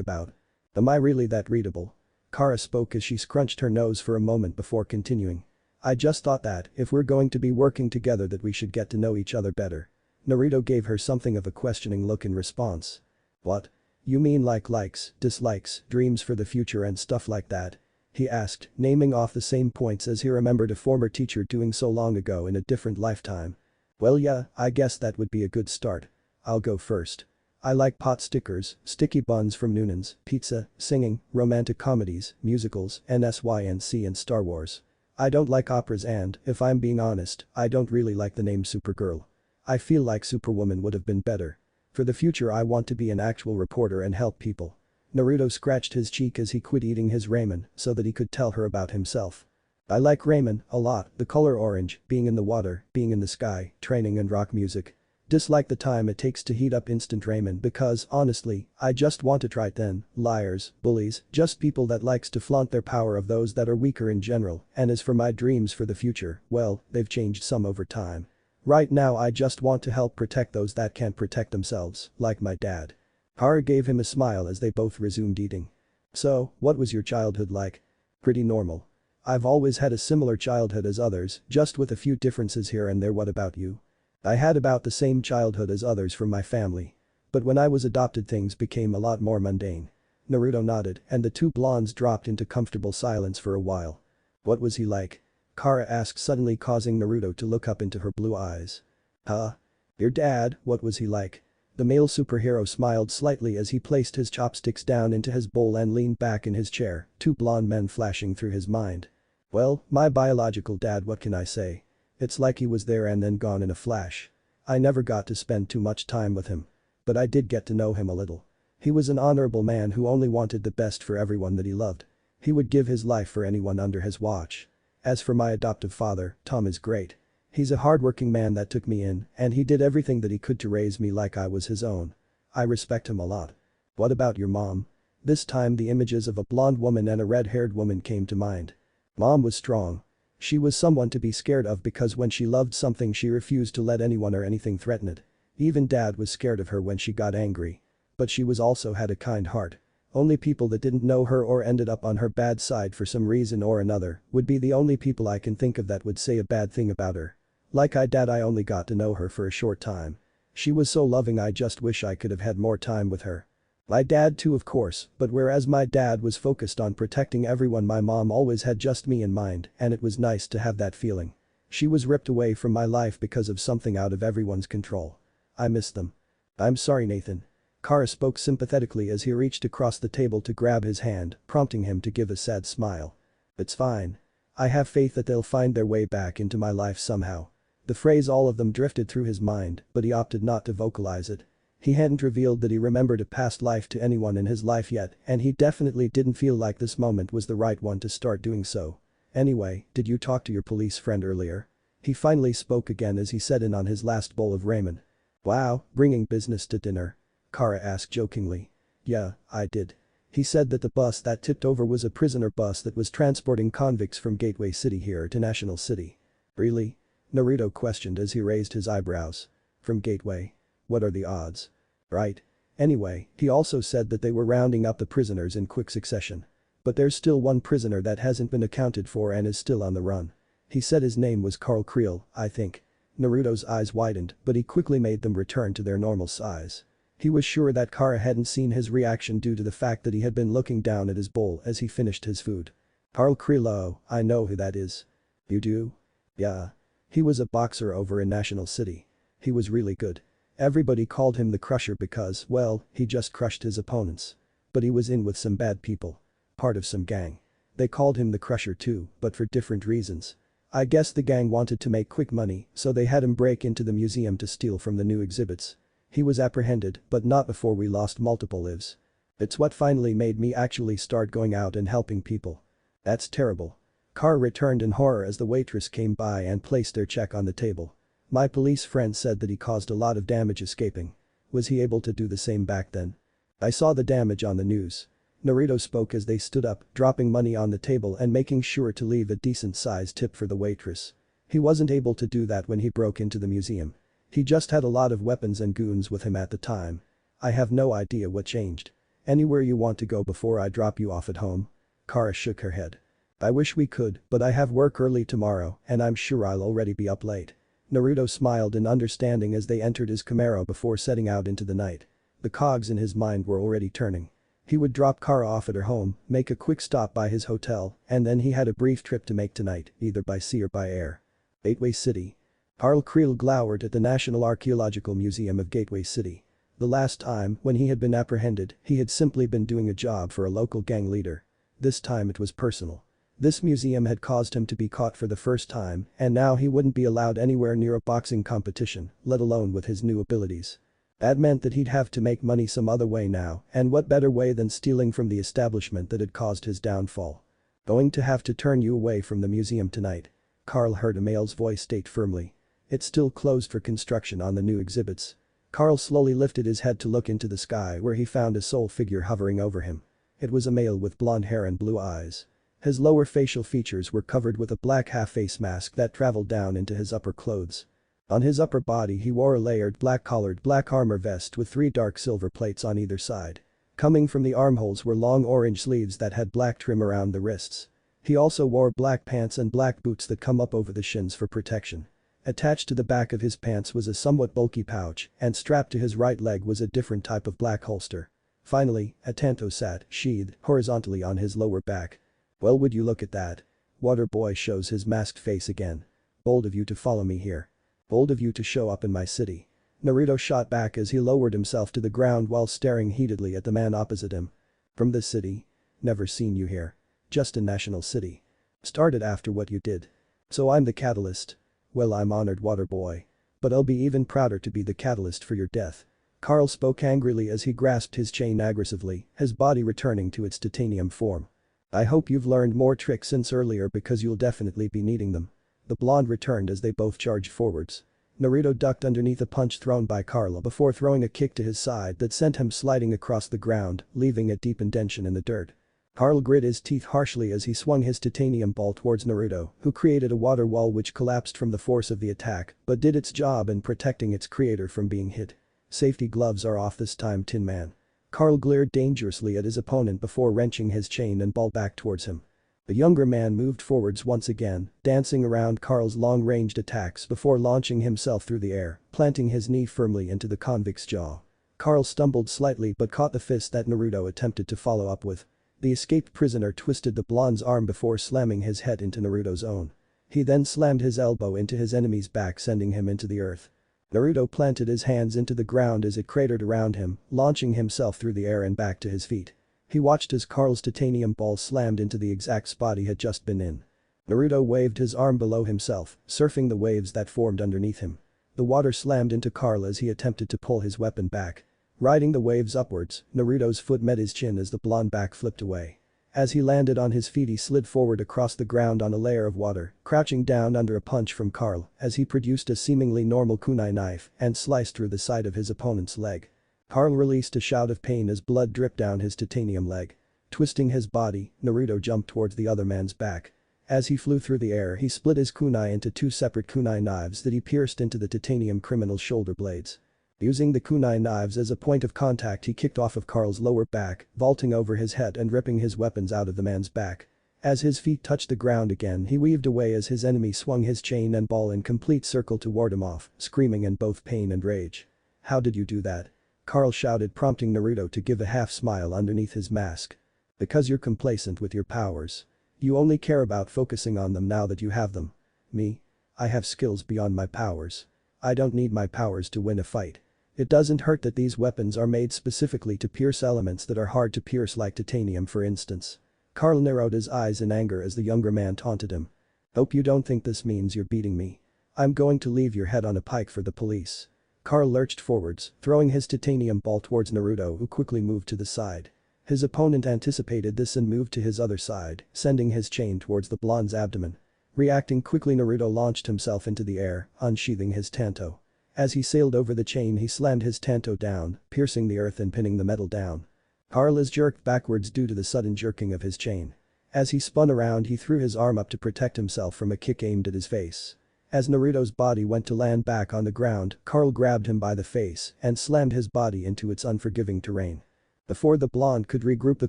about? Am I really that readable? Kara spoke as she scrunched her nose for a moment before continuing. I just thought that, if we're going to be working together that we should get to know each other better. Naruto gave her something of a questioning look in response. What? You mean like likes, dislikes, dreams for the future and stuff like that? He asked, naming off the same points as he remembered a former teacher doing so long ago in a different lifetime. Well yeah, I guess that would be a good start. I'll go first. I like pot stickers, sticky buns from Noonan's, pizza, singing, romantic comedies, musicals, NSYNC and Star Wars. I don't like operas and, if I'm being honest, I don't really like the name Supergirl. I feel like Superwoman would have been better. For the future I want to be an actual reporter and help people." Naruto scratched his cheek as he quit eating his ramen so that he could tell her about himself. "I like ramen a lot, the color orange, being in the water, being in the sky, training and rock music. Dislike the time it takes to heat up instant ramen because, honestly, I just want to try it then, liars, bullies, just people that likes to flaunt their power of those that are weaker in general, and as for my dreams for the future, well, they've changed some over time. Right now I just want to help protect those that can't protect themselves, like my dad." Kara gave him a smile as they both resumed eating. "So, what was your childhood like?" "Pretty normal. I've always had a similar childhood as others, just with a few differences here and there. What about you?" "I had about the same childhood as others from my family. But when I was adopted things became a lot more mundane." Naruto nodded and the two blondes dropped into comfortable silence for a while. "What was he like?" Kara asked, suddenly causing Naruto to look up into her blue eyes. "Huh? Your dad, what was he like?" The male superhero smiled slightly as he placed his chopsticks down into his bowl and leaned back in his chair, two blonde men flashing through his mind. "Well, my biological dad, what can I say? It's like he was there and then gone in a flash. I never got to spend too much time with him. But I did get to know him a little. He was an honorable man who only wanted the best for everyone that he loved. He would give his life for anyone under his watch. As for my adoptive father, Tom is great. He's a hardworking man that took me in, and he did everything that he could to raise me like I was his own. I respect him a lot." "What about your mom?" This time the images of a blonde woman and a red-haired woman came to mind. "Mom was strong. She was someone to be scared of because when she loved something she refused to let anyone or anything threaten it. Even dad was scared of her when she got angry. But she was also had a kind heart. Only people that didn't know her or ended up on her bad side for some reason or another would be the only people I can think of that would say a bad thing about her. Like I only got to know her for a short time. She was so loving I just wish I could have had more time with her. My dad too of course, but whereas my dad was focused on protecting everyone my mom always had just me in mind and it was nice to have that feeling. She was ripped away from my life because of something out of everyone's control. I miss them." "I'm sorry Nathan." Kara spoke sympathetically as he reached across the table to grab his hand, prompting him to give a sad smile. "It's fine. I have faith that they'll find their way back into my life somehow." The phrase all of them drifted through his mind, but he opted not to vocalize it. He hadn't revealed that he remembered a past life to anyone in his life yet, and he definitely didn't feel like this moment was the right one to start doing so. "Anyway, did you talk to your police friend earlier?" He finally spoke again as he set in on his last bowl of ramen. "Wow, bringing business to dinner?" Kara asked jokingly. "Yeah, I did. He said that the bus that tipped over was a prisoner bus that was transporting convicts from Gateway City here to National City." "Really?" Naruto questioned as he raised his eyebrows. "From Gateway? What are the odds?" "Right. Anyway, he also said that they were rounding up the prisoners in quick succession. But there's still one prisoner that hasn't been accounted for and is still on the run. He said his name was Karl Kriel, I think." Naruto's eyes widened, but he quickly made them return to their normal size. He was sure that Kara hadn't seen his reaction due to the fact that he had been looking down at his bowl as he finished his food. "Karl Kriel, oh, I know who that is." "You do?" "Yeah. He was a boxer over in National City. He was really good. Everybody called him the Crusher because, well, he just crushed his opponents. But he was in with some bad people. Part of some gang. They called him the Crusher too, but for different reasons. I guess the gang wanted to make quick money, so they had him break into the museum to steal from the new exhibits. He was apprehended, but not before we lost multiple lives. It's what finally made me actually start going out and helping people." "That's terrible." Kara returned in horror as the waitress came by and placed their check on the table. "My police friend said that he caused a lot of damage escaping. Was he able to do the same back then?" "I saw the damage on the news." Naruto spoke as they stood up, dropping money on the table and making sure to leave a decent-sized tip for the waitress. He wasn't able to do that when he broke into the museum. He just had a lot of weapons and goons with him at the time. "I have no idea what changed. Anywhere you want to go before I drop you off at home?" Kara shook her head. "I wish we could, but I have work early tomorrow and I'm sure I'll already be up late." Naruto smiled in understanding as they entered his Camaro before setting out into the night. The cogs in his mind were already turning. He would drop Kara off at her home, make a quick stop by his hotel, and then he had a brief trip to make tonight, either by sea or by air. Gateway City. Karl Kriel glowered at the National Archaeological Museum of Gateway City. The last time, when he had been apprehended, he had simply been doing a job for a local gang leader. This time it was personal. This museum had caused him to be caught for the first time, and now he wouldn't be allowed anywhere near a boxing competition, let alone with his new abilities. That meant that he'd have to make money some other way now, and what better way than stealing from the establishment that had caused his downfall. Going to have to turn you away from the museum tonight. Carl heard a male's voice state firmly. It's still closed for construction on the new exhibits. Carl slowly lifted his head to look into the sky where he found a soul figure hovering over him. It was a male with blonde hair and blue eyes. His lower facial features were covered with a black half-face mask that traveled down into his upper clothes. On his upper body he wore a layered black-collared black armor vest with 3 dark silver plates on either side. Coming from the armholes were long orange sleeves that had black trim around the wrists. He also wore black pants and black boots that come up over the shins for protection. Attached to the back of his pants was a somewhat bulky pouch, and strapped to his right leg was a different type of black holster. Finally, a tanto sat, sheathed, horizontally on his lower back. Well, would you look at that? Water Boy shows his masked face again. Bold of you to follow me here. Bold of you to show up in my city. Naruto shot back as he lowered himself to the ground while staring heatedly at the man opposite him. From this city? Never seen you here. Just in National City. Started after what you did. So I'm the catalyst. Well, I'm honored, Water Boy. But I'll be even prouder to be the catalyst for your death. Carl spoke angrily as he grasped his chain aggressively, his body returning to its titanium form. I hope you've learned more tricks since earlier because you'll definitely be needing them. The blonde returned as they both charged forwards. Naruto ducked underneath a punch thrown by Carl before throwing a kick to his side that sent him sliding across the ground, leaving a deep indentation in the dirt. Carl grit his teeth harshly as he swung his titanium ball towards Naruto, who created a water wall which collapsed from the force of the attack but did its job in protecting its creator from being hit. Safety gloves are off this time, Tin Man. Carl glared dangerously at his opponent before wrenching his chain and ball back towards him. The younger man moved forwards once again, dancing around Carl's long-ranged attacks before launching himself through the air, planting his knee firmly into the convict's jaw. Carl stumbled slightly but caught the fist that Naruto attempted to follow up with. The escaped prisoner twisted the blonde's arm before slamming his head into Naruto's own. He then slammed his elbow into his enemy's back, sending him into the earth. Naruto planted his hands into the ground as it cratered around him, launching himself through the air and back to his feet. He watched as Carl's titanium ball slammed into the exact spot he had just been in. Naruto waved his arm below himself, surfing the waves that formed underneath him. The water slammed into Carl as he attempted to pull his weapon back. Riding the waves upwards, Naruto's foot met his chin as the blonde back flipped away. As he landed on his feet, he slid forward across the ground on a layer of water, crouching down under a punch from Carl as he produced a seemingly normal kunai knife and sliced through the side of his opponent's leg. Carl released a shout of pain as blood dripped down his titanium leg. Twisting his body, Naruto jumped towards the other man's back. As he flew through the air, he split his kunai into 2 separate kunai knives that he pierced into the titanium criminal's shoulder blades. Using the kunai knives as a point of contact, he kicked off of Carl's lower back, vaulting over his head and ripping his weapons out of the man's back. As his feet touched the ground again, he weaved away as his enemy swung his chain and ball in complete circle to ward him off, screaming in both pain and rage. How did you do that? Carl shouted, prompting Naruto to give a half smile underneath his mask. Because you're complacent with your powers. You only care about focusing on them now that you have them. Me? I have skills beyond my powers. I don't need my powers to win a fight. It doesn't hurt that these weapons are made specifically to pierce elements that are hard to pierce, like titanium for instance. Carl narrowed his eyes in anger as the younger man taunted him. Hope you don't think this means you're beating me. I'm going to leave your head on a pike for the police. Carl lurched forwards, throwing his titanium ball towards Naruto, who quickly moved to the side. His opponent anticipated this and moved to his other side, sending his chain towards the blonde's abdomen. Reacting quickly, Naruto launched himself into the air, unsheathing his tanto. As he sailed over the chain, he slammed his tanto down, piercing the earth and pinning the metal down. Carl is jerked backwards due to the sudden jerking of his chain. As he spun around, he threw his arm up to protect himself from a kick aimed at his face. As Naruto's body went to land back on the ground, Carl grabbed him by the face and slammed his body into its unforgiving terrain. Before the blonde could regroup, the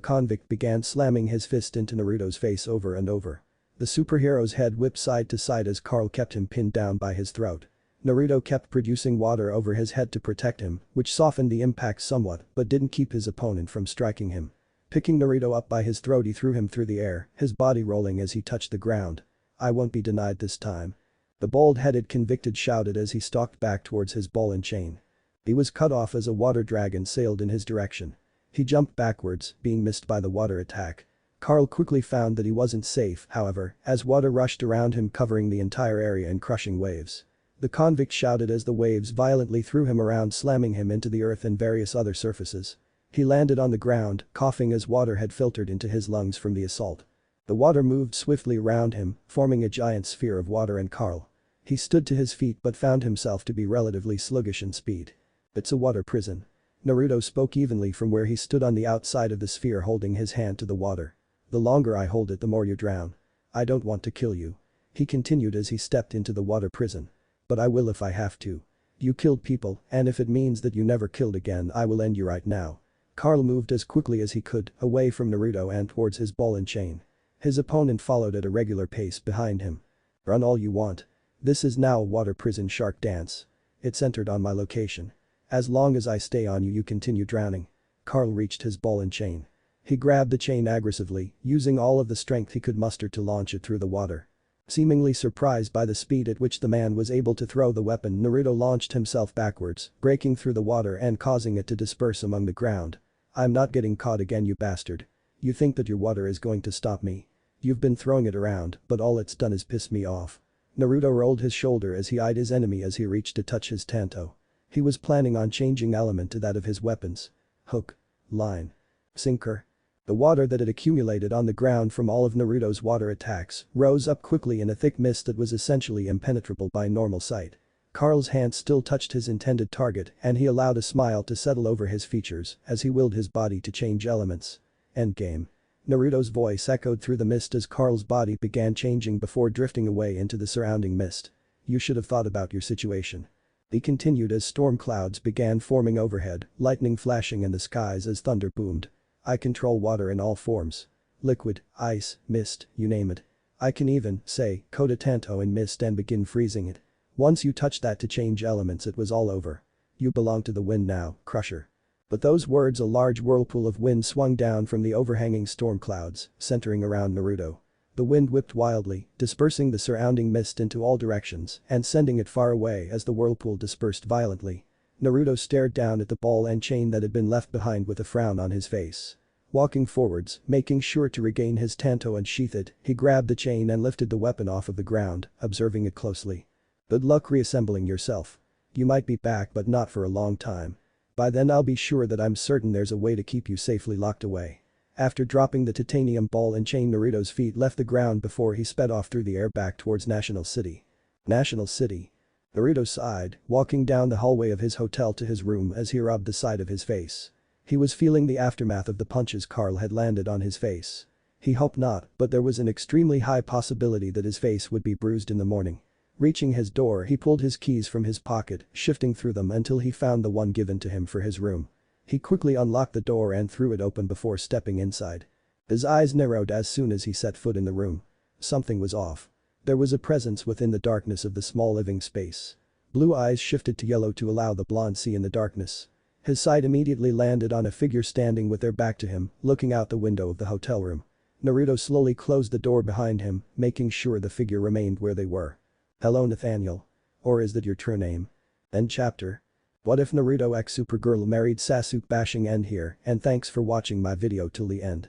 convict began slamming his fist into Naruto's face over and over. The superhero's head whipped side to side as Carl kept him pinned down by his throat. Naruto kept producing water over his head to protect him, which softened the impact somewhat but didn't keep his opponent from striking him. Picking Naruto up by his throat, he threw him through the air, his body rolling as he touched the ground. I won't be denied this time. The bald-headed convicted shouted as he stalked back towards his ball and chain. He was cut off as a water dragon sailed in his direction. He jumped backwards, being missed by the water attack. Carl quickly found that he wasn't safe, however, as water rushed around him covering the entire area in crushing waves. The convict shouted as the waves violently threw him around, slamming him into the earth and various other surfaces. He landed on the ground, coughing as water had filtered into his lungs from the assault. The water moved swiftly around him, forming a giant sphere of water and Carl. He stood to his feet but found himself to be relatively sluggish in speed. It's a water prison. Naruto spoke evenly from where he stood on the outside of the sphere, holding his hand to the water. The longer I hold it, the more you drown. I don't want to kill you. He continued as he stepped into the water prison. But I will if I have to. You killed people, and if it means that you never killed again, I will end you right now. Carl moved as quickly as he could, away from Naruto and towards his ball and chain. His opponent followed at a regular pace behind him. Run all you want. This is now a water prison shark dance. It's entered on my location. As long as I stay on you, you continue drowning. Carl reached his ball and chain. He grabbed the chain aggressively, using all of the strength he could muster to launch it through the water. Seemingly surprised by the speed at which the man was able to throw the weapon, Naruto launched himself backwards, breaking through the water and causing it to disperse among the ground. I'm not getting caught again, you bastard. You think that your water is going to stop me? You've been throwing it around, but all it's done is piss me off. Naruto rolled his shoulder as he eyed his enemy as he reached to touch his tanto. He was planning on changing element to that of his weapons. Hook. Line. Sinker. The water that had accumulated on the ground from all of Naruto's water attacks rose up quickly in a thick mist that was essentially impenetrable by normal sight. Carl's hand still touched his intended target and he allowed a smile to settle over his features as he willed his body to change elements. Endgame. Naruto's voice echoed through the mist as Carl's body began changing before drifting away into the surrounding mist. You should have thought about your situation. He continued as storm clouds began forming overhead, lightning flashing in the skies as thunder boomed. I control water in all forms. Liquid, ice, mist, you name it. I can even, say, coat a tanto in mist and begin freezing it. Once you touch that to change elements, it was all over. You belong to the wind now, Crusher. But those words, a large whirlpool of wind swung down from the overhanging storm clouds, centering around Naruto. The wind whipped wildly, dispersing the surrounding mist into all directions and sending it far away as the whirlpool dispersed violently. Naruto stared down at the ball and chain that had been left behind with a frown on his face. Walking forwards, making sure to regain his tanto and sheath it, he grabbed the chain and lifted the weapon off of the ground, observing it closely. Good luck reassembling yourself. You might be back but not for a long time. By then I'll be sure that I'm certain there's a way to keep you safely locked away. After dropping the titanium ball and chain, Naruto's feet left the ground before he sped off through the air back towards National City. National City. Naruto sighed, walking down the hallway of his hotel to his room as he rubbed the side of his face. He was feeling the aftermath of the punches Carl had landed on his face. He hoped not, but there was an extremely high possibility that his face would be bruised in the morning. Reaching his door, he pulled his keys from his pocket, shifting through them until he found the one given to him for his room. He quickly unlocked the door and threw it open before stepping inside. His eyes narrowed as soon as he set foot in the room. Something was off. There was a presence within the darkness of the small living space. Blue eyes shifted to yellow to allow the blonde see in the darkness. His sight immediately landed on a figure standing with their back to him, looking out the window of the hotel room. Naruto slowly closed the door behind him, making sure the figure remained where they were. Hello, Nathaniel. Or is that your true name? End chapter. What if Naruto x Supergirl married Sasuke? Bashing end here, and thanks for watching my video till the end.